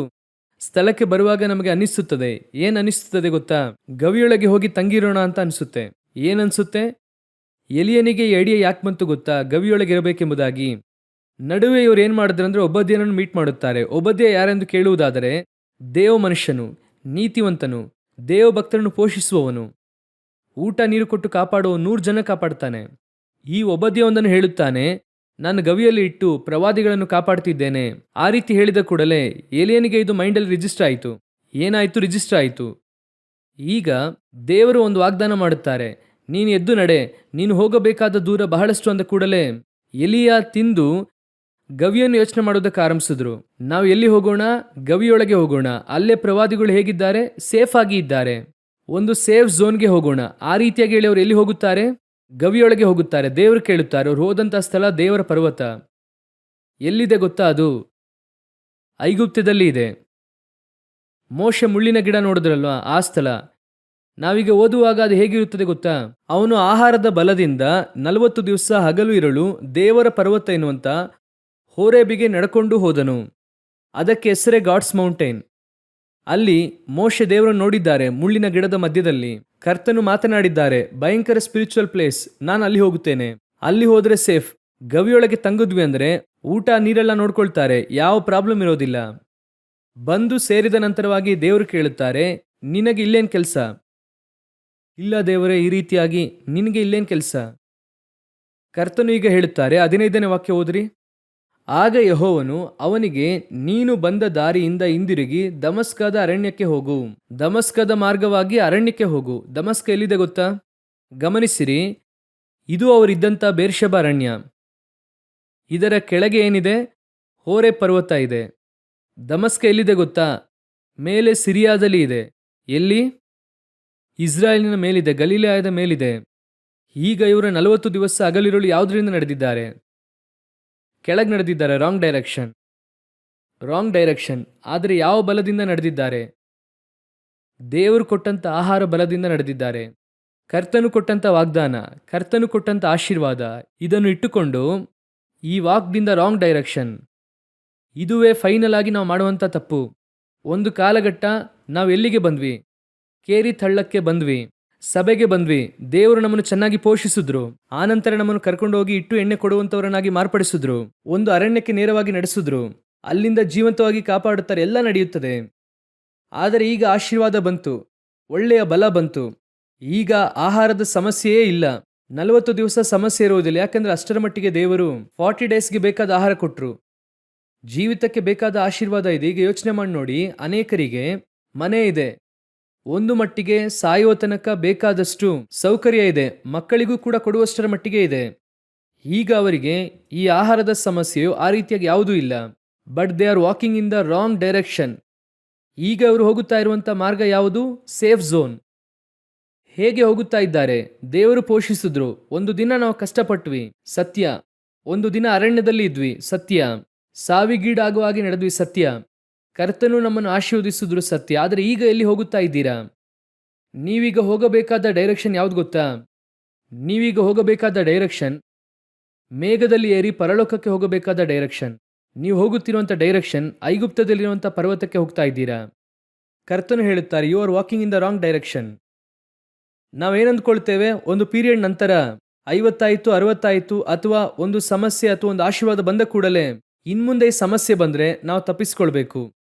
ಸ್ಥಳಕ್ಕೆ ಬರುವಾಗ ನಮಗೆ ಅನಿಸುತ್ತದೆ. ಏನು ಅನಿಸುತ್ತದೆ ಗೊತ್ತಾ? ಗವಿಯೊಳಗೆ ಹೋಗಿ ತಂಗಿರೋಣ ಅಂತ ಅನಿಸುತ್ತೆ. ಏನನ್ಸುತ್ತೆ? ಎಲಿಯನಿಗೆ ಈ ಐಡಿಯಾ ಯಾಕೆ ಬಂತು ಗೊತ್ತಾ? ಗವಿಯೊಳಗೆ ಇರಬೇಕೆಂಬುದಾಗಿ. ನಡುವೆ ಇವರು ಏನು ಮಾಡಿದ್ರು ಅಂದರೆ ಒಬದ್ಯನನ್ನು ಮೀಟ್ ಮಾಡುತ್ತಾರೆ. ಒಬದ್ಯ ಯಾರೆಂದು ಕೇಳುವುದಾದರೆ, ದೇವ ಮನುಷ್ಯನು, ನೀತಿವಂತನು, ದೇವ ಭಕ್ತರನ್ನು ಪೋಷಿಸುವವನು, ಊಟ ನೀರು ಕೊಟ್ಟು ಕಾಪಾಡುವ 100 ಜನ ಕಾಪಾಡ್ತಾನೆ. ಈ ಒಬದ್ಯ ಒಂದನ್ನು ಹೇಳುತ್ತಾನೆ, ನಾನು ಗವಿಯಲ್ಲಿ ಇಟ್ಟು ಪ್ರವಾದಿಗಳನ್ನು ಕಾಪಾಡ್ತಿದ್ದೇನೆ. ಆ ರೀತಿ ಹೇಳಿದ ಕೂಡಲೇ ಏಲಿಯನಿಗೆ ಇದು ಮೈಂಡಲ್ಲಿ ರಿಜಿಸ್ಟರ್ ಆಯಿತು. ಏನಾಯಿತು? ರಿಜಿಸ್ಟರ್ ಆಯಿತು. ಈಗ ದೇವರು ಒಂದು ವಾಗ್ದಾನ ಮಾಡುತ್ತಾರೆ, ನೀನು ಎದ್ದು ನಡೆ, ನೀನು ಹೋಗಬೇಕಾದ ದೂರ ಬಹಳಷ್ಟು ಅಂದ ಕೂಡಲೇ ಎಲಿಯ ತಿಂದು ಗವಿಯನ್ನು ಯೋಚನೆ ಮಾಡೋದಕ್ಕೆ ಆರಂಭಿಸಿದ್ರು. ನಾವು ಎಲ್ಲಿ ಹೋಗೋಣ? ಗವಿಯೊಳಗೆ ಹೋಗೋಣ. ಅಲ್ಲೇ ಪ್ರವಾದಿಗಳು ಹೇಗಿದ್ದಾರೆ? ಸೇಫ್ ಆಗಿ ಇದ್ದಾರೆ. ಒಂದು ಸೇಫ್ ಝೋನ್ಗೆ ಹೋಗೋಣ. ಆ ರೀತಿಯಾಗಿ ಹೇಳಿ ಅವರು ಎಲ್ಲಿ ಹೋಗುತ್ತಾರೆ? ಗವಿಯೊಳಗೆ ಹೋಗುತ್ತಾರೆ. ದೇವರು ಕೇಳುತ್ತಾರೆ. ಅವ್ರು ಹೋದಂಥ ಸ್ಥಳ ದೇವರ ಪರ್ವತ. ಎಲ್ಲಿದೆ ಗೊತ್ತಾ? ಅದು ಐಗುಪ್ತದಲ್ಲಿ ಇದೆ. ಮೋಶೆ ಮುಳ್ಳಿನ ಗಿಡ ನೋಡಿದ್ರಲ್ವಾ, ಆ ಸ್ಥಳ. ನಾವೀಗ ಓದುವಾಗ ಅದು ಹೇಗಿರುತ್ತದೆ ಗೊತ್ತಾ? ಅವನು ಆಹಾರದ ಬಲದಿಂದ 40 ದಿವಸ ಹಗಲು ಇರಲು ದೇವರ ಪರ್ವತ ಎನ್ನುವಂತ ಹೋರೇಬಿಗೆ ನಡ್ಕೊಂಡು ಹೋದನು. ಅದಕ್ಕೆ ಹೆಸರೇ ಗಾಡ್ಸ್ ಮೌಂಟೇನ್. ಅಲ್ಲಿ ಮೋಶೆ ದೇವರನ್ನು ನೋಡಿದ್ದಾರೆ. ಮುಳ್ಳಿನ ಗಿಡದ ಮಧ್ಯದಲ್ಲಿ ಕರ್ತನು ಮಾತನಾಡಿದ್ದಾರೆ, ಭಯಂಕರ ಸ್ಪಿರಿಚುವಲ್ ಪ್ಲೇಸ್, ನಾನು ಅಲ್ಲಿ ಹೋಗುತ್ತೇನೆ, ಅಲ್ಲಿ ಹೋದ್ರೆ ಸೇಫ್. ಗವಿಯೊಳಗೆ ತಂಗಿದ್ವಿ ಅಂದ್ರೆ ಊಟ ನೀರೆಲ್ಲ ನೋಡ್ಕೊಳ್ತಾರೆ, ಯಾವ ಪ್ರಾಬ್ಲಮ್ ಇರೋದಿಲ್ಲ. ಬಂದು ಸೇರಿದ ನಂತರವಾಗಿ ದೇವರು ಕೇಳುತ್ತಾರೆ, ನಿನಗೆ ಇಲ್ಲೇನು ಕೆಲಸ? ಇಲ್ಲ ದೇವರೇ, ಈ ರೀತಿಯಾಗಿ ನಿನಗೆ ಇಲ್ಲೇನು ಕೆಲಸ? ಕರ್ತನು ಈಗ ಹೇಳುತ್ತಾರೆ, 15ನೇ ವಾಕ್ಯ ಓದ್ರಿ. ಆಗ ಯೆಹೋವನು ಅವನಿಗೆ, ನೀನು ಬಂದ ದಾರಿಯಿಂದ ಹಿಂದಿರುಗಿ ದಮಸ್ಕದ ಅರಣ್ಯಕ್ಕೆ ಹೋಗು. ದಮಸ್ಕದ ಮಾರ್ಗವಾಗಿ ಅರಣ್ಯಕ್ಕೆ ಹೋಗು. ದಮಸ್ಕ ಎಲ್ಲಿದೆ ಗೊತ್ತಾ? ಗಮನಿಸಿರಿ, ಇದು ಅವರಿದ್ದಂಥ ಬೇರ್ಷೆಬ ಅರಣ್ಯ. ಇದರ ಕೆಳಗೆ ಏನಿದೆ? ಹೋರೆ ಪರ್ವತ ಇದೆ. ದಮಸ್ಕ ಎಲ್ಲಿದೆ ಗೊತ್ತಾ? ಮೇಲೆ ಸಿರಿಯಾದಲ್ಲಿ ಇದೆ. ಎಲ್ಲಿ? ಇಸ್ರಾಯೇಲಿನ ಮೇಲಿದೆ, ಗಲಿಲಾಯದ ಮೇಲಿದೆ. ಈಗ ಇವರು 40 ದಿವಸ ಹಗಲಿರುಳು ಯಾವುದರಿಂದ ನಡೆದಿದ್ದಾರೆ? ಕೆಳಗೆ ನಡೆದಿದ್ದಾರೆ. Wrong direction. ಆದರೆ ಯಾವ ಬಲದಿಂದ ನಡೆದಿದ್ದಾರೆ? ದೇವರು ಕೊಟ್ಟಂತ ಆಹಾರ ಬಲದಿಂದ ನಡೆದಿದ್ದಾರೆ. ಕರ್ತನು ಕೊಟ್ಟಂತ ವಾಗ್ದಾನ, ಕರ್ತನು ಕೊಟ್ಟಂತ ಆಶೀರ್ವಾದ, ಇದನ್ನು ಇಟ್ಟುಕೊಂಡು ಈ ವಾಕ್ದಿಂದ ರಾಂಗ್ ಡೈರೆಕ್ಷನ್. ಇದುವೇ ಫೈನಲ್ ಆಗಿ ನಾವು ಮಾಡುವಂಥ ತಪ್ಪು. ಒಂದು ಕಾಲಘಟ್ಟ ನಾವು ಎಲ್ಲಿಗೆ ಬಂದ್ವಿ? ಕೇರಿ ತಳ್ಳಕ್ಕೆ ಬಂದ್ವಿ, ಸಭೆಗೆ ಬಂದ್ವಿ. ದೇವರು ನಮ್ಮನ್ನು ಚೆನ್ನಾಗಿ ಪೋಷಿಸಿದ್ರು. ಆನಂತರ ನಮ್ಮನ್ನು ಕರ್ಕೊಂಡು ಹೋಗಿ ಇಟ್ಟು ಎಣ್ಣೆ ಕೊಡುವಂಥವರನ್ನಾಗಿ ಮಾರ್ಪಡಿಸಿದ್ರು. ಒಂದು ಅರಣ್ಯಕ್ಕೆ ನೇರವಾಗಿ ನಡೆಸಿದ್ರು. ಅಲ್ಲಿಂದ ಜೀವಂತವಾಗಿ ಕಾಪಾಡುತ್ತಾರೆ, ಎಲ್ಲ ನಡೆಯುತ್ತದೆ. ಆದರೆ ಈಗ ಆಶೀರ್ವಾದ ಬಂತು, ಒಳ್ಳೆಯ ಬಲ ಬಂತು. ಈಗ ಆಹಾರದ ಸಮಸ್ಯೆಯೇ ಇಲ್ಲ. 40 ದಿವಸ ಸಮಸ್ಯೆ ಇರುವುದಿಲ್ಲ. ಯಾಕಂದ್ರೆ ಅಷ್ಟರ ಮಟ್ಟಿಗೆ ದೇವರು 40 ಡೇಸ್ಗೆ ಬೇಕಾದ ಆಹಾರ ಕೊಟ್ಟರು. ಜೀವಿತಕ್ಕೆ ಬೇಕಾದ ಆಶೀರ್ವಾದ ಇದೆ. ಈಗ ಯೋಚನೆ ಮಾಡಿ ನೋಡಿ, ಅನೇಕರಿಗೆ ಮನೆ ಇದೆ, ಒಂದು ಮಟ್ಟಿಗೆ ಸಾಯುವ ತನಕ ಬೇಕಾದಷ್ಟು ಸೌಕರ್ಯ ಇದೆ, ಮಕ್ಕಳಿಗೂ ಕೂಡ ಕೊಡುವಷ್ಟರ ಮಟ್ಟಿಗೆ ಇದೆ. ಈಗ ಅವರಿಗೆ ಈ ಆಹಾರದ ಸಮಸ್ಯೆಯು ಆ ರೀತಿಯಾಗಿ ಯಾವುದೂ ಇಲ್ಲ. But they are walking in the wrong direction. ಈಗ ಅವರು ಹೋಗುತ್ತಾ ಇರುವಂಥ ಮಾರ್ಗ ಯಾವುದು? Safe zone. ಹೇಗೆ ಹೋಗುತ್ತಾ ಇದ್ದಾರೆ? ದೇವರು ಪೋಷಿಸಿದ್ರು. ಒಂದು ದಿನ ನಾವು ಕಷ್ಟಪಟ್ವಿ, ಸತ್ಯ. ಒಂದು ದಿನ ಅರಣ್ಯದಲ್ಲಿ ಇದ್ವಿ, ಸತ್ಯ. ಸಾವಿಗೀಡಾಗುವ ಹಾಗೆ ನಡೆದ್ವಿ, ಸತ್ಯ. ಕರ್ತನು ನಮ್ಮನ್ನು ಆಶೀರ್ವದಿಸಿದ್ರು ಸತ್ಯ, ಆದರೆ ಈಗ ಎಲ್ಲಿ ಹೋಗುತ್ತಾ ಇದ್ದೀರಾ? ನೀವೀಗ ಹೋಗಬೇಕಾದ ಡೈರೆಕ್ಷನ್ ಯಾವ್ದು ಗೊತ್ತಾ? ನೀವೀಗ ಹೋಗಬೇಕಾದ ಡೈರೆಕ್ಷನ್ ಮೇಘದಲ್ಲಿ ಏರಿ ಪರಲೋಕಕ್ಕೆ ಹೋಗಬೇಕಾದ ಡೈರೆಕ್ಷನ್. ನೀವು ಹೋಗುತ್ತಿರುವಂಥ ಡೈರೆಕ್ಷನ್ ಐಗುಪ್ತದಲ್ಲಿರುವಂಥ ಪರ್ವತಕ್ಕೆ ಹೋಗ್ತಾ ಇದ್ದೀರಾ. ಕರ್ತನು ಹೇಳುತ್ತಾರೆ, you are walking in the wrong direction. ನಾವೇನಂದ್ಕೊಳ್ತೇವೆ, ಒಂದು ಪೀರಿಯಡ್ ನಂತರ 50 60 ಅಥವಾ ಒಂದು ಸಮಸ್ಯೆ ಅಥವಾ ಒಂದು ಆಶೀರ್ವಾದ ಬಂದ ಕೂಡಲೇ ಇನ್ಮುಂದೆ ಈ ಸಮಸ್ಯೆ ಬಂದರೆ ನಾವು ತಪ್ಪಿಸ್ಕೊಳ್ಬೇಕು.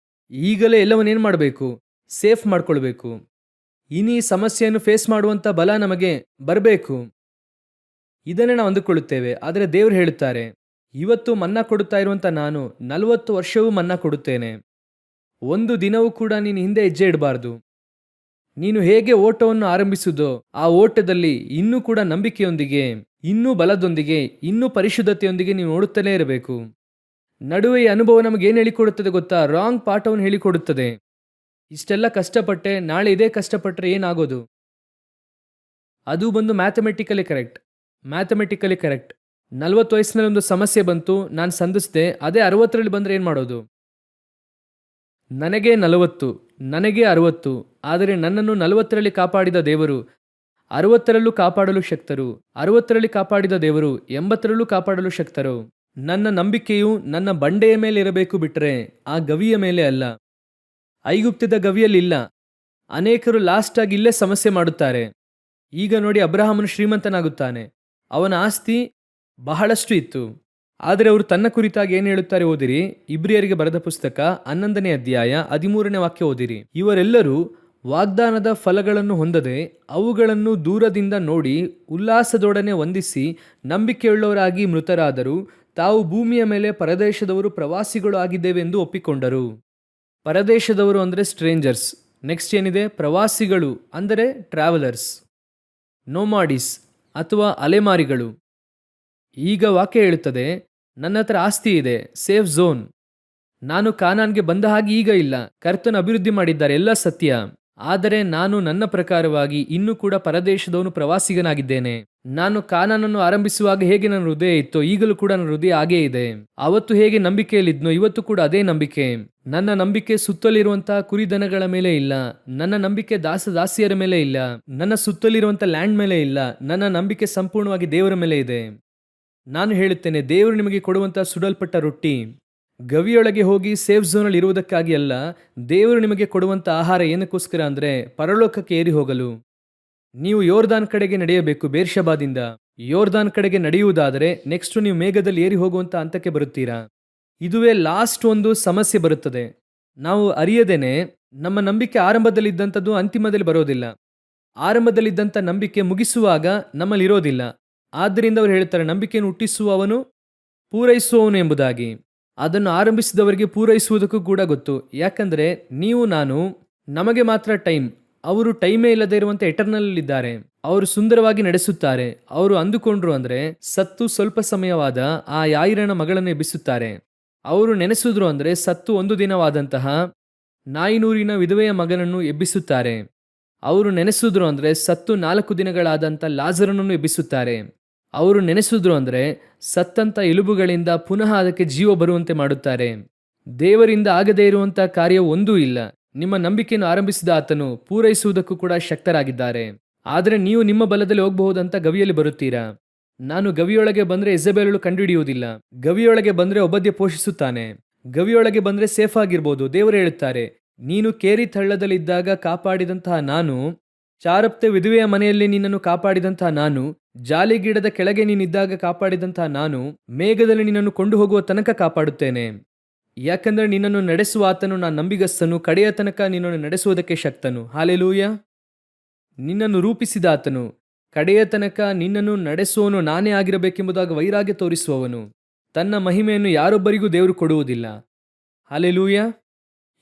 ಈಗಲೇ ಎಲ್ಲವನ್ನೇನು ಮಾಡಬೇಕು? ಸೇಫ್ ಮಾಡ್ಕೊಳ್ಬೇಕು. ಇನ್ನು ಈ ಸಮಸ್ಯೆಯನ್ನು ಫೇಸ್ ಮಾಡುವಂಥ ಬಲ ನಮಗೆ ಬರಬೇಕು. ಇದನ್ನೇ ನಾವು ಅಂದುಕೊಳ್ಳುತ್ತೇವೆ. ಆದರೆ ದೇವರು ಹೇಳುತ್ತಾರೆ, ಇವತ್ತು ಮನ್ನಾ ಕೊಡುತ್ತಾ ಇರುವಂಥ ನಾನು 40 ವರ್ಷವೂ ಮನ್ನಾ ಕೊಡುತ್ತೇನೆ. ಒಂದು ದಿನವೂ ಕೂಡ ನೀನು ಹಿಂದೆ ಹೆಜ್ಜೆ ಇಡಬಾರ್ದು. ನೀನು ಹೇಗೆ ಓಟವನ್ನು ಆರಂಭಿಸುವುದೋ ಆ ಓಟದಲ್ಲಿ ಇನ್ನೂ ಕೂಡ ನಂಬಿಕೆಯೊಂದಿಗೆ, ಇನ್ನೂ ಬಲದೊಂದಿಗೆ, ಇನ್ನೂ ಪರಿಶುದ್ಧತೆಯೊಂದಿಗೆ ನೀವು ಓಡುತ್ತಲೇ ಇರಬೇಕು. ನಡುವೆ ಈ ಅನುಭವ ನಮಗೇನು ಹೇಳಿಕೊಡುತ್ತದೆ ಗೊತ್ತಾ? ರಾಂಗ್ ಪಾಠವನ್ನು ಹೇಳಿಕೊಡುತ್ತದೆ. ಇಷ್ಟೆಲ್ಲ ಕಷ್ಟಪಟ್ಟೆ, ನಾಳೆ ಇದೇ ಕಷ್ಟಪಟ್ಟರೆ ಏನಾಗೋದು? ಅದು ಬಂದು ಮ್ಯಾಥಮೆಟಿಕಲಿ ಕರೆಕ್ಟ್. 40 ವಯಸ್ಸಿನಲ್ಲಿ ಒಂದು ಸಮಸ್ಯೆ ಬಂತು, ನಾನು ಸಂಧಿಸಿದೆ. ಅದೇ 60ರಲ್ಲಿ ಬಂದರೆ ಏನು ಮಾಡೋದು? ನನಗೆ 40, ನನಗೆ 60, ಆದರೆ ನನ್ನನ್ನು 40ರಲ್ಲಿ ಕಾಪಾಡಿದ ದೇವರು 60ರಲ್ಲೂ ಕಾಪಾಡಲು ಶಕ್ತರು. 60ರಲ್ಲಿ ಕಾಪಾಡಿದ ದೇವರು 80ರಲ್ಲೂ ಕಾಪಾಡಲು ಶಕ್ತರು. ನನ್ನ ನಂಬಿಕೆಯು ನನ್ನ ಬಂಡೆಯ ಮೇಲೆ ಇರಬೇಕು ಬಿಟ್ಟರೆ ಆ ಗವಿಯ ಮೇಲೆ ಅಲ್ಲ. ಐಗುಪ್ತದ ಗವಿಯಲ್ಲಿಲ್ಲ. ಅನೇಕರು ಲಾಸ್ಟ್ ಆಗಿ ಇಲ್ಲೇ ಸಮಸ್ಯೆ ಮಾಡುತ್ತಾರೆ. ಈಗ ನೋಡಿ, ಅಬ್ರಹಾಮನು ಶ್ರೀಮಂತನಾಗುತ್ತಾನೆ. ಅವನ ಆಸ್ತಿ ಬಹಳಷ್ಟು ಇತ್ತು. ಆದರೆ ಅವರು ತನ್ನ ಕುರಿತಾಗಿ ಏನು ಹೇಳುತ್ತಾರೆ ಓದಿರಿ. ಇಬ್ರಿಯರಿಗೆ ಬರೆದ ಪುಸ್ತಕ 11ನೇ ಅಧ್ಯಾಯ 13ನೇ ವಾಕ್ಯ ಓದಿರಿ. ಇವರೆಲ್ಲರೂ ವಾಗ್ದಾನದ ಫಲಗಳನ್ನು ಹೊಂದದೆ ಅವುಗಳನ್ನು ದೂರದಿಂದ ನೋಡಿ ಉಲ್ಲಾಸದೊಡನೆ ವಂದಿಸಿ ನಂಬಿಕೆಯುಳ್ಳವರಾಗಿ ಮೃತರಾದರು. ತಾವು ಭೂಮಿಯ ಮೇಲೆ ಪರದೇಶದವರು, ಪ್ರವಾಸಿಗಳು ಆಗಿದ್ದೇವೆಂದು ಒಪ್ಪಿಕೊಂಡರು. ಪರದೇಶದವರು ಅಂದರೆ ಸ್ಟ್ರೇಂಜರ್ಸ್. ನೆಕ್ಸ್ಟ್ ಏನಿದೆ? ಪ್ರವಾಸಿಗಳು ಅಂದರೆ ಟ್ರಾವೆಲರ್ಸ್, ನೋಮಾಡಿಸ್ ಅಥವಾ ಅಲೆಮಾರಿಗಳು. ಈಗ ವಾಕ್ಯ ಹೇಳುತ್ತದೆ, ನನ್ನ ಹತ್ರ ಆಸ್ತಿ ಇದೆ, ಸೇಫ್ ಝೋನ್. ನಾನು ಕಾನಾನ್ಗೆ ಬಂದ ಹಾಗೆ ಈಗ ಇಲ್ಲ. ಕರ್ತನು ಅಭಿವೃದ್ಧಿ ಮಾಡಿದ್ದಾರೆ, ಎಲ್ಲ ಸತ್ಯ. ಆದರೆ ನಾನು ನನ್ನ ಪ್ರಕಾರವಾಗಿ ಇನ್ನೂ ಕೂಡ ಪರದೇಶದವನು, ಪ್ರವಾಸಿಗನಾಗಿದ್ದೇನೆ. ನಾನು ಕಾನಾನನ್ನು ಆರಂಭಿಸುವಾಗ ಹೇಗೆ ನನ್ನ ಹೃದಯ ಇತ್ತೋ ಈಗಲೂ ಕೂಡ ನನ್ನ ಹೃದಯ ಹಾಗೇ ಇದೆ. ಅವತ್ತು ಹೇಗೆ ನಂಬಿಕೆಯಲ್ಲಿದ್ನೋ ಇವತ್ತು ಕೂಡ ಅದೇ ನಂಬಿಕೆ. ನನ್ನ ನಂಬಿಕೆ ಸುತ್ತಲಿರುವಂತಹ ಕುರಿದನಗಳ ಮೇಲೆ ಇಲ್ಲ. ನನ್ನ ನಂಬಿಕೆ ದಾಸಿಯರ ಮೇಲೆ ಇಲ್ಲ. ನನ್ನ ಸುತ್ತಲಿರುವಂತಹ ಲ್ಯಾಂಡ್ ಮೇಲೆ ಇಲ್ಲ. ನನ್ನ ನಂಬಿಕೆ ಸಂಪೂರ್ಣವಾಗಿ ದೇವರ ಮೇಲೆ ಇದೆ. ನಾನು ಹೇಳುತ್ತೇನೆ, ದೇವರು ನಿಮಗೆ ಕೊಡುವಂತಹ ಸುಡಲ್ಪಟ್ಟ ರೊಟ್ಟಿ ಗವಿಯೊಳಗೆ ಹೋಗಿ ಸೇಫ್ ಝೋನಲ್ಲಿ ಇರುವುದಕ್ಕಾಗಿ ಅಲ್ಲ. ದೇವರು ನಿಮಗೆ ಕೊಡುವಂಥ ಆಹಾರ ಏನಕ್ಕೋಸ್ಕರ ಅಂದರೆ ಪರಲೋಕಕ್ಕೆ ಏರಿ ಹೋಗಲು. ನೀವು ಯೋರ್ದಾನ್ ಕಡೆಗೆ ನಡೆಯಬೇಕು. ಬೇರ್ಷಬಾದಿಂದ ಯೋರ್ದಾನ್ ಕಡೆಗೆ ನಡೆಯುವುದಾದರೆ ನೆಕ್ಸ್ಟ್ ನೀವು ಮೇಘದಲ್ಲಿ ಏರಿ ಹೋಗುವಂಥ ಹಂತಕ್ಕೆ ಬರುತ್ತೀರಾ. ಇದುವೇ ಲಾಸ್ಟ್ ಒಂದು ಸಮಸ್ಯೆ ಬರುತ್ತದೆ. ನಾವು ಅರಿಯದೇನೆ ನಮ್ಮ ನಂಬಿಕೆ ಆರಂಭದಲ್ಲಿದ್ದಂಥದ್ದು ಅಂತಿಮದಲ್ಲಿ ಬರೋದಿಲ್ಲ. ಆರಂಭದಲ್ಲಿದ್ದಂಥ ನಂಬಿಕೆ ಮುಗಿಸುವಾಗ ನಮ್ಮಲ್ಲಿ ಇರೋದಿಲ್ಲ. ಆದ್ದರಿಂದ ಅವರು ಹೇಳ್ತಾರೆ, ನಂಬಿಕೆಯನ್ನು ಹುಟ್ಟಿಸುವವನು ಪೂರೈಸುವವನು ಎಂಬುದಾಗಿ. ಅದನ್ನು ಆರಂಭಿಸಿದವರಿಗೆ ಪೂರೈಸುವುದಕ್ಕೂ ಕೂಡ ಗೊತ್ತು. ಯಾಕಂದರೆ ನೀವು ನಾನು ನಮಗೆ ಮಾತ್ರ ಟೈಮ್, ಅವರು ಟೈಮೇ ಇಲ್ಲದೆ ಇರುವಂತೆ ಎಟರ್ನಲ್ಲಿದ್ದಾರೆ. ಅವರು ಸುಂದರವಾಗಿ ನಡೆಸುತ್ತಾರೆ. ಅವರು ಅಂದುಕೊಂಡ್ರು ಅಂದರೆ ಸತ್ತು ಸ್ವಲ್ಪ ಸಮಯವಾದ ಆ ಯಾಯಿರನ ಮಗಳನ್ನು ಎಬ್ಬಿಸುತ್ತಾರೆ. ಅವರು ನೆನೆಸಿದ್ರು ಅಂದರೆ ಸತ್ತು ಒಂದು ದಿನವಾದಂತಹ ನಾಯಿನೂರಿನ ವಿಧವೆಯ ಮಗನನ್ನು ಎಬ್ಬಿಸುತ್ತಾರೆ. ಅವರು ನೆನೆಸಿದ್ರು ಅಂದರೆ ಸತ್ತು 4 ದಿನಗಳಾದಂಥ ಲಾಜರನನ್ನು ಎಬ್ಬಿಸುತ್ತಾರೆ. ಅವರು ನೆನೆಸಿದ್ರು ಅಂದರೆ ಸತ್ತಂತ ಎಲುಬುಗಳಿಂದ ಪುನಃ ಅದಕ್ಕೆ ಜೀವ ಬರುವಂತೆ ಮಾಡುತ್ತಾರೆ. ದೇವರಿಂದ ಆಗದೇ ಇರುವಂಥ ಕಾರ್ಯ ಒಂದೂ ಇಲ್ಲ. ನಿಮ್ಮ ನಂಬಿಕೆಯನ್ನು ಆರಂಭಿಸಿದ ಆತನು ಪೂರೈಸುವುದಕ್ಕೂ ಕೂಡ ಶಕ್ತರಾಗಿದ್ದಾರೆ. ಆದರೆ ನೀವು ನಿಮ್ಮ ಬಲದಲ್ಲಿ ಹೋಗಬಹುದಂತ ಗವಿಯಲ್ಲಿ ಬರುತ್ತೀರಾ. ನಾನು ಗವಿಯೊಳಗೆ ಬಂದರೆ ಇಸಬೇಲಳು ಕಂಡುಹಿಡಿಯುವುದಿಲ್ಲ. ಗವಿಯೊಳಗೆ ಬಂದರೆ ಒಬದ್ಯ ಪೋಷಿಸುತ್ತಾನೆ. ಗವಿಯೊಳಗೆ ಬಂದರೆ ಸೇಫ್ ಆಗಿರ್ಬೋದು. ದೇವರು ಹೇಳುತ್ತಾರೆ, ನೀನು ಕೇರಿ ತಳ್ಳದಲ್ಲಿದ್ದಾಗ ಕಾಪಾಡಿದಂತಹ ನಾನು, ಚಾರಪ್ತೆ ವಿಧವೆಯ ಮನೆಯಲ್ಲಿ ನಿನ್ನನ್ನು ಕಾಪಾಡಿದಂತಹ ನಾನು, ಜಾಲಿಗಿಡದ ಕೆಳಗೆ ನೀನಿದ್ದಾಗ ಕಾಪಾಡಿದಂತಹ ನಾನು, ಮೇಘದಲ್ಲಿ ನಿನ್ನನ್ನು ಕೊಂಡು ಹೋಗುವ ತನಕ ಕಾಪಾಡುತ್ತೇನೆ. ಯಾಕಂದರೆ ನಿನ್ನನ್ನು ನಡೆಸುವ ಆತನು ನಾನು ನಂಬಿಗಸ್ತನು, ಕಡೆಯ ತನಕ ನಿನ್ನನ್ನು ನಡೆಸುವುದಕ್ಕೆ ಶಕ್ತನು. ಹಾಲೆಲೂಯ. ನಿನ್ನನ್ನು ರೂಪಿಸಿದ ಆತನು, ಕಡೆಯ ತನಕ ನಿನ್ನನ್ನು ನಡೆಸುವವನು ನಾನೇ ಆಗಿರಬೇಕೆಂಬುದಾಗಿ ವೈರಾಗ್ಯ ತೋರಿಸುವವನು. ತನ್ನ ಮಹಿಮೆಯನ್ನು ಯಾರೊಬ್ಬರಿಗೂ ದೇವರು ಕೊಡುವುದಿಲ್ಲ. ಹಾಲೆಲೂಯ.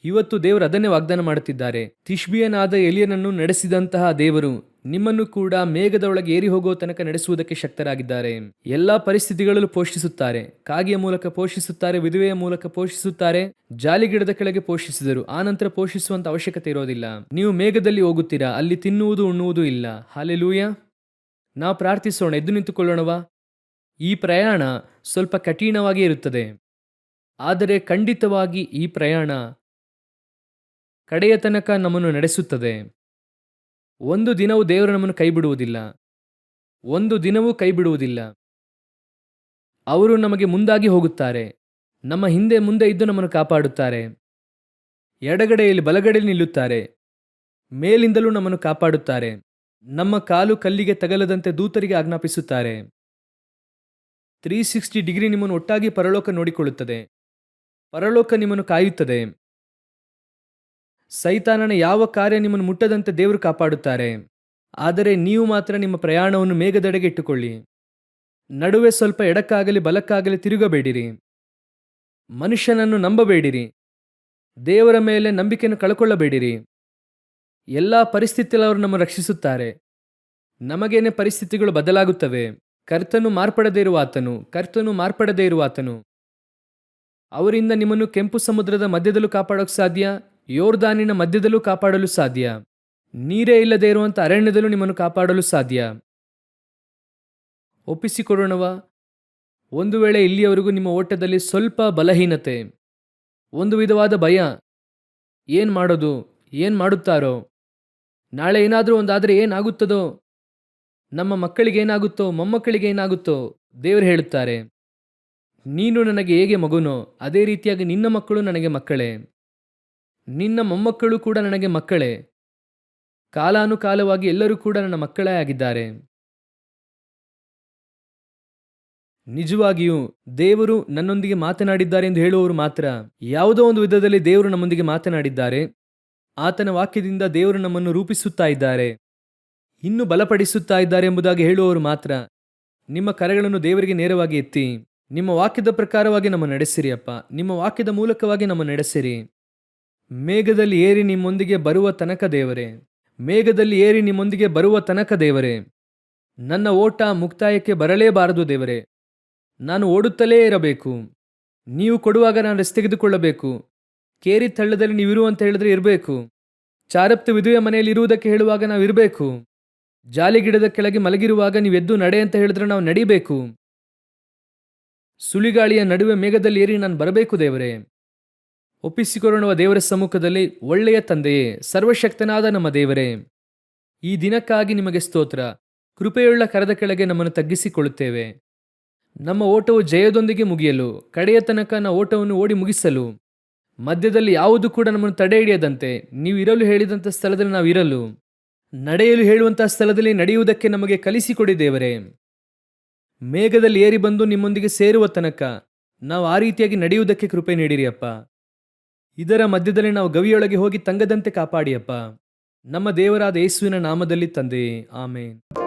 ಇವತ್ತು ದೇವರು ಅದನ್ನೇ ವಾಗ್ದಾನ ಮಾಡುತ್ತಿದ್ದಾರೆ. ತಿಷ್ಬಿಯನಾದ ಎಲಿಯನನ್ನು ನಡೆಸಿದಂತಹ ದೇವರು ನಿಮ್ಮನ್ನು ಕೂಡ ಮೇಘದ ಒಳಗೆ ಏರಿ ಹೋಗುವ ತನಕ ನಡೆಸುವುದಕ್ಕೆ ಶಕ್ತರಾಗಿದ್ದಾರೆ. ಎಲ್ಲಾ ಪರಿಸ್ಥಿತಿಗಳಲ್ಲೂ ಪೋಷಿಸುತ್ತಾರೆ. ಕಾಗೆಯ ಮೂಲಕ ಪೋಷಿಸುತ್ತಾರೆ, ವಿಧವೆಯ ಮೂಲಕ ಪೋಷಿಸುತ್ತಾರೆ, ಜಾಲಿಗಿಡದ ಕೆಳಗೆ ಪೋಷಿಸಿದರು. ಆ ನಂತರ ಪೋಷಿಸುವಂತ ಅವಶ್ಯಕತೆ ಇರೋದಿಲ್ಲ. ನೀವು ಮೇಘದಲ್ಲಿ ಹೋಗುತ್ತೀರಾ, ಅಲ್ಲಿ ತಿನ್ನುವುದು ಉಣ್ಣುವುದು ಇಲ್ಲ. ಹಾಲೆಲೂಯ. ನಾವು ಪ್ರಾರ್ಥಿಸೋಣ, ಎದ್ದು ನಿಂತುಕೊಳ್ಳೋಣವಾ. ಈ ಪ್ರಯಾಣ ಸ್ವಲ್ಪ ಕಠಿಣವಾಗಿ ಇರುತ್ತದೆ, ಆದರೆ ಖಂಡಿತವಾಗಿ ಈ ಪ್ರಯಾಣ ಕಡೆಯ ತನಕ ನಮ್ಮನ್ನು ನಡೆಸುತ್ತದೆ. ಒಂದು ದಿನವೂ ದೇವರು ನಮ್ಮನ್ನು ಕೈ ಬಿಡುವುದಿಲ್ಲ. ಒಂದು ದಿನವೂ ಕೈ ಬಿಡುವುದಿಲ್ಲ. ಅವರು ನಮಗೆ ಮುಂದಾಗಿ ಹೋಗುತ್ತಾರೆ. ನಮ್ಮ ಹಿಂದೆ ಮುಂದೆ ಇದ್ದು ನಮ್ಮನ್ನು ಕಾಪಾಡುತ್ತಾರೆ. ಎಡಗಡೆಯಲ್ಲಿ ಬಲಗಡೆಯಲ್ಲಿ ನಿಲ್ಲುತ್ತಾರೆ. ಮೇಲಿಂದಲೂ ನಮ್ಮನ್ನು ಕಾಪಾಡುತ್ತಾರೆ. ನಮ್ಮ ಕಾಲು ಕಲ್ಲಿಗೆ ತಗಲದಂತೆ ದೂತರಿಗೆ ಆಜ್ಞಾಪಿಸುತ್ತಾರೆ. 360 ಡಿಗ್ರಿ ನಿಮ್ಮನ್ನು ಒಟ್ಟಾಗಿ ಪರಲೋಕ ನೋಡಿಕೊಳ್ಳುತ್ತದೆ. ಪರಲೋಕ ನಿಮ್ಮನ್ನು ಕಾಯುತ್ತದೆ. ಸೈತಾನನ ಯಾವ ಕಾರ್ಯ ನಿಮ್ಮನ್ನು ಮುಟ್ಟದಂತೆ ದೇವರು ಕಾಪಾಡುತ್ತಾರೆ. ಆದರೆ ನೀವು ಮಾತ್ರ ನಿಮ್ಮ ಪ್ರಯಾಣವನ್ನು ಮೇಘದೆಡೆಗೆ ಇಟ್ಟುಕೊಳ್ಳಿ. ನಡುವೆ ಸ್ವಲ್ಪ ಎಡಕ್ಕಾಗಲಿ ಬಲಕ್ಕಾಗಲಿ ತಿರುಗಬೇಡಿರಿ. ಮನುಷ್ಯನನ್ನು ನಂಬಬೇಡಿರಿ. ದೇವರ ಮೇಲೆ ನಂಬಿಕೆಯನ್ನು ಕಳಕೊಳ್ಳಬೇಡಿರಿ. ಎಲ್ಲ ಪರಿಸ್ಥಿತಿಯಲ್ಲಿ ಅವರು ನಮ್ಮನ್ನು ರಕ್ಷಿಸುತ್ತಾರೆ. ನಮಗೇನೆ ಪರಿಸ್ಥಿತಿಗಳು ಬದಲಾಗುತ್ತವೆ. ಕರ್ತನು ಮಾರ್ಪಡದೇ ಇರುವ ಆತನು. ಕರ್ತನು ಮಾರ್ಪಡದೇ ಇರುವ ಆತನು. ಅವರಿಂದ ನಿಮ್ಮನ್ನು ಕೆಂಪು ಸಮುದ್ರದ ಮಧ್ಯದಲ್ಲೂ ಕಾಪಾಡೋಕೆ ಸಾಧ್ಯ. ಯೋರ್ದಾನಿನ ಮಧ್ಯದಲ್ಲೂ ಕಾಪಾಡಲು ಸಾಧ್ಯ. ನೀರೇ ಇಲ್ಲದೆ ಇರುವಂಥ ಅರಣ್ಯದಲ್ಲೂ ನಿಮ್ಮನ್ನು ಕಾಪಾಡಲು ಸಾಧ್ಯ. ಒಪ್ಪಿಸಿಕೊಡೋಣವ. ಒಂದು ವೇಳೆ ಇಲ್ಲಿಯವರೆಗೂ ನಿಮ್ಮ ಓಟದಲ್ಲಿ ಸ್ವಲ್ಪ ಬಲಹೀನತೆ, ಒಂದು ವಿಧವಾದ ಭಯ, ಏನು ಮಾಡೋದು, ಏನು ಮಾಡುತ್ತಾರೋ, ನಾಳೆ ಏನಾದರೂ ಒಂದಾದರೆ ಏನಾಗುತ್ತದೋ, ನಮ್ಮ ಮಕ್ಕಳಿಗೇನಾಗುತ್ತೋ, ಮೊಮ್ಮಕ್ಕಳಿಗೇನಾಗುತ್ತೋ, ದೇವರು ಹೇಳುತ್ತಾರೆ, ನೀನು ನನಗೆ ಹೇಗೆ ಮಗುನೋ ಅದೇ ರೀತಿಯಾಗಿ ನಿನ್ನ ಮಕ್ಕಳು ನನಗೆ ಮಕ್ಕಳೇ, ನಿನ್ನ ಮೊಮ್ಮಕ್ಕಳು ಕೂಡ ನನಗೆ ಮಕ್ಕಳೇ. ಕಾಲಾನುಕಾಲವಾಗಿ ಎಲ್ಲರೂ ಕೂಡ ನನ್ನ ಮಕ್ಕಳೇ ಆಗಿದ್ದಾರೆ. ನಿಜವಾಗಿಯೂ ದೇವರು ನನ್ನೊಂದಿಗೆ ಮಾತನಾಡಿದ್ದಾರೆ ಎಂದು ಹೇಳುವವರು ಮಾತ್ರ ಯಾವುದೋ ಒಂದು ವಿಧದಲ್ಲಿ ದೇವರು ನಮ್ಮೊಂದಿಗೆ ಮಾತನಾಡಿದ್ದಾರೆ. ಆತನ ವಾಕ್ಯದಿಂದ ದೇವರು ನಮ್ಮನ್ನು ರೂಪಿಸುತ್ತಾ ಇದ್ದಾರೆ, ಇನ್ನೂ ಬಲಪಡಿಸುತ್ತಾ ಇದ್ದಾರೆ ಎಂಬುದಾಗಿ ಹೇಳುವವರು ಮಾತ್ರ ನಿಮ್ಮ ಕರೆಗಳನ್ನು ದೇವರಿಗೆ ನೇರವಾಗಿ ಎತ್ತಿ ನಿಮ್ಮ ವಾಕ್ಯದ ಪ್ರಕಾರವಾಗಿ ನಮ್ಮ ನಡೆಸಿರಿ ಅಪ್ಪ. ನಿಮ್ಮ ವಾಕ್ಯದ ಮೂಲಕವಾಗಿ ನಮ್ಮ ನಡೆಸಿರಿ. ಮೇಘದಲ್ಲಿ ಏರಿ ನಿಮ್ಮೊಂದಿಗೆ ಬರುವ ತನಕ ದೇವರೇ, ಮೇಘದಲ್ಲಿ ಏರಿ ನಿಮ್ಮೊಂದಿಗೆ ಬರುವ ತನಕ ದೇವರೇ, ನನ್ನ ಓಟ ಮುಕ್ತಾಯಕ್ಕೆ ಬರಲೇಬಾರದು ದೇವರೇ. ನಾನು ಓಡುತ್ತಲೇ ಇರಬೇಕು. ನೀವು ಕೊಡುವಾಗ ನಾನು ರೆಸ್ಟ್ ತೆಗೆದುಕೊಳ್ಳಬೇಕು. ಕೇರಿ ತಳ್ಳದಲ್ಲಿ ನೀವಿರು ಅಂತ ಹೇಳಿದ್ರೆ ಇರಬೇಕು. ಚಾರಪ್ತ ವಿಧುವೆ ಮನೆಯಲ್ಲಿ ಇರುವುದಕ್ಕೆ ಹೇಳುವಾಗ ನಾವು ಇರಬೇಕು. ಜಾಲಿಗಿಡದ ಕೆಳಗೆ ಮಲಗಿರುವಾಗ ನೀವು ಎದ್ದು ನಡೆ ಅಂತ ಹೇಳಿದ್ರೆ ನಾವು ನಡಿಬೇಕು. ಸುಳಿಗಾಳಿಯ ನಡುವೆ ಮೇಘದಲ್ಲಿ ಏರಿ ನಾನು ಬರಬೇಕು ದೇವರೇ. ಒಪ್ಪಿಸಿಕೊಳ್ಳುವ ದೇವರ ಸಮ್ಮುಖದಲ್ಲಿ, ಒಳ್ಳೆಯ ತಂದೆಯೇ, ಸರ್ವಶಕ್ತನಾದ ನಮ್ಮ ದೇವರೇ, ಈ ದಿನಕ್ಕಾಗಿ ನಿಮಗೆ ಸ್ತೋತ್ರ. ಕೃಪೆಯುಳ್ಳ ಕರದ ಕೆಳಗೆ ನಮ್ಮನ್ನು ತಗ್ಗಿಸಿಕೊಳ್ಳುತ್ತೇವೆ. ನಮ್ಮ ಓಟವು ಜಯದೊಂದಿಗೆ ಮುಗಿಯಲು, ಕಡೆಯ ತನಕ ನಾವು ಓಟವನ್ನು ಓಡಿ ಮುಗಿಸಲು, ಮಧ್ಯದಲ್ಲಿ ಯಾವುದು ಕೂಡ ನಮ್ಮನ್ನು ತಡೆ ಹಿಡಿಯದಂತೆ ನೀವು ಇರಲು ಹೇಳಿದಂಥ ಸ್ಥಳದಲ್ಲಿ ನಾವು ಇರಲು, ನಡೆಯಲು ಹೇಳುವಂತಹ ಸ್ಥಳದಲ್ಲಿ ನಡೆಯುವುದಕ್ಕೆ ನಮಗೆ ಕಲಿಸಿಕೊಡಿ ದೇವರೇ. ಮೇಘದಲ್ಲಿ ಏರಿ ಬಂದು ನಿಮ್ಮೊಂದಿಗೆ ಸೇರುವ ತನಕ ನಾವು ಆ ರೀತಿಯಾಗಿ ನಡೆಯುವುದಕ್ಕೆ ಕೃಪೆ ನೀಡಿರಿ ಅಪ್ಪ. ಇದರ ಮಧ್ಯದಲ್ಲಿ ನಾವು ಗವಿಯೊಳಗೆ ಹೋಗಿ ತಂಗದಂತೆ ಕಾಪಾಡಿಯಪ್ಪ. ನಮ್ಮ ದೇವರಾದ ಯೇಸುವಿನ ನಾಮದಲ್ಲಿ ತಂದೆಯೇ, ಆಮೇನ್.